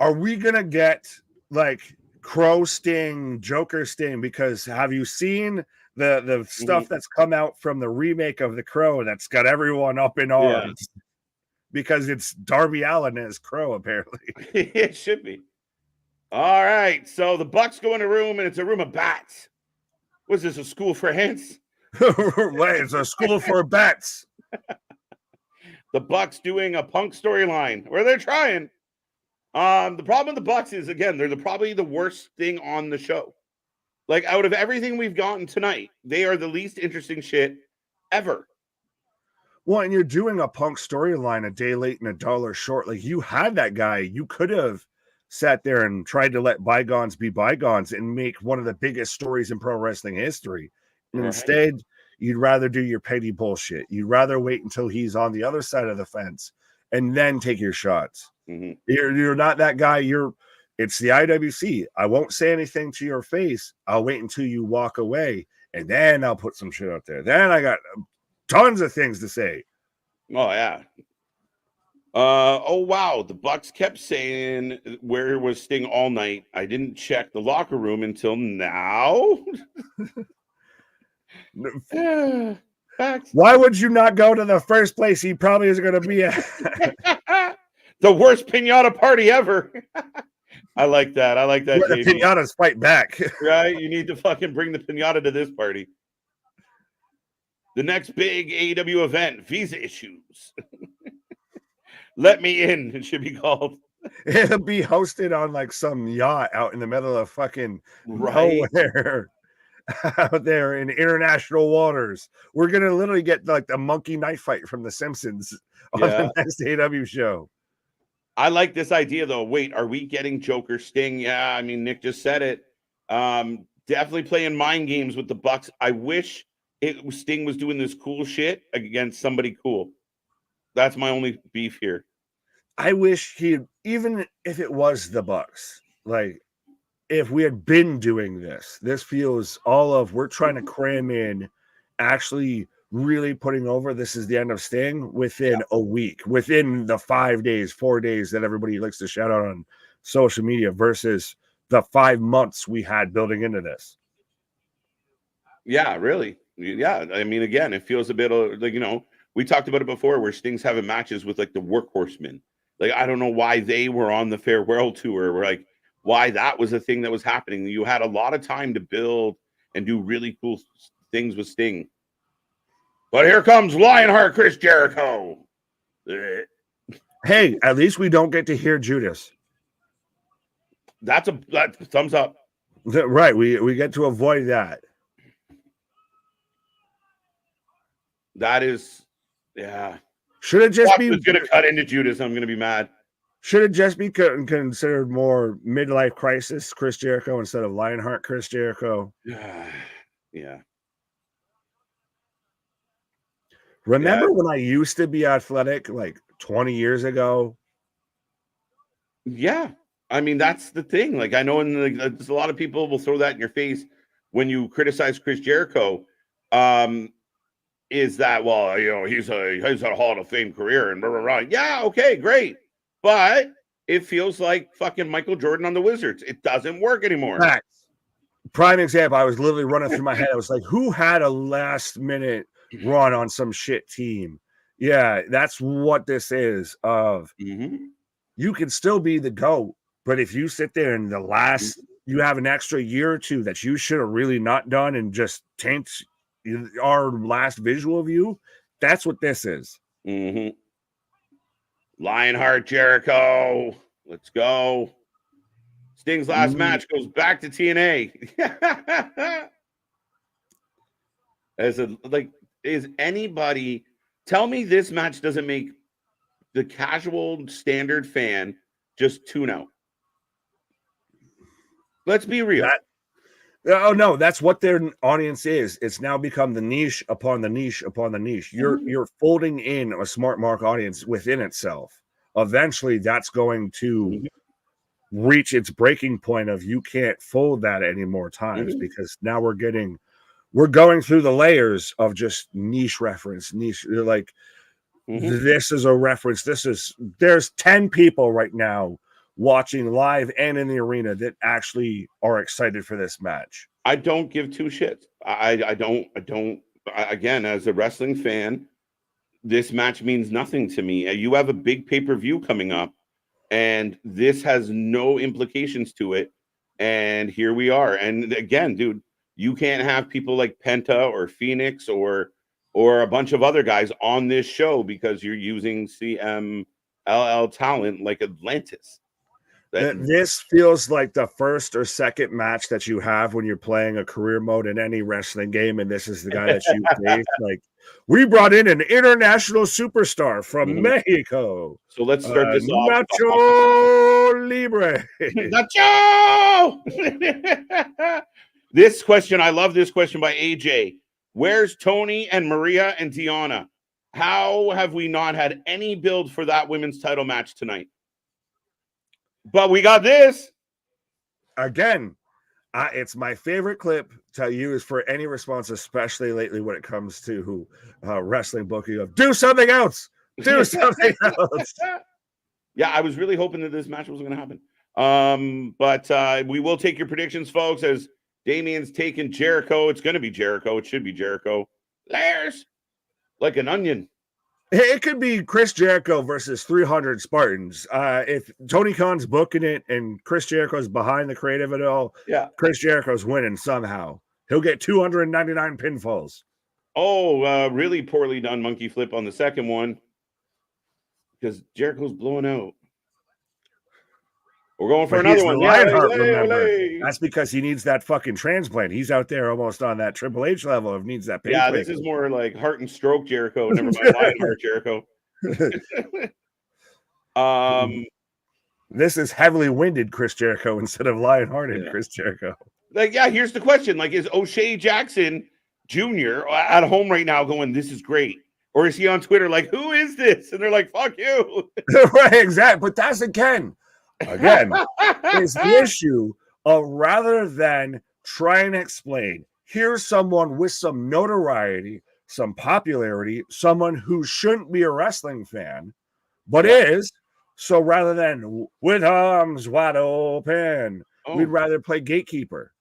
Speaker 2: Are we gonna get like Crow Sting, Joker Sting? Because have you seen the stuff that's come out from the remake of the Crow that's got everyone up in arms? Yeah. Because it's Darby Allin as Crow, apparently.
Speaker 1: It should be. All right, so the Bucks go in a room, and it's a room of bats. Was this a school for ants?
Speaker 2: Wait, it's a school for bats.
Speaker 1: The Bucks doing a Punk storyline where they're trying. The problem with the Bucks is, again, they're probably the worst thing on the show. Like, out of everything we've gotten tonight, they are the least interesting shit ever.
Speaker 2: Well, and you're doing a Punk storyline a day late and $1 short. Like, you had that guy. You could have sat there and tried to let bygones be bygones and make one of the biggest stories in pro wrestling history. And instead, you'd rather do your petty bullshit. You'd rather wait until he's on the other side of the fence and then take your shots. Mm-hmm. You're not that guy. It's the IWC. I won't say anything to your face. I'll wait until you walk away, and then I'll put some shit out there. Then I got tons of things to say.
Speaker 1: Oh yeah. Oh wow. The Bucks kept saying where was Sting all night. I didn't check the locker room until now.
Speaker 2: Why would you not go to the first place he probably is going to be at?
Speaker 1: The worst pinata party ever. I like that. Where
Speaker 2: the pinatas fight back.
Speaker 1: Right? You need to fucking bring the pinata to this party. The next big AEW event, visa issues. Let me in, it should be called.
Speaker 2: It'll be hosted on like some yacht out in the middle of fucking nowhere. out there in international waters. We're gonna literally get like the monkey knife fight from The Simpsons on the next AEW show.
Speaker 1: I like this idea though. Wait, are we getting Joker Sting? Yeah, I mean Nick just said it. Definitely playing mind games with the Bucks. I wish Sting was doing this cool shit against somebody cool. That's my only beef here.
Speaker 2: I wish even if it was the Bucks, like if we had been doing this feels we're trying to cram in actually really putting over this is the end of Sting within a week, within the 4 days that everybody likes to shout out on social media versus the 5 months we had building into this.
Speaker 1: Yeah, really. Yeah. I mean, again, it feels a bit like, we talked about it before where Sting's having matches with like the workhorsemen. Like, I don't know why they were on the farewell tour. We're like, why that was a thing that was happening. You had a lot of time to build and do really cool things with Sting. But here comes Lionheart Chris Jericho.
Speaker 2: Hey, at least we don't get to hear Judas.
Speaker 1: That's a thumbs up.
Speaker 2: Right. We get to avoid that.
Speaker 1: That is, yeah.
Speaker 2: Should it just be
Speaker 1: going to cut into Judas? I'm going to be mad.
Speaker 2: Should it just be considered more midlife crisis Chris Jericho instead of Lionheart Chris Jericho?
Speaker 1: Yeah.
Speaker 2: Remember when I used to be athletic like 20 years ago?
Speaker 1: Yeah. I mean, that's the thing. Like, I know there's a lot of people will throw that in your face when you criticize Chris Jericho. Is that, well, he's a Hall of Fame career and blah, blah, blah. Yeah, okay, great. But it feels like fucking Michael Jordan on the Wizards. It doesn't work anymore.
Speaker 2: Facts. Prime example. I was literally running through my head. I was like, who had a last minute run on some shit team? Yeah, that's what this is. You can still be the GOAT, but if you sit there and you have an extra year or two that you should have really not done and just taints our last visual of you, that's what this is.
Speaker 1: Lionheart Jericho, let's go. Sting's last match goes back to TNA. Is anybody tell me this match doesn't make the casual standard fan just tune out? Let's be real.
Speaker 2: Oh no, that's what their audience is. It's now become the niche upon the niche upon the niche. You're folding in a smart mark audience within itself. Eventually, that's going to reach its breaking point of you can't fold that any more times because now we're going through the layers of just niche reference. You're like, this is a reference. There's 10 people right now watching live and in the arena that actually are excited for this match.
Speaker 1: I don't give two shits. I don't. Again, as a wrestling fan, this match means nothing to me. You have a big pay-per-view coming up, and this has no implications to it. And here we are. And again, dude, you can't have people like Penta or Phoenix or a bunch of other guys on this show because you're using CMLL talent like Atlantis.
Speaker 2: This feels like the first or second match that you have when you're playing a career mode in any wrestling game, and this is the guy that you face. Like, we brought in an international superstar from Mexico.
Speaker 1: So let's start this off.
Speaker 2: Nacho Libre.
Speaker 1: Nacho! This question, I love this question by AJ. Where's Tony and Maria and Deonna? How have we not had any build for that women's title match tonight? But we got this.
Speaker 2: Again, it's my favorite clip to use for any response, especially lately when it comes to wrestling booking of do something else. Do something else.
Speaker 1: Yeah, I was really hoping that this match was going to happen. But we will take your predictions, folks, as Damien's taking Jericho. It's going to be Jericho. It should be Jericho. There's like an onion.
Speaker 2: It could be Chris Jericho versus 300 Spartans. If Tony Khan's booking it and Chris Jericho's behind the creative of it all, Chris Jericho's winning somehow. He'll get 299 pinfalls.
Speaker 1: Oh, really poorly done monkey flip on the second one because Jericho's blowing out. We're going for
Speaker 2: But
Speaker 1: another
Speaker 2: he's
Speaker 1: one.
Speaker 2: the
Speaker 1: Yeah,
Speaker 2: Lionheart,
Speaker 1: olé,
Speaker 2: remember.
Speaker 1: olé.
Speaker 2: That's because he needs that fucking transplant. He's out there almost on that Triple H level of needs that
Speaker 1: Yeah,
Speaker 2: pacemaker.
Speaker 1: this is more like heart and stroke Jericho. Never mind Lionheart Jericho.
Speaker 2: This is heavily winded Chris Jericho instead of Lionhearted Chris Jericho.
Speaker 1: Like, yeah, here's the question. Like, is O'Shea Jackson Jr. at home right now going, this is great? Or is he on Twitter like, who is this? And they're like, fuck you.
Speaker 2: Right, exactly. But that's again, is the issue of rather than try and explain, here's someone with some notoriety, some popularity, someone who shouldn't be a wrestling fan, but is. So rather than with arms wide open, we'd rather play gatekeeper.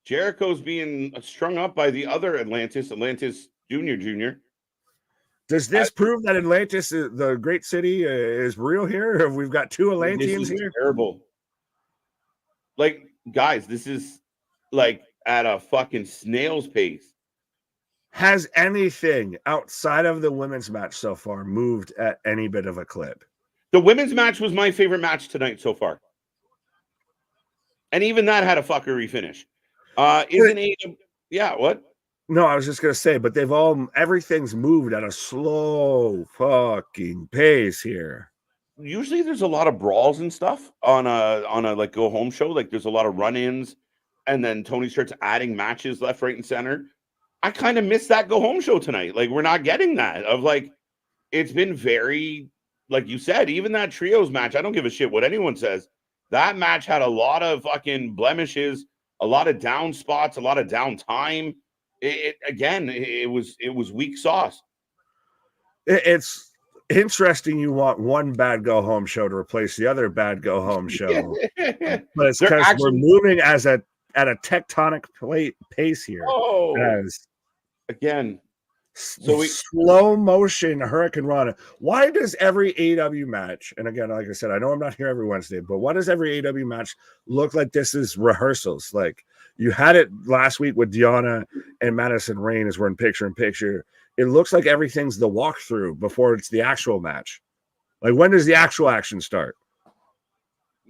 Speaker 1: Jericho's being strung up by the other Atlantis Jr.
Speaker 2: Does this prove that Atlantis, the great city, is real here? Have we've got two Atlanteans here?
Speaker 1: Terrible. Like, guys, this is like at a fucking snail's pace.
Speaker 2: Has anything outside of the women's match so far moved at any bit of a clip?
Speaker 1: The women's match was my favorite match tonight so far. And even that had a fuckery finish. What?
Speaker 2: No, I was just gonna say, but everything's moved at a slow fucking pace here.
Speaker 1: Usually there's a lot of brawls and stuff on a like go home show. Like there's a lot of run-ins, and then Tony starts adding matches left, right, and center. I kind of missed that go home show tonight. Like we're not getting that. Of like, it's been very, like you said, even that trios match. I don't give a shit what anyone says. That match had a lot of fucking blemishes, a lot of down spots, a lot of down time. It was weak sauce.
Speaker 2: It's interesting you want one bad go home show to replace the other bad go home show. But it's because we're moving at a tectonic pace here.
Speaker 1: Again.
Speaker 2: So slow motion Hurricane Rana. Why does every AEW match, and again, like I said, I know I'm not here every Wednesday, but why does every AEW match look like this is rehearsals? Like you had it last week with Deanna and Madison Rain as we're in picture. It looks like everything's the walkthrough before it's the actual match. Like when does the actual action start?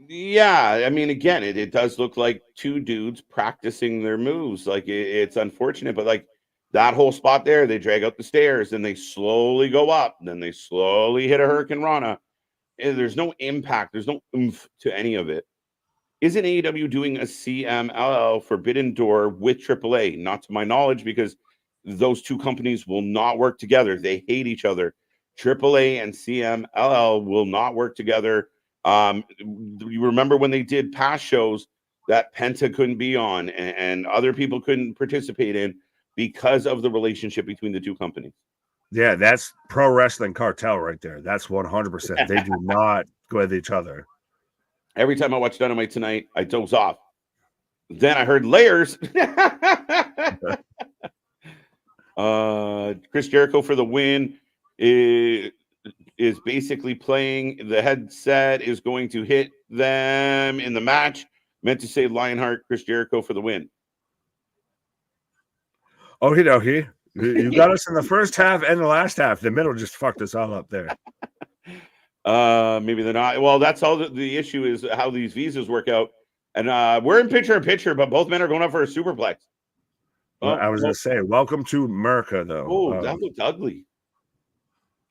Speaker 1: Yeah, I mean, again, it does look like two dudes practicing their moves. Like it's unfortunate, but like that whole spot there, they drag up the stairs and they slowly go up. Then they slowly hit a Hurricane Rana. And there's no impact. There's no oomph to any of it. Isn't AEW doing a CMLL Forbidden Door with AAA? Not to my knowledge, because those two companies will not work together. They hate each other. AAA and CMLL will not work together. You remember when they did past shows that Penta couldn't be on and other people couldn't participate in because of the relationship between the two companies.
Speaker 2: Yeah, that's pro wrestling cartel right there. That's 100%. They do not go with each other.
Speaker 1: Every time I watch Dynamite tonight, I doze off. Then I heard layers. Chris Jericho for the win is basically playing. The headset is going to hit them in the match. Meant to say Lionheart, Chris Jericho for the win.
Speaker 2: Okie dokie. You got us in the first half and the last half. The middle just fucked us all up there.
Speaker 1: Maybe they're not. Well, that's all the issue is how these visas work out. And we're in picture, but both men are going up for a superplex.
Speaker 2: Well, I was going to say, welcome to America, though.
Speaker 1: Oh, that looked ugly.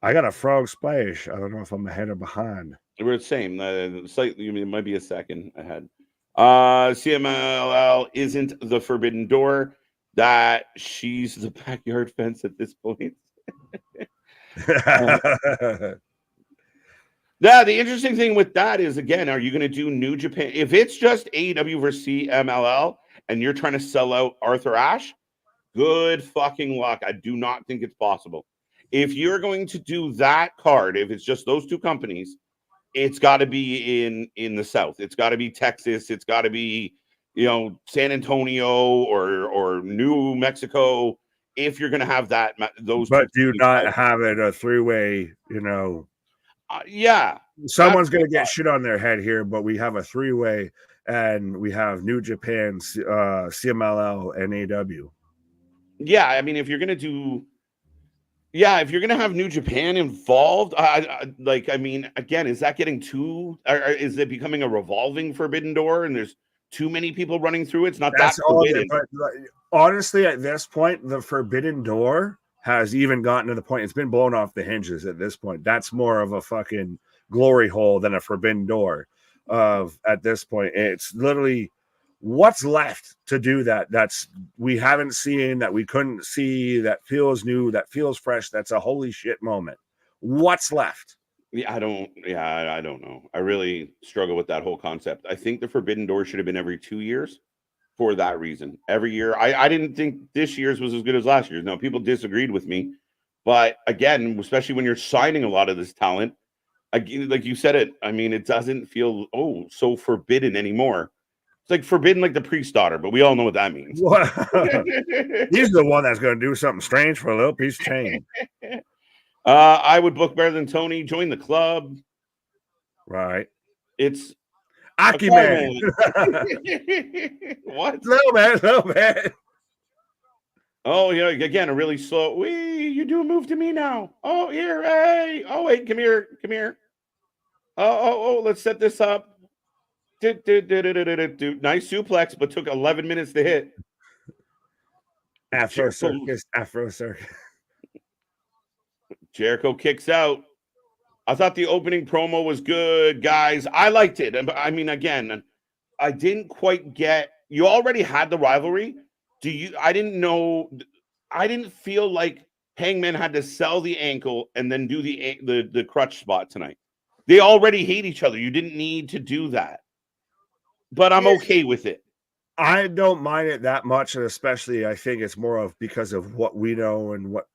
Speaker 2: I got a frog splash. I don't know if I'm ahead or behind.
Speaker 1: We're the same. Slightly, it might be a second ahead. CMLL isn't the Forbidden Door. That she's the backyard fence at this point. Yeah, the interesting thing with that is, again, are you going to do New Japan? If it's just AEW versus CMLL and you're trying to sell out Arthur Ashe, good fucking luck. I do not think it's possible. If you're going to do that card, if it's just those two companies, it's got to be in the South. It's got to be Texas. It's got to be, San Antonio or New Mexico. If you're going to have that, those.
Speaker 2: But do not have it a three-way,
Speaker 1: Yeah.
Speaker 2: Someone's going to get shit on their head here, but we have a three-way, and we have New Japan, CMLL, and AEW.
Speaker 1: Yeah, I mean, if you're going to do Yeah, if you're gonna have New Japan involved, I mean, again, is that getting too? Or is it becoming a revolving forbidden door, and there's too many people running through it? It's not
Speaker 2: That's
Speaker 1: that
Speaker 2: all of it.
Speaker 1: forbidden.
Speaker 2: But like, honestly, at this point, the forbidden door has even gotten to the point it's been blown off the hinges at this point. That's more of a fucking glory hole than a forbidden door. Of at this point, it's literally what's left to do that's we haven't seen, that we couldn't see, that feels new, that feels fresh. That's a holy shit moment. What's left?
Speaker 1: Yeah, I don't know. I really struggle with that whole concept. I think the forbidden door should have been every 2 years for that reason. Every year, I didn't think this year's was as good as last year's. Now, people disagreed with me, but again, especially when you're signing a lot of this talent, again, like you said it. I mean, it doesn't feel so forbidden anymore. It's like forbidden, like the priest's daughter, but we all know what that means.
Speaker 2: He's the one that's going to do something strange for a little piece of change.
Speaker 1: I would book better than Tony. Join the club.
Speaker 2: Right.
Speaker 1: It's
Speaker 2: Aki Man.
Speaker 1: What?
Speaker 2: Little man.
Speaker 1: Oh, yeah. Again, a really slow. You do a move to me now. Oh, here. Hey. Oh, wait. Come here. Oh. Let's set this up. Nice suplex, but took 11 minutes to hit.
Speaker 2: Afro Circus.
Speaker 1: Jericho kicks out. I thought the opening promo was good, guys. I liked it. I mean, again, I didn't quite get. You already had the rivalry. I didn't know. I didn't feel like Hangman had to sell the ankle and then do the crutch spot tonight. They already hate each other. You didn't need to do that. But I'm okay with it.
Speaker 2: I don't mind it that much, and especially I think it's more of because of what we know and what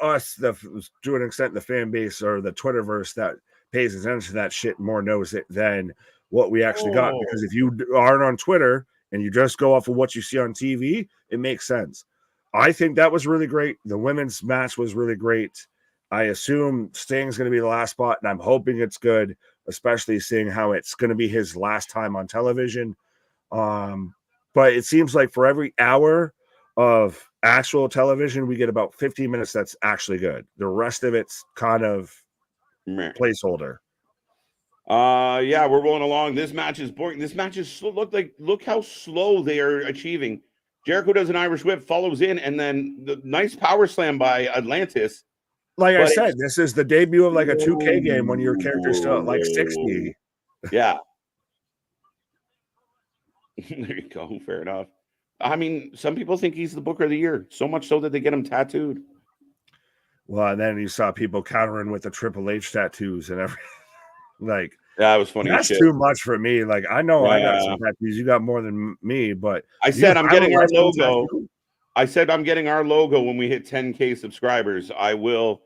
Speaker 2: us, to an extent, the fan base or the Twitterverse that pays attention to that shit more knows it than what we actually got. Because if you aren't on Twitter and you just go off of what you see on TV, it makes sense. I think that was really great. The women's match was really great. I assume Sting's going to be the last spot, and I'm hoping it's good, especially seeing how it's going to be his last time on television. But it seems like for every hour of actual television, we get about 15 minutes that's actually good. The rest of it's kind of placeholder.
Speaker 1: Yeah, we're rolling along. This match is boring. This match is slow. Look how slow they are achieving. Jericho does an Irish whip, follows in, and then the nice power slam by Atlantis.
Speaker 2: Like I said, this is the debut of like a 2K game when your character's still at like 60.
Speaker 1: Yeah. There you go. Fair enough. I mean, some people think he's the Booker of the Year, so much so that they get him tattooed.
Speaker 2: Well, and then you saw people countering with the Triple H tattoos and everything. Like,
Speaker 1: that was funny.
Speaker 2: That's too much for me. Like, I know I got some tattoos. You got more than me, but
Speaker 1: I said I'm getting our logo. I said I'm getting our logo when we hit 10K subscribers. I will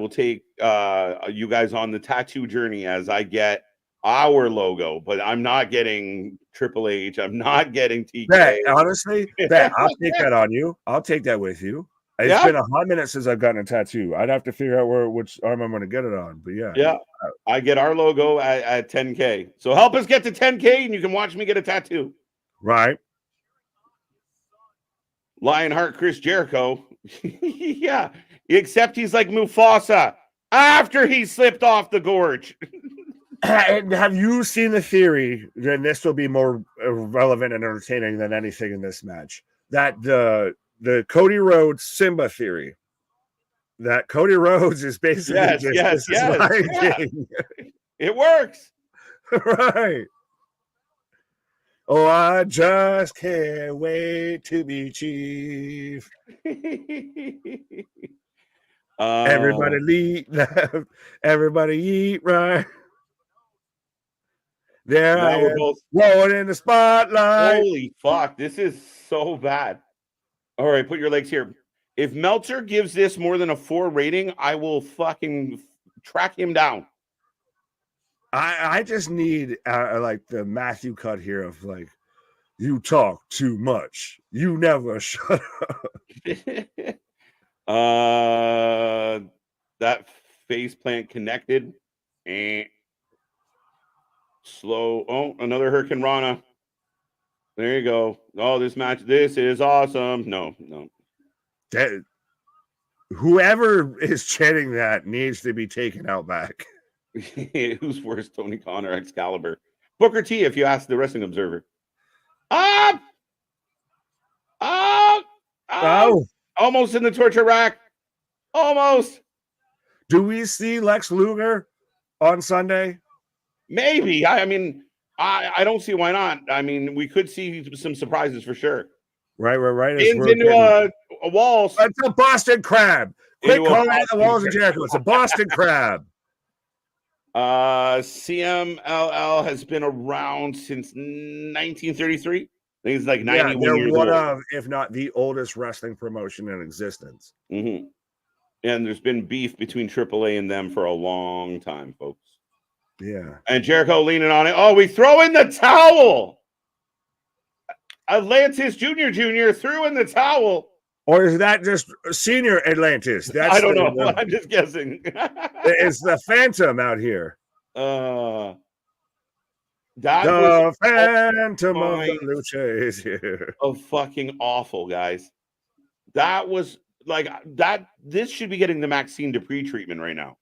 Speaker 1: take you guys on the tattoo journey as I get our logo, but I'm not getting Triple H. I'm not getting TK.
Speaker 2: Honestly, I'll take that on you. I'll take that with you. It's been a hot minute since I've gotten a tattoo. I'd have to figure out which arm I'm going to get it on. But yeah.
Speaker 1: I get our logo at 10K. So help us get to 10K, and you can watch me get a tattoo.
Speaker 2: Right.
Speaker 1: Lionheart Chris Jericho. Yeah. Except he's like Mufasa after he slipped off the gorge.
Speaker 2: And have you seen the theory? Then this will be more relevant and entertaining than anything in this match. That the Cody Rhodes Simba theory. That Cody Rhodes is basically
Speaker 1: yes. It works.
Speaker 2: Right. Oh, I just can't wait to be chief. Everybody eat right. There now I am, both rolling in the spotlight.
Speaker 1: Holy fuck, this is so bad. All right, put your legs here. If Meltzer gives this more than a 4 rating, I will fucking track him down.
Speaker 2: I just need like the Matthew cut here of like, you talk too much. You never shut
Speaker 1: up. That face plant connected. Slow. Oh, another Hurricane Rana. There you go. Oh, this match. This is awesome. No.
Speaker 2: whoever is chanting that needs to be taken out back.
Speaker 1: Who's worse, Tony Khan or Excalibur? Booker T, if you ask the Wrestling Observer. Up! Up!
Speaker 2: Oh,
Speaker 1: Almost in the torture rack. Almost.
Speaker 2: do we see Lex Luger on Sunday?
Speaker 1: Maybe. I mean, I don't see why not. I mean, we could see some surprises for sure.
Speaker 2: Right.
Speaker 1: Pins into a wall.
Speaker 2: It's a Boston Crab. Quit calling it the walls of Jericho. It's a Boston Crab.
Speaker 1: CMLL has been around since 1933. I think it's like 91
Speaker 2: they're
Speaker 1: years
Speaker 2: one
Speaker 1: old.
Speaker 2: of, if not the oldest wrestling promotion in existence.
Speaker 1: Mm-hmm. And there's been beef between AAA and them for a long time, folks.
Speaker 2: Yeah.
Speaker 1: And Jericho leaning on it. Oh, we throw in the towel. Atlantis Jr. threw in the towel.
Speaker 2: Or is that just senior Atlantis? That's
Speaker 1: I don't know. I'm just guessing.
Speaker 2: It's the Phantom out here.
Speaker 1: The
Speaker 2: Phantom of the Lucha is here.
Speaker 1: Oh, fucking awful, guys. That was like that. This should be getting the Maxine Dupree treatment right now.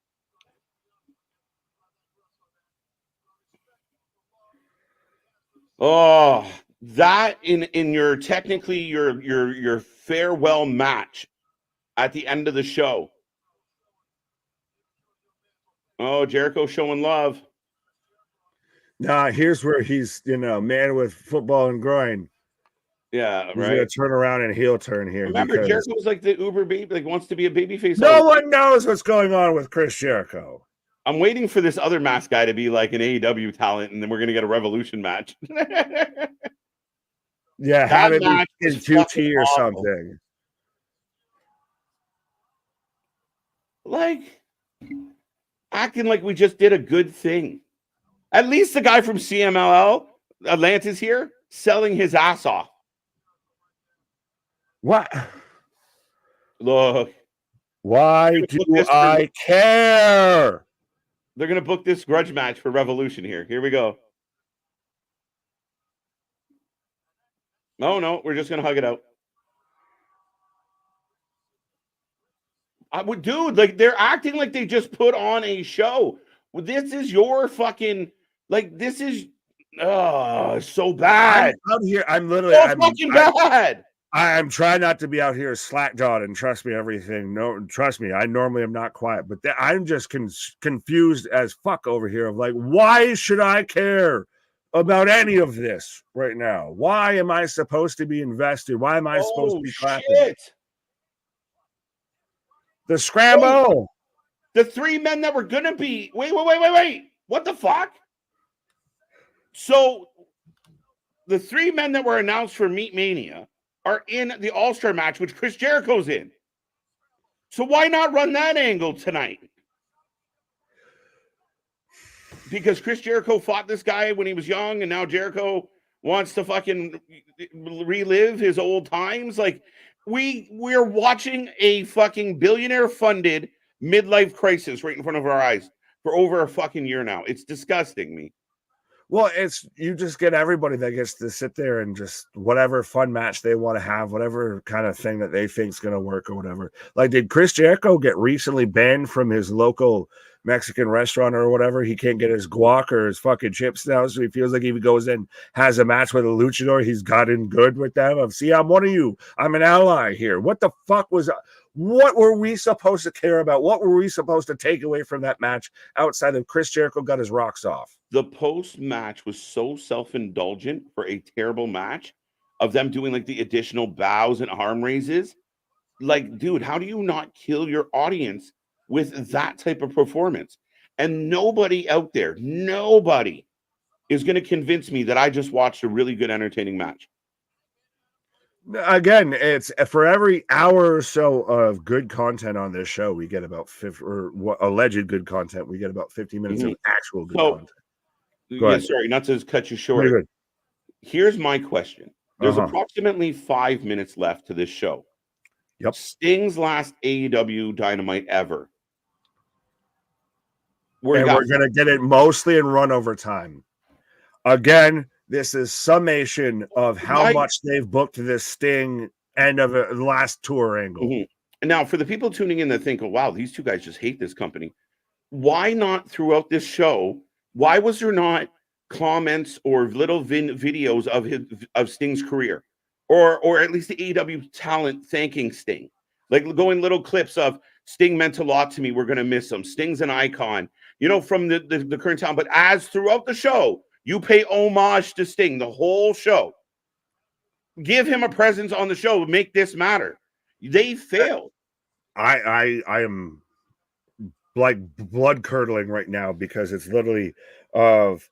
Speaker 1: Oh, that in your technically your farewell match at the end of the show. Oh, Jericho showing love.
Speaker 2: Nah, here's where he's, man with football and groin.
Speaker 1: Yeah,
Speaker 2: He's
Speaker 1: right.
Speaker 2: gonna turn around and heel turn here.
Speaker 1: Remember, Jericho was like the uber baby, like wants to be a babyface.
Speaker 2: No one knows what's going on with Chris Jericho.
Speaker 1: I'm waiting for this other mask guy to be like an AEW talent, and then we're gonna get a Revolution match.
Speaker 2: Yeah, have it in QT or something.
Speaker 1: Like acting like we just did a good thing. At least the guy from CMLL, Atlantis here, selling his ass off.
Speaker 2: What?
Speaker 1: Look.
Speaker 2: Why do I care?
Speaker 1: They're going to book this grudge match for Revolution here. Here we go. No, we're just going to hug it out. Dude, like they're acting like they just put on a show. This is your fucking, like, this is, so bad.
Speaker 2: I'm out here. I'm literally
Speaker 1: fucking bad.
Speaker 2: I'm trying not to be out here slack-jawed and trust me, everything. No, trust me. I normally am not quiet, but I'm just confused as fuck over here of like, why should I care about any of this right now? Why am I supposed to be invested? Why am I supposed to be clapping? Shit. The scramble.
Speaker 1: The three men that were going to be... Wait. What the fuck? So, the three men that were announced for Meat Mania are in the All-Star match, which Chris Jericho's in. So why not run that angle tonight? Because Chris Jericho fought this guy when he was young, and now Jericho wants to fucking relive his old times. Like, we're watching a fucking billionaire-funded midlife crisis right in front of our eyes for over a fucking year now. It's disgusting me.
Speaker 2: Well, you just get everybody that gets to sit there and just whatever fun match they want to have, whatever kind of thing that they think is going to work or whatever. Like, did Chris Jericho get recently banned from his local Mexican restaurant or whatever? He can't get his guac or his fucking chips now, so he feels like if he goes in, has a match with a luchador, he's gotten good with them. See, I'm one of you. I'm an ally here. What the fuck was... What were we supposed to care about? What were we supposed to take away from that match outside of Chris Jericho got his rocks off?
Speaker 1: The post-match was so self-indulgent for a terrible match of them doing like the additional bows and arm raises. Like, dude, how do you not kill your audience with that type of performance? And nobody out there, nobody is going to convince me that I just watched a really good, entertaining match.
Speaker 2: Again, it's for every hour or so of good content on this show, we get about 50, or alleged good content. We get about 50 minutes of actual good content.
Speaker 1: Yeah, sorry, not to cut you short. Here's my question. There's approximately 5 minutes left to this show.
Speaker 2: Yep.
Speaker 1: Sting's last AEW Dynamite ever.
Speaker 2: We're going to get it mostly in run over time. Again, this is summation of how much they've booked this Sting end of the last tour angle.
Speaker 1: Now, for the people tuning in that think, oh, wow, these two guys just hate this company. Why not throughout this show? Why was there not comments or little videos of Sting's career, or at least the AEW talent thanking Sting, like going little clips of Sting meant a lot to me. We're gonna miss him. Sting's an icon, from the current talent. But as throughout the show, you pay homage to Sting the whole show. Give him a presence on the show. Make this matter. They failed.
Speaker 2: I am like blood curdling right now because it's literally of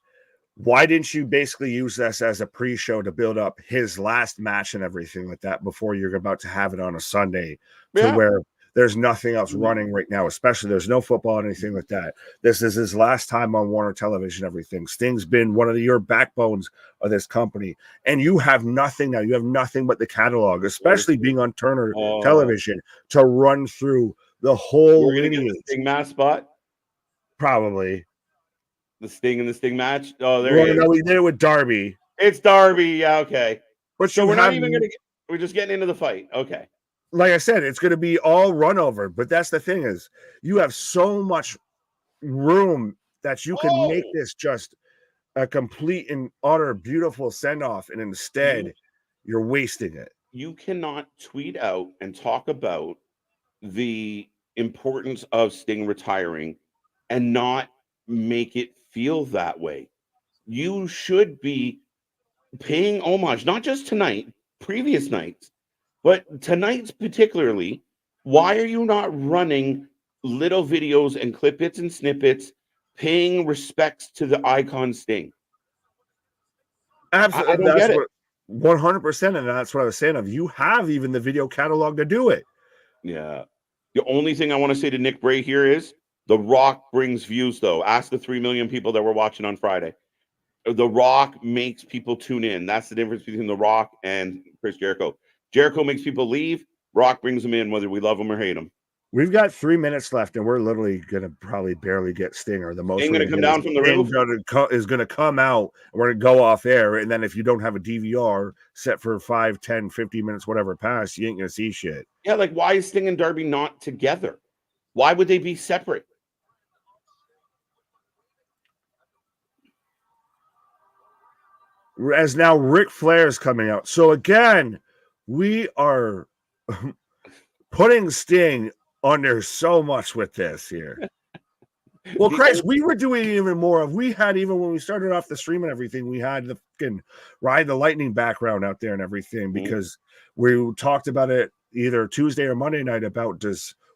Speaker 2: why didn't you basically use this as a pre-show to build up his last match and everything like that before you're about to have it on a Sunday to where there's nothing else running right now, especially there's no football or anything like that. This is his last time on Warner Television, everything. Sting's been one of your backbones of this company, and you have nothing now. You have nothing but the catalog, especially being on Turner Television, to run through the whole lineage.
Speaker 1: The Sting match spot?
Speaker 2: Probably.
Speaker 1: The Sting and the Sting match? Oh, there you go.
Speaker 2: No, we did it with Darby.
Speaker 1: It's Darby. Yeah, okay.
Speaker 2: But
Speaker 1: so we're not even going to get... We're just getting into the fight. Okay.
Speaker 2: Like I said, it's going to be all run over. But that's the thing is, you have so much room that you can make this just a complete and utter beautiful send-off. And instead, you're wasting it.
Speaker 1: You cannot tweet out and talk about the importance of Sting retiring and not make it feel that way. You should be paying homage, not just tonight, previous nights, but tonight's particularly. Why are you not running little videos and clip bits and snippets paying respects to the icon Sting?
Speaker 2: Absolutely. I don't get it. 100%, and that's what I was saying of you have even the video catalog to do it.
Speaker 1: Yeah. The only thing I want to say to Nick Bray here is The Rock brings views, though. Ask the 3 million people that were watching on Friday. The Rock makes people tune in. That's the difference between The Rock and Chris Jericho. Jericho makes people leave. Rock brings them in, whether we love them or hate them.
Speaker 2: We've got 3 minutes left, and we're literally going to probably barely get Stinger. The most
Speaker 1: Sting going to come down from the roof
Speaker 2: is going to come out. And we're going to go off air, and then if you don't have a DVR set for 5, 10, 15 minutes, whatever pass, you ain't going to see shit.
Speaker 1: Yeah, like why is Sting and Darby not together? Why would they be separate?
Speaker 2: As now Ric Flair is coming out. So again, we are putting Sting under so much with this here. Well, Christ, we were doing even more of. We had, even when we started off the stream and everything, we had the fucking Ride the Lightning background out there and everything because we talked about it either Tuesday or Monday night about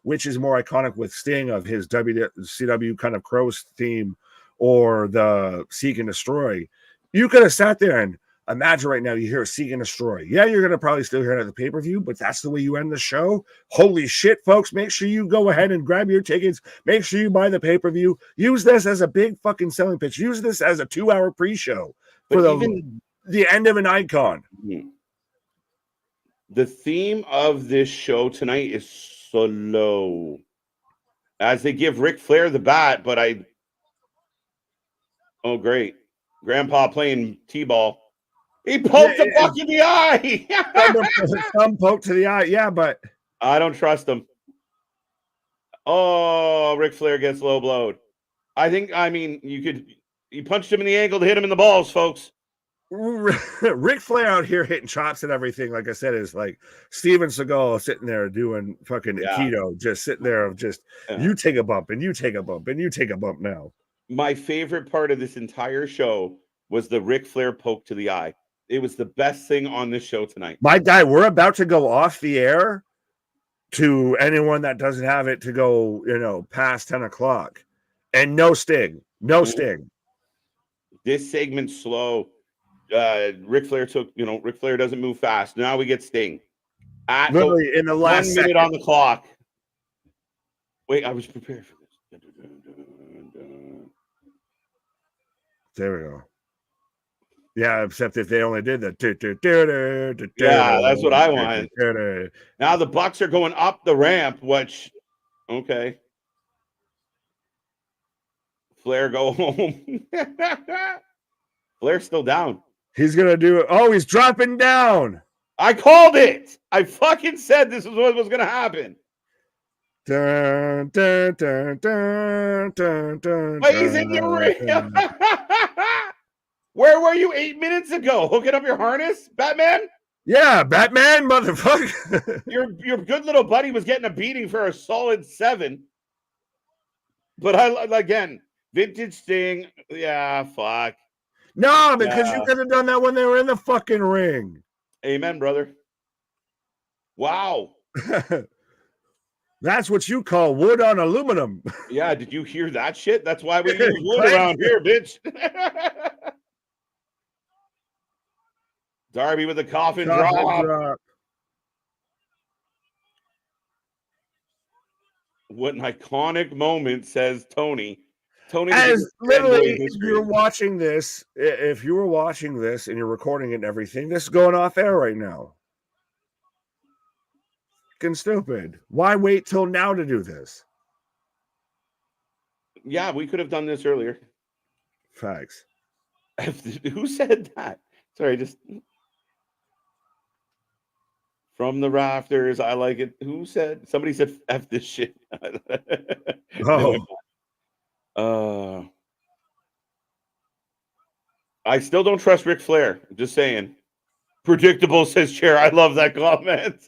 Speaker 2: which is more iconic with Sting of his WCW kind of Crows theme or the Seek and Destroy. You could have sat there and imagine right now you hear Seek and Destroy. Yeah, you're going to probably still hear it at the pay-per-view, but that's the way you end the show. Holy shit, folks. Make sure you go ahead and grab your tickets. Make sure you buy the pay-per-view. Use this as a big fucking selling pitch. Use this as a 2-hour pre-show for the end of an icon.
Speaker 1: The theme of this show tonight is slow. As they give Ric Flair the bat, but oh, great. Grandpa playing T-ball. He poked the fuck in the eye.
Speaker 2: Some poke to the eye. Yeah, but
Speaker 1: I don't trust him. Oh, Ric Flair gets low blowed. You punched him in the ankle to hit him in the balls, folks.
Speaker 2: Ric Flair out here hitting chops and everything, like I said, is like Steven Seagal sitting there doing fucking keto, just sitting there of just, you take a bump and you take a bump and you take a bump now.
Speaker 1: My favorite part of this entire show was the Ric Flair poke to the eye. It was the best thing on this show tonight.
Speaker 2: My guy, we're about to go off the air to anyone that doesn't have it to go, past 10 o'clock. And no Sting. No Sting.
Speaker 1: This segment's slow. Ric Flair Ric Flair doesn't move fast. Now we get Sting.
Speaker 2: Literally in the last
Speaker 1: 1 minute on the clock. Wait, I was prepared for this.
Speaker 2: There we go. Yeah, except if they only did that.
Speaker 1: Yeah, that's what I wanted. Now the Bucks are going up the ramp, which, okay. Flair go home. Flair's still down.
Speaker 2: He's going to do it. Oh, he's dropping down.
Speaker 1: I called it. I fucking said this is what was going to happen.
Speaker 2: Dun, dun, dun, dun, dun, dun,
Speaker 1: But he's in your ring. Where were you 8 minutes ago? Hooking up your harness, Batman?
Speaker 2: Yeah, Batman, motherfucker.
Speaker 1: Your good little buddy was getting a beating for a solid 7. But again, vintage Sting. Yeah, fuck.
Speaker 2: No, because you could have done that when they were in the fucking ring.
Speaker 1: Amen, brother. Wow.
Speaker 2: That's what you call wood on aluminum.
Speaker 1: Yeah, did you hear that shit? That's why we use wood around here, bitch. Darby with the coffin drop. What an iconic moment, says Tony. Tony,
Speaker 2: as literally, if you're watching this, if you were watching this and you're recording it and everything, this is going off air right now. Fucking stupid. Why wait till now to do this?
Speaker 1: Yeah, we could have done this earlier.
Speaker 2: Facts.
Speaker 1: Who said that? Sorry, just from the rafters. I like it. Who said? Somebody said F this shit.
Speaker 2: Oh.
Speaker 1: I still don't trust Ric Flair. Just saying. Predictable, says Chair. I love that comment.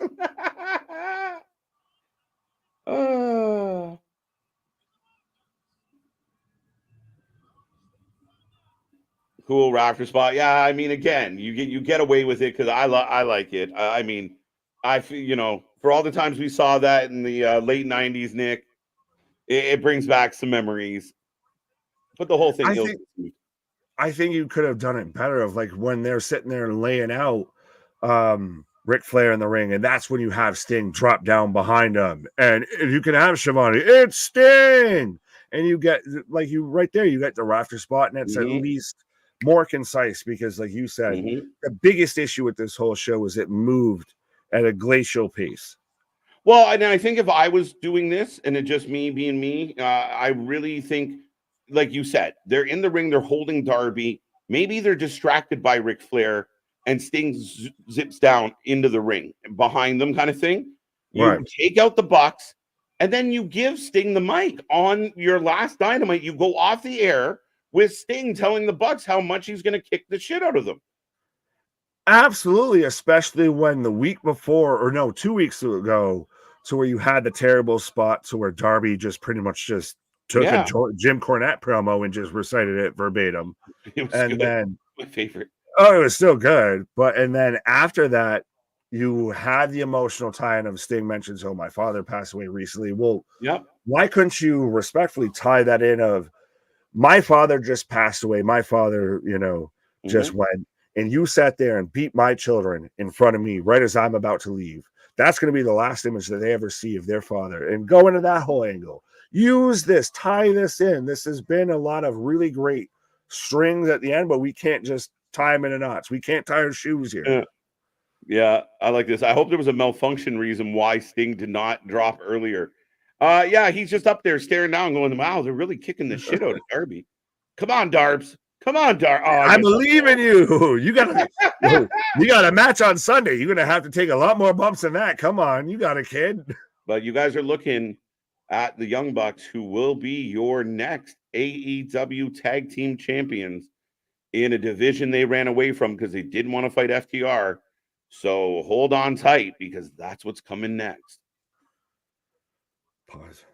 Speaker 1: Cool rafter spot. Yeah, I mean, again, you get away with it because I like it. I mean, I feel, for all the times we saw that in the late 90s, Nick, it brings back some memories. But the whole thing,
Speaker 2: I think you could have done it better of like when they're sitting there laying out Ric Flair in the ring, and that's when you have Sting drop down behind him, and you can have Shivani, it's Sting, and you get like you right there, you get the rafter spot, and it's at least more concise because, like you said, the biggest issue with this whole show is it moved at a glacial pace.
Speaker 1: Well, and I think if I was doing this and it just me being me, I really think, like you said, they're in the ring, they're holding Darby. Maybe they're distracted by Ric Flair and Sting zips down into the ring behind them kind of thing. You take out the Bucks and then you give Sting the mic on your last Dynamite. You go off the air with Sting telling the Bucks how much he's going to kick the shit out of them.
Speaker 2: Absolutely, especially when the week before, or no, 2 weeks ago, to where you had the terrible spot to where Darby just pretty much just took a Jim Cornette promo and just recited it verbatim.
Speaker 1: It was good. Then my favorite.
Speaker 2: Oh, it was still good. And then after that, you had the emotional tie-in of Sting mentions, "Oh, my father passed away recently." Well, why couldn't you respectfully tie that in of my father just passed away? My father, just went, and you sat there and beat my children in front of me right as I'm about to leave. That's going to be the last image that they ever see of their father. And go into that whole angle. Use this, tie this in. This has been a lot of really great strings at the end, but we can't just tie them into knots. We can't tie our shoes here.
Speaker 1: Yeah, I like this. I hope there was a malfunction reason why Sting did not drop earlier. Yeah, he's just up there staring down going, wow, they're really kicking the shit out of Darby. Come on, Darbs. Come on, Darb. Oh,
Speaker 2: I believe in you. You got a match on Sunday. You're going to have to take a lot more bumps than that. Come on. You got a kid.
Speaker 1: But you guys are looking at the Young Bucks, who will be your next AEW Tag Team Champions in a division they ran away from because they didn't want to fight FTR. So hold on tight because that's what's coming next.
Speaker 2: Pause.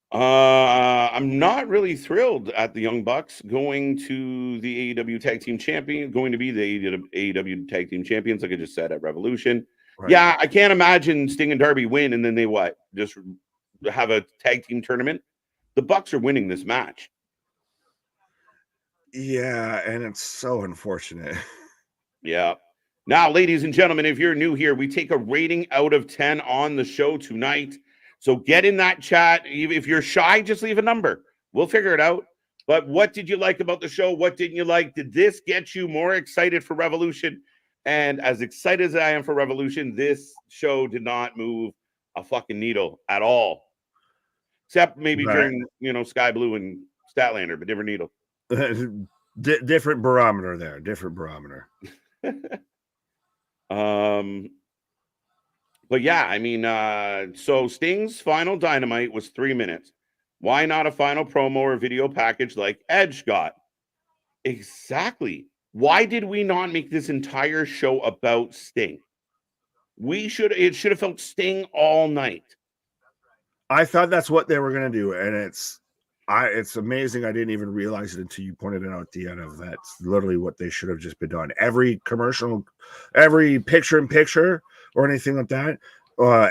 Speaker 1: I'm not really thrilled at the Young Bucks going to the AEW Tag Team Champion, going to be the AEW Tag Team Champions, like I just said, at Revolution. Right. Yeah, I can't imagine Sting and Darby win and then they just have a tag team tournament. The Bucks are winning this match.
Speaker 2: Yeah, and it's so unfortunate.
Speaker 1: Yeah. Now, ladies and gentlemen, if you're new here, we take a rating out of 10 on the show tonight. So get in that chat. If you're shy, just leave a number. We'll figure it out. But what did you like about the show? What didn't you like? Did this get you more excited for Revolution? And as excited as I am for Revolution, this show did not move a fucking needle at all. Except maybe during, Sky Blue and Statlander, but different needle.
Speaker 2: Different barometer there. Different barometer.
Speaker 1: But yeah, I mean, so Sting's final Dynamite was 3 minutes. Why not a final promo or video package like Edge got? Exactly. Why did we not make this entire show about Sting? It should have felt Sting all night.
Speaker 2: I thought that's what they were going to do, and it's amazing. I didn't even realize it until you pointed it out at the end of that's literally what they should have just been done. Every commercial, every picture-in-picture or anything like that,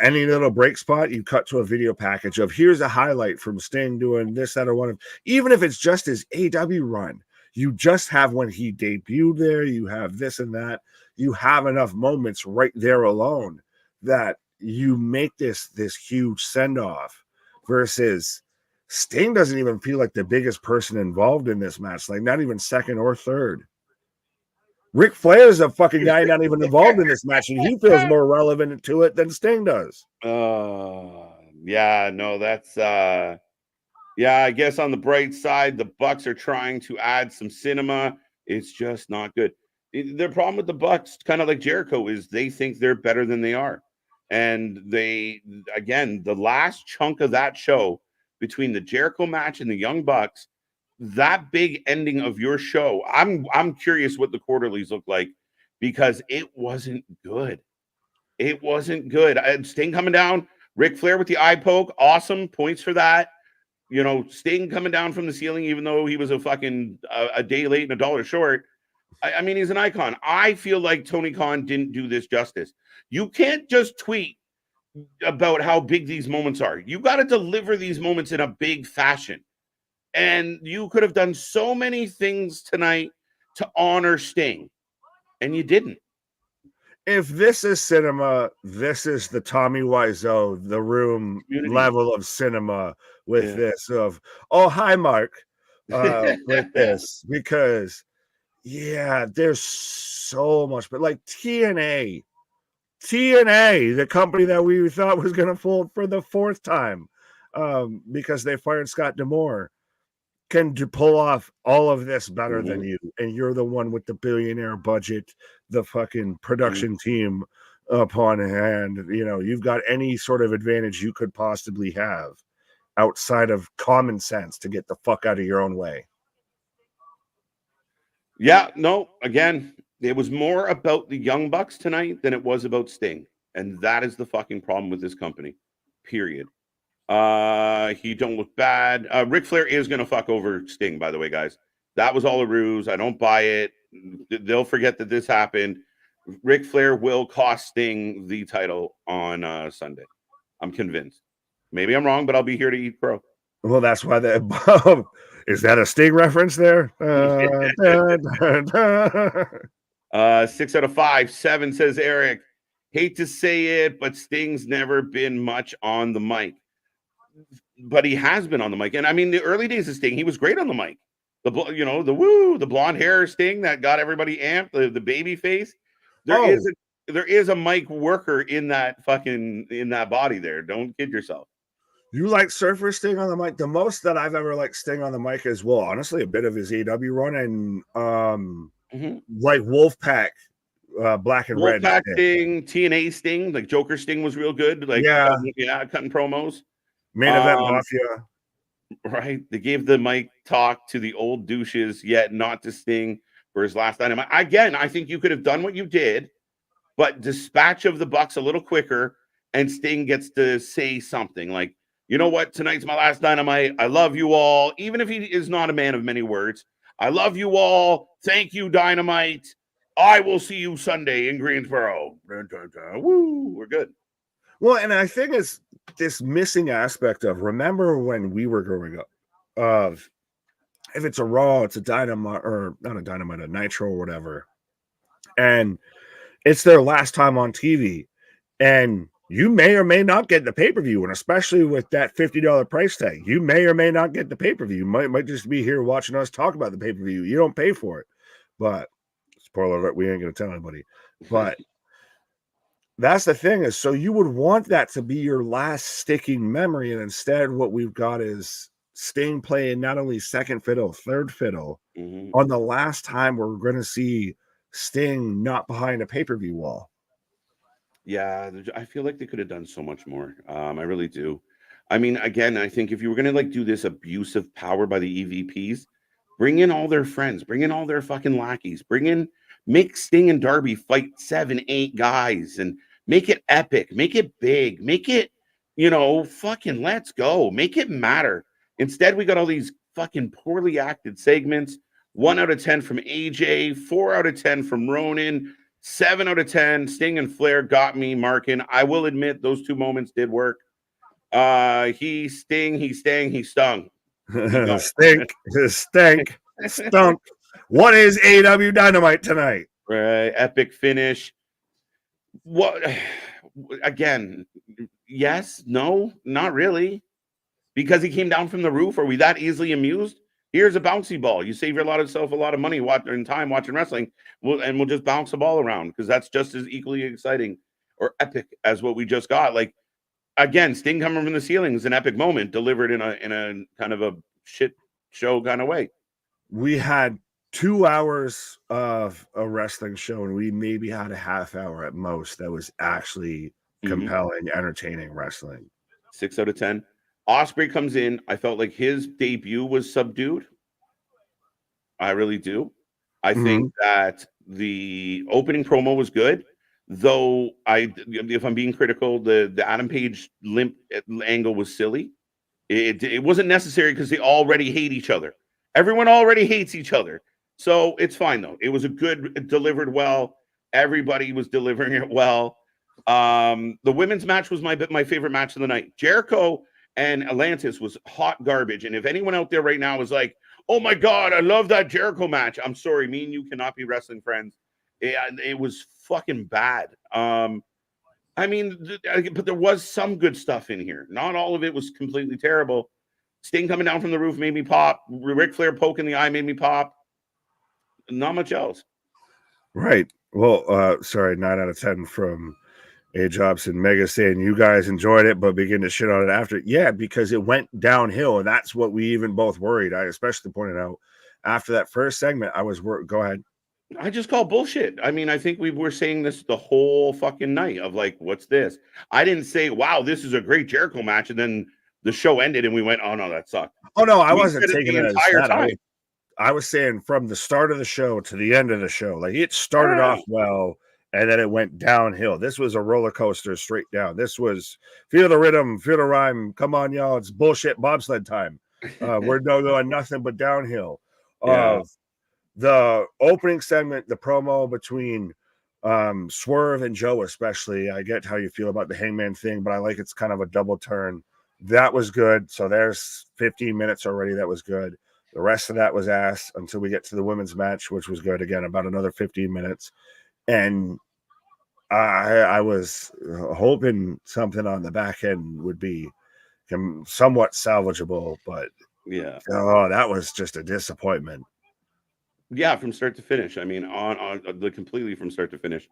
Speaker 2: any little break spot, you cut to a video package of here's a highlight from Sting doing this, that, or one of, even if it's just his AW run, you just have when he debuted there, you have this and that, you have enough moments right there alone that you make this huge send-off versus Sting doesn't even feel like the biggest person involved in this match, like not even second or third. Ric Flair is a fucking guy not even involved in this match, and he feels more relevant to it than Sting does.
Speaker 1: Yeah, no, that's yeah, I guess on the bright side, the Bucks are trying to add some cinema. It's just not good. The problem with the Bucks, kind of like Jericho, is they think they're better than they are. And they, again, the last chunk of that show between the Jericho match and the Young Bucks, that big ending of your show, I'm curious what the quarterlies look like because it wasn't good. It wasn't good. Sting coming down, Ric Flair with the eye poke, awesome points for that. You know, Sting coming down from the ceiling, even though he was a fucking a day late and a dollar short. I mean, he's an icon. I feel like Tony Khan didn't do this justice. You can't just tweet about how big these moments are. You got to deliver these moments in a big fashion. And you could have done so many things tonight to honor Sting, and you didn't.
Speaker 2: If this is cinema, this is the Tommy Wiseau, the Room
Speaker 1: Community
Speaker 2: level of cinema with this of, oh, hi, Mark, with this, because, yeah, there's so much, but like TNA, the company that we thought was going to fold for the fourth time because they fired Scott D'Amore, can pull off all of this better than you, and you're the one with the billionaire budget, the fucking production team upon hand. You know, you've got any sort of advantage you could possibly have outside of common sense to get the fuck out of your own way.
Speaker 1: Yeah, no, again, it was more about the Young Bucks tonight than it was about Sting. And that is the fucking problem with this company, period. He don't look bad. Ric Flair is going to fuck over Sting, by the way, guys. That was all a ruse. I don't buy it. They'll forget that this happened. Ric Flair will cost Sting the title on Sunday. I'm convinced. Maybe I'm wrong, but I'll be here to eat crow.
Speaker 2: Well, that's why that is that a Sting reference there?
Speaker 1: 6 out of 5. 7 says Eric. Hate to say it, but Sting's never been much on the mic. But he has been on the mic. And I mean, the early days of Sting, he was great on the mic. The blonde hair Sting that got everybody amped, the baby face. There is a mic worker in that body there. Don't kid yourself.
Speaker 2: You like Surfer Sting on the mic? The most that I've ever liked Sting on the mic is, well, honestly, a bit of his AEW run and like Wolfpack, Black and Red.
Speaker 1: Wolfpack Sting, TNA Sting, like Joker Sting was real good. Like cutting promos.
Speaker 2: Main Event Mafia.
Speaker 1: Right. They gave the mic talk to the old douches, yet not to Sting for his last Dynamite. Again, I think you could have done what you did, but dispatch of the Bucks a little quicker, and Sting gets to say something like, you know what? Tonight's my last Dynamite. I love you all. Even if he is not a man of many words, I love you all. Thank you, Dynamite. I will see you Sunday in Greensboro. Woo, we're good.
Speaker 2: Well, and I think it's this missing aspect of, remember when we were growing up, of if it's a Raw, it's a Dynamite, or not a Dynamite, a Nitro or whatever, and it's their last time on TV, and you may or may not get the pay-per-view, and especially with that $50 price tag, you may or may not get the pay-per-view. You might just be here watching us talk about the pay-per-view. You don't pay for it, but spoiler alert, we ain't going to tell anybody. But that's the thing, is so you would want that to be your last sticking memory, and instead what we've got is Sting playing not only second fiddle, third fiddle on the last time we're going to see Sting not behind a pay-per-view wall.
Speaker 1: Yeah, I feel like they could have done so much more. I really do. I mean, again, I think if you were gonna like do this abuse of power by the EVPs, bring in all their friends, bring in all their fucking lackeys, make Sting and Darby fight 7, 8 guys, and make it epic, make it big, make it, fucking let's go, make it matter. Instead, we got all these fucking poorly acted segments. 1 out of 10 from AJ, 4 out of 10 from Ronan. 7 out of 10. Sting and Flair got me marking. I will admit those 2 moments did work. He stung. He
Speaker 2: Stink, stank, stunk. What is AEW Dynamite tonight?
Speaker 1: Right, epic finish. What? Again, yes, no, not really. Because he came down from the roof. Are we that easily amused? Here's a bouncy ball. You save yourself a lot of money watching wrestling. We'll just bounce the ball around because that's just as equally exciting or epic as what we just got. Like, again, Sting coming from the ceiling is an epic moment delivered in a kind of a shit show kind of way.
Speaker 2: We had 2 hours of a wrestling show, and we maybe had a half hour at most that was actually compelling, entertaining wrestling.
Speaker 1: 6 out of 10. Ospreay comes in. I felt like his debut was subdued. I really do. I think that the opening promo was good, though if I'm being critical, the Adam Page limp angle was silly. It wasn't necessary because they already hate each other. Everyone already hates each other. So it's fine, though. It was delivered well. Everybody was delivering it well. The women's match was my favorite match of the night. Jericho and Atlantis was hot garbage. And if anyone out there right now is like, oh my God, I love that Jericho match, I'm sorry, me and you cannot be wrestling friends. It was fucking bad. I mean, but there was some good stuff in here. Not all of it was completely terrible. Sting coming down from the roof made me pop. Ric Flair poking the eye made me pop. Not much else.
Speaker 2: Right. Well, sorry, 9 out of 10 from A Jobson Mega saying you guys enjoyed it, but begin to shit on it after. Yeah, because it went downhill, and that's what we even both worried. I especially pointed out after that first segment. I was worried. Go ahead.
Speaker 1: I just call bullshit. I mean, I think we were saying this the whole fucking night of like, what's this? I didn't say, wow, this is a great Jericho match, and then the show ended, and we went, oh no, that sucked.
Speaker 2: Oh no, I wasn't taking it as that. I was saying from the start of the show to the end of the show, like it started off well. And then it went downhill. This was a roller coaster straight down. This was feel the rhythm, feel the rhyme. Come on, y'all. It's bullshit bobsled time. We're going nothing but downhill.
Speaker 1: Yeah.
Speaker 2: The opening segment, the promo between Swerve and Joe, especially. I get how you feel about the Hangman thing, but I like it's kind of a double turn. That was good. So there's 15 minutes already. That was good. The rest of that was ass until we get to the women's match, which was good. Again, about another 15 minutes. And I was hoping something on the back end would be somewhat salvageable, but
Speaker 1: yeah,
Speaker 2: that was just a disappointment.
Speaker 1: Yeah, from start to finish. I mean, on the completely from start to finish.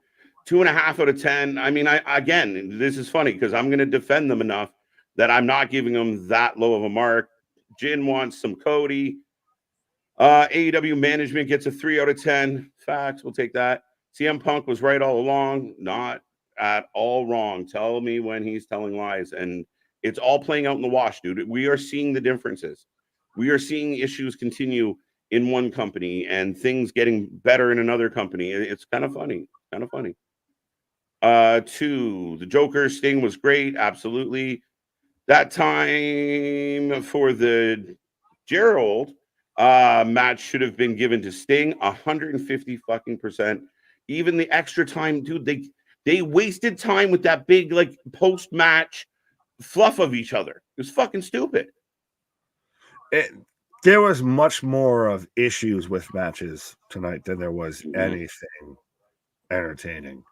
Speaker 1: 2.5 out of 10. I mean, again, this is funny because I'm going to defend them enough that I'm not giving them that low of a mark. Jin wants some Cody. AEW management gets a 3 out of 10. Facts, we'll take that. CM Punk was right all along, not at all wrong. Tell me when he's telling lies. And it's all playing out in the wash, dude. We are seeing the differences. We are seeing issues continue in one company and things getting better in another company. It's kind of funny. 2, the Joker Sting was great. Absolutely. That time for the Gerald match should have been given to Sting 150 fucking %. Even the extra time, dude, they wasted time with that big like post-match fluff of each other. It was fucking stupid.
Speaker 2: There was much more of issues with matches tonight than there was anything entertaining.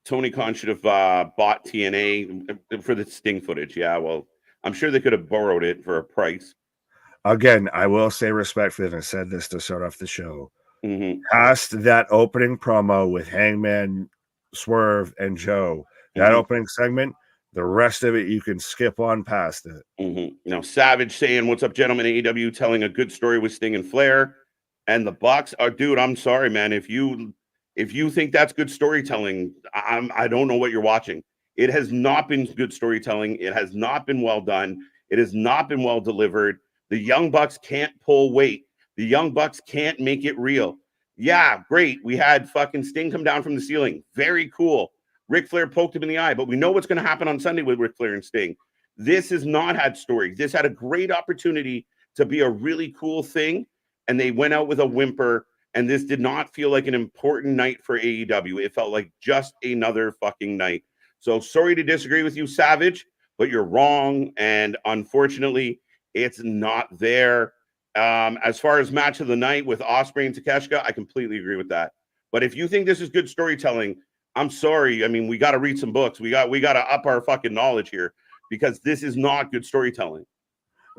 Speaker 1: Tony Khan should have bought TNA for the Sting footage. Yeah, well, I'm sure they could have borrowed it for a price.
Speaker 2: Again, I will say respectfully, and I said this to start off the show. Past that opening promo with Hangman, Swerve, and Joe, that opening segment, the rest of it you can skip on past it.
Speaker 1: Now, Savage saying, "What's up, gentlemen? AEW telling a good story with Sting and Flair, and the Bucks are, dude. I'm sorry, man. If you If you think that's good storytelling, I don't know what you're watching. It has not been good storytelling. It has not been well done. It has not been well delivered. The Young Bucks can't pull weight. The Young Bucks can't make it real. Yeah, great. We had fucking Sting come down from the ceiling. Very cool. Ric Flair poked him in the eye, but we know what's going to happen on Sunday with Ric Flair and Sting. This has not had story. This had a great opportunity to be a really cool thing, and they went out with a whimper, and this did not feel like an important night for AEW. It felt like just another fucking night. So sorry to disagree with you, Savage, but you're wrong, and unfortunately, it's not there. As far as match of the night with Ospreay and Takeshita, I completely agree with that. But if you think this is good storytelling, I'm sorry. I mean, we got to read some books. We got to up our fucking knowledge here, because this is not good storytelling.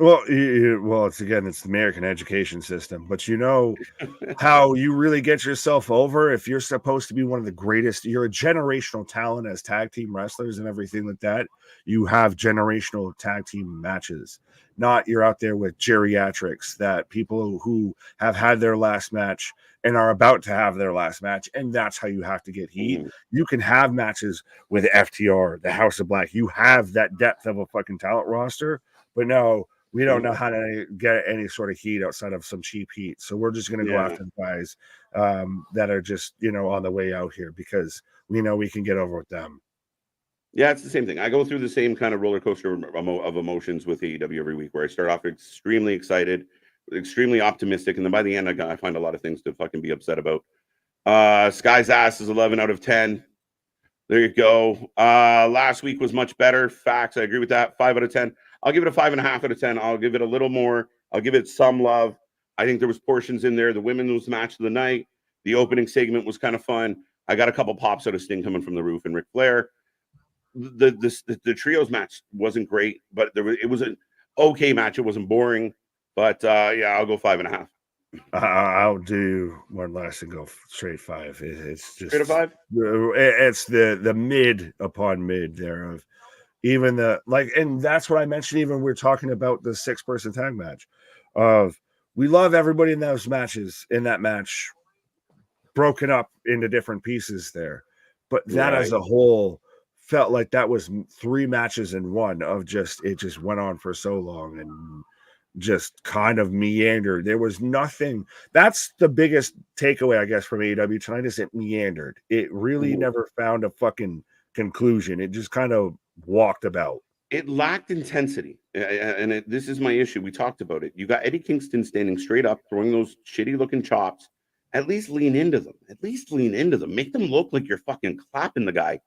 Speaker 2: Well, it's the American education system, but you know how you really get yourself over if you're supposed to be one of the greatest. You're a generational talent as tag team wrestlers and everything like that. You have generational tag team matches. Not you're out there with geriatrics, that people who have had their last match and are about to have their last match, and that's how you have to get heat. You can have matches with FTR, the House of Black. You have that depth of a fucking talent roster, but no. We don't know how to get any sort of heat outside of some cheap heat. So we're just going to go after the guys that are just, on the way out here, because we know we can get over with them.
Speaker 1: Yeah, it's the same thing. I go through the same kind of roller coaster of emotions with AEW every week, where I start off extremely excited, extremely optimistic, and then by the end, I find a lot of things to fucking be upset about. Sky's ass is 11 out of 10. There you go. Last week was much better. Facts. I agree with that. 5 out of 10. I'll give it a 5.5 out of 10. I'll give it a little more. I'll give it some love. I think there was portions in there. The women's match of the night. The opening segment was kind of fun. I got a couple pops out of Sting coming from the roof and Ric Flair. The trios match wasn't great, but it was an okay match. It wasn't boring, but yeah, I'll go 5.5.
Speaker 2: I'll do one last and go straight 5. It's just
Speaker 1: straight 5.
Speaker 2: It's the mid upon mid there of even and that's what I mentioned. Even we're talking about the 6-person tag match. We love everybody in those matches. In that match, broken up into different pieces there, but that as a whole felt like that was 3 matches in one. Of just it just went on for so long and just kind of meandered. There was nothing. That's the biggest takeaway, I guess, from AEW tonight, is it meandered. It really never found a fucking conclusion. It just kind of walked about.
Speaker 1: It lacked intensity, and this is my issue. We talked about it. You got Eddie Kingston standing straight up, throwing those shitty looking chops. At least lean into them. Make them look like you're fucking clapping the guy.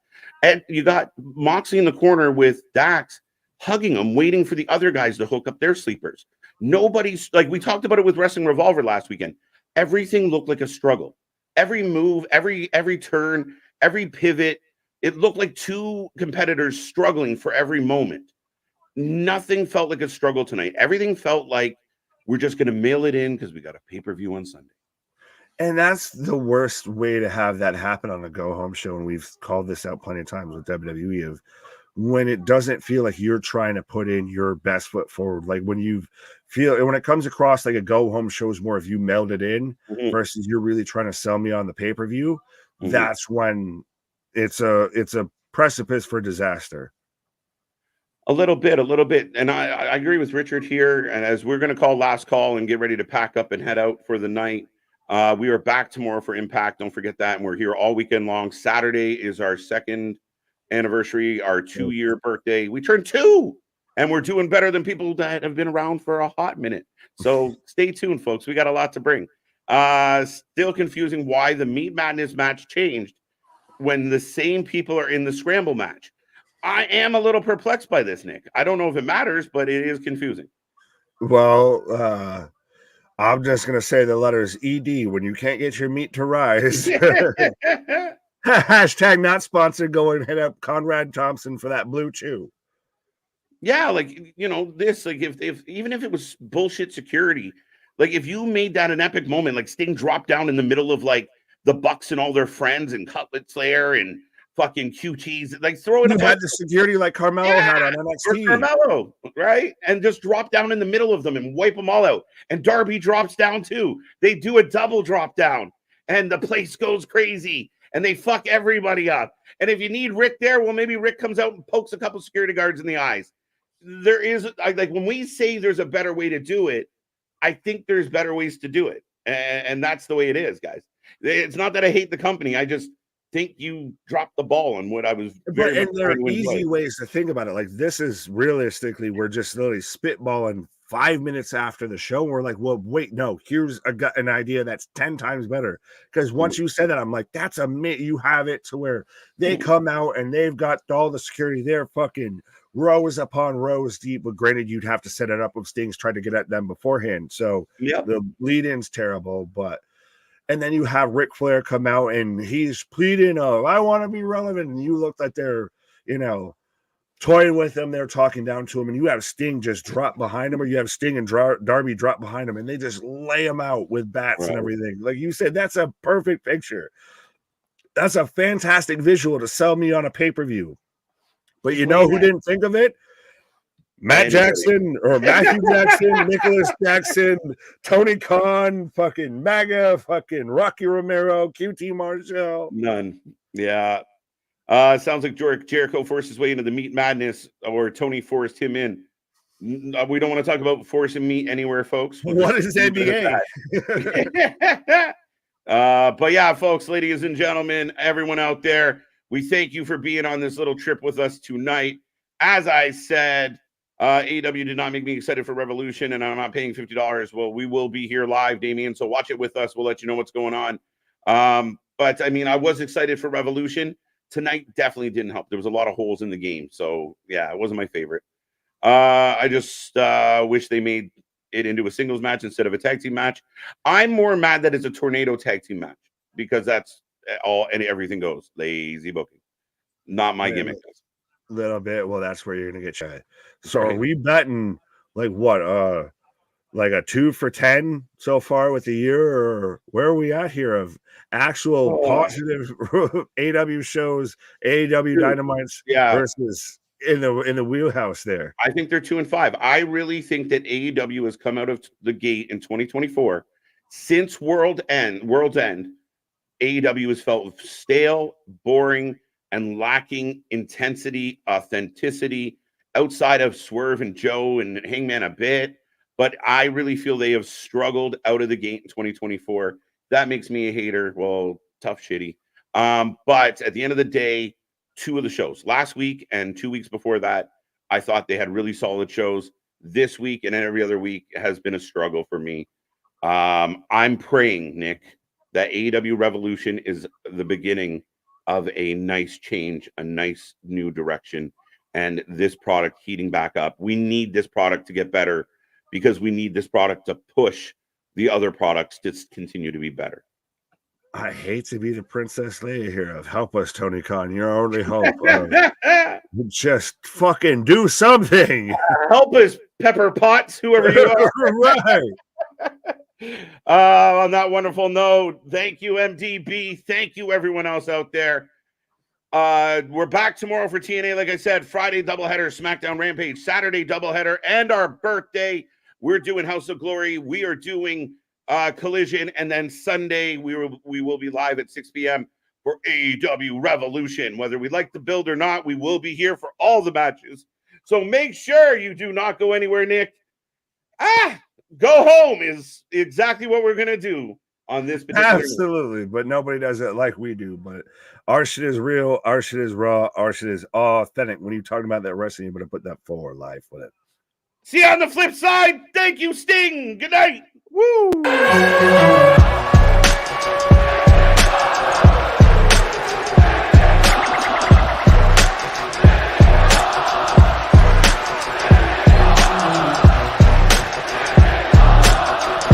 Speaker 1: And you got Moxley in the corner with Dax hugging him, waiting for the other guys to hook up their sleepers. Nobody's, like we talked about it with Wrestling Revolver last weekend. Everything looked like a struggle. Every move, every turn, every pivot, it looked like 2 competitors struggling for every moment. Nothing felt like a struggle tonight. Everything felt like we're just going to mail it in because we got a pay-per-view on Sunday.
Speaker 2: And that's the worst way to have that happen on a go-home show, and we've called this out plenty of times with WWE, of when it doesn't feel like you're trying to put in your best foot forward. Like when it comes across like a go-home show is more if you meld it in versus you're really trying to sell me on the pay-per-view, that's when it's a precipice for disaster.
Speaker 1: A little bit. And I agree with Richard here. And as we're going to call last call and get ready to pack up and head out for the night, we are back tomorrow for Impact. Don't forget that. And we're here all weekend long. Saturday is our 2nd anniversary, our 2-year birthday. We turned 2, and we're doing better than people that have been around for a hot minute. So stay tuned, folks. We got a lot to bring. Still confusing why the Meat Madness match changed when the same people are in the Scramble match. I am a little perplexed by this, Nick. I don't know if it matters, but it is confusing.
Speaker 2: Well, I'm just going to say the letters ED when you can't get your meat to rise. Hashtag not sponsored. Go and hit up Conrad Thompson for that blue chew.
Speaker 1: Yeah, this, if even if it was bullshit security, like if you made that an epic moment, like Sting dropped down in the middle of like the Bucks and all their friends and Cutlet Slayer and fucking QTs, like throw it.
Speaker 2: You had the security like Carmelo had on NXT.
Speaker 1: Carmelo, right? And just drop down in the middle of them and wipe them all out. And Darby drops down too. They do a double drop down. and the place goes crazy and they fuck everybody up. And if you need Rick there, well, maybe Rick comes out and pokes a couple security guards in the eyes. There is, like, when we say there's a better way to do it, I think there's better ways to do it. And that's the way it is, guys. It's not that I hate the company. I just think you dropped the ball on what I was very
Speaker 2: and there are easy ways to think about it. Like, this is realistically, we're just literally spitballing 5 minutes after the show. We're like, well, wait, no, here's an idea that's 10 times better. Because once you said that, I'm like, that's you have it to where they come out and they've got all the security. They're fucking rows upon rows deep. But granted, you'd have to set it up with Sting's trying to get at them beforehand. So the lead-in's terrible, but and then you have Ric Flair come out and he's pleading, I want to be relevant. And you look like they're, toying with him. They're talking down to him. And you have Sting just drop behind him, or you have Sting and Darby drop behind him. And they just lay him out with bats and everything. Like you said, that's a perfect picture. That's a fantastic visual to sell me on a pay-per-view. But you know who didn't think of it? Matt Jackson or Matthew Jackson, Nicholas Jackson, Tony Khan, fucking MAGA, fucking Rocky Romero, QT Marshall.
Speaker 1: None. Yeah. Sounds like Jericho forced his way into the Meat Madness, or Tony forced him in. We don't want to talk about forcing meat anywhere, folks.
Speaker 2: What is NBA?
Speaker 1: But yeah, folks, ladies and gentlemen, everyone out there, we thank you for being on this little trip with us tonight. As I said, AEW did not make me excited for Revolution, and I'm not paying $50. Well, we will be here live, Damien, so watch it with us. We'll let you know what's going on. But, I mean, I was excited for Revolution. Tonight definitely didn't help. There was a lot of holes in the game. So, yeah, it wasn't my favorite. I just wish they made it into a singles match instead of a tag team match. I'm more mad that it's a tornado tag team match, because that's all and everything goes. Lazy booking. Not my gimmick.
Speaker 2: Little bit. Well, that's where you're gonna get shy. So are we betting like what? Like a 2 for 10 so far with the year, or where are we at here of actual positive AEW shows, AEW Dynamites versus in the wheelhouse there?
Speaker 1: I think they're 2 and 5. I really think that AEW has come out of the gate in 2024 since World's End. AEW has felt stale, boring, and lacking intensity, authenticity, outside of Swerve and Joe and Hangman a bit. But I really feel they have struggled out of the gate in 2024. That makes me a hater. Well, tough shitty. But at the end of the day, 2 of the shows, last week and 2 weeks before that, I thought they had really solid shows. This week and every other week has been a struggle for me. I'm praying, Nick, that AEW Revolution is the beginning of a nice change, a nice new direction, and this product heating back up. We need this product to get better, because we need this product to push the other products to continue to be better.
Speaker 2: I hate to be the Princess Leia here of help us, Tony Khan. Your only hope. Just fucking do something.
Speaker 1: Help us, Pepper Potts, whoever you are.
Speaker 2: Right.
Speaker 1: On that wonderful note, thank you, MDB. Thank you, everyone else out there. We're back tomorrow for TNA. Like I said, Friday doubleheader, SmackDown Rampage, Saturday doubleheader, and our birthday. We're doing House of Glory. We are doing Collision, and then Sunday we will be live at 6 p.m. for AEW Revolution. Whether we like the build or not, we will be here for all the matches. So make sure you do not go anywhere, Nick. Go home is exactly what we're gonna do on this particular
Speaker 2: Absolutely, but nobody does it like we do. But our shit is real, our shit is raw, our shit is authentic. When you're talking about that wrestling, you better put that forward life with it.
Speaker 1: See you on the flip side. Thank you, Sting. Good night. Woo!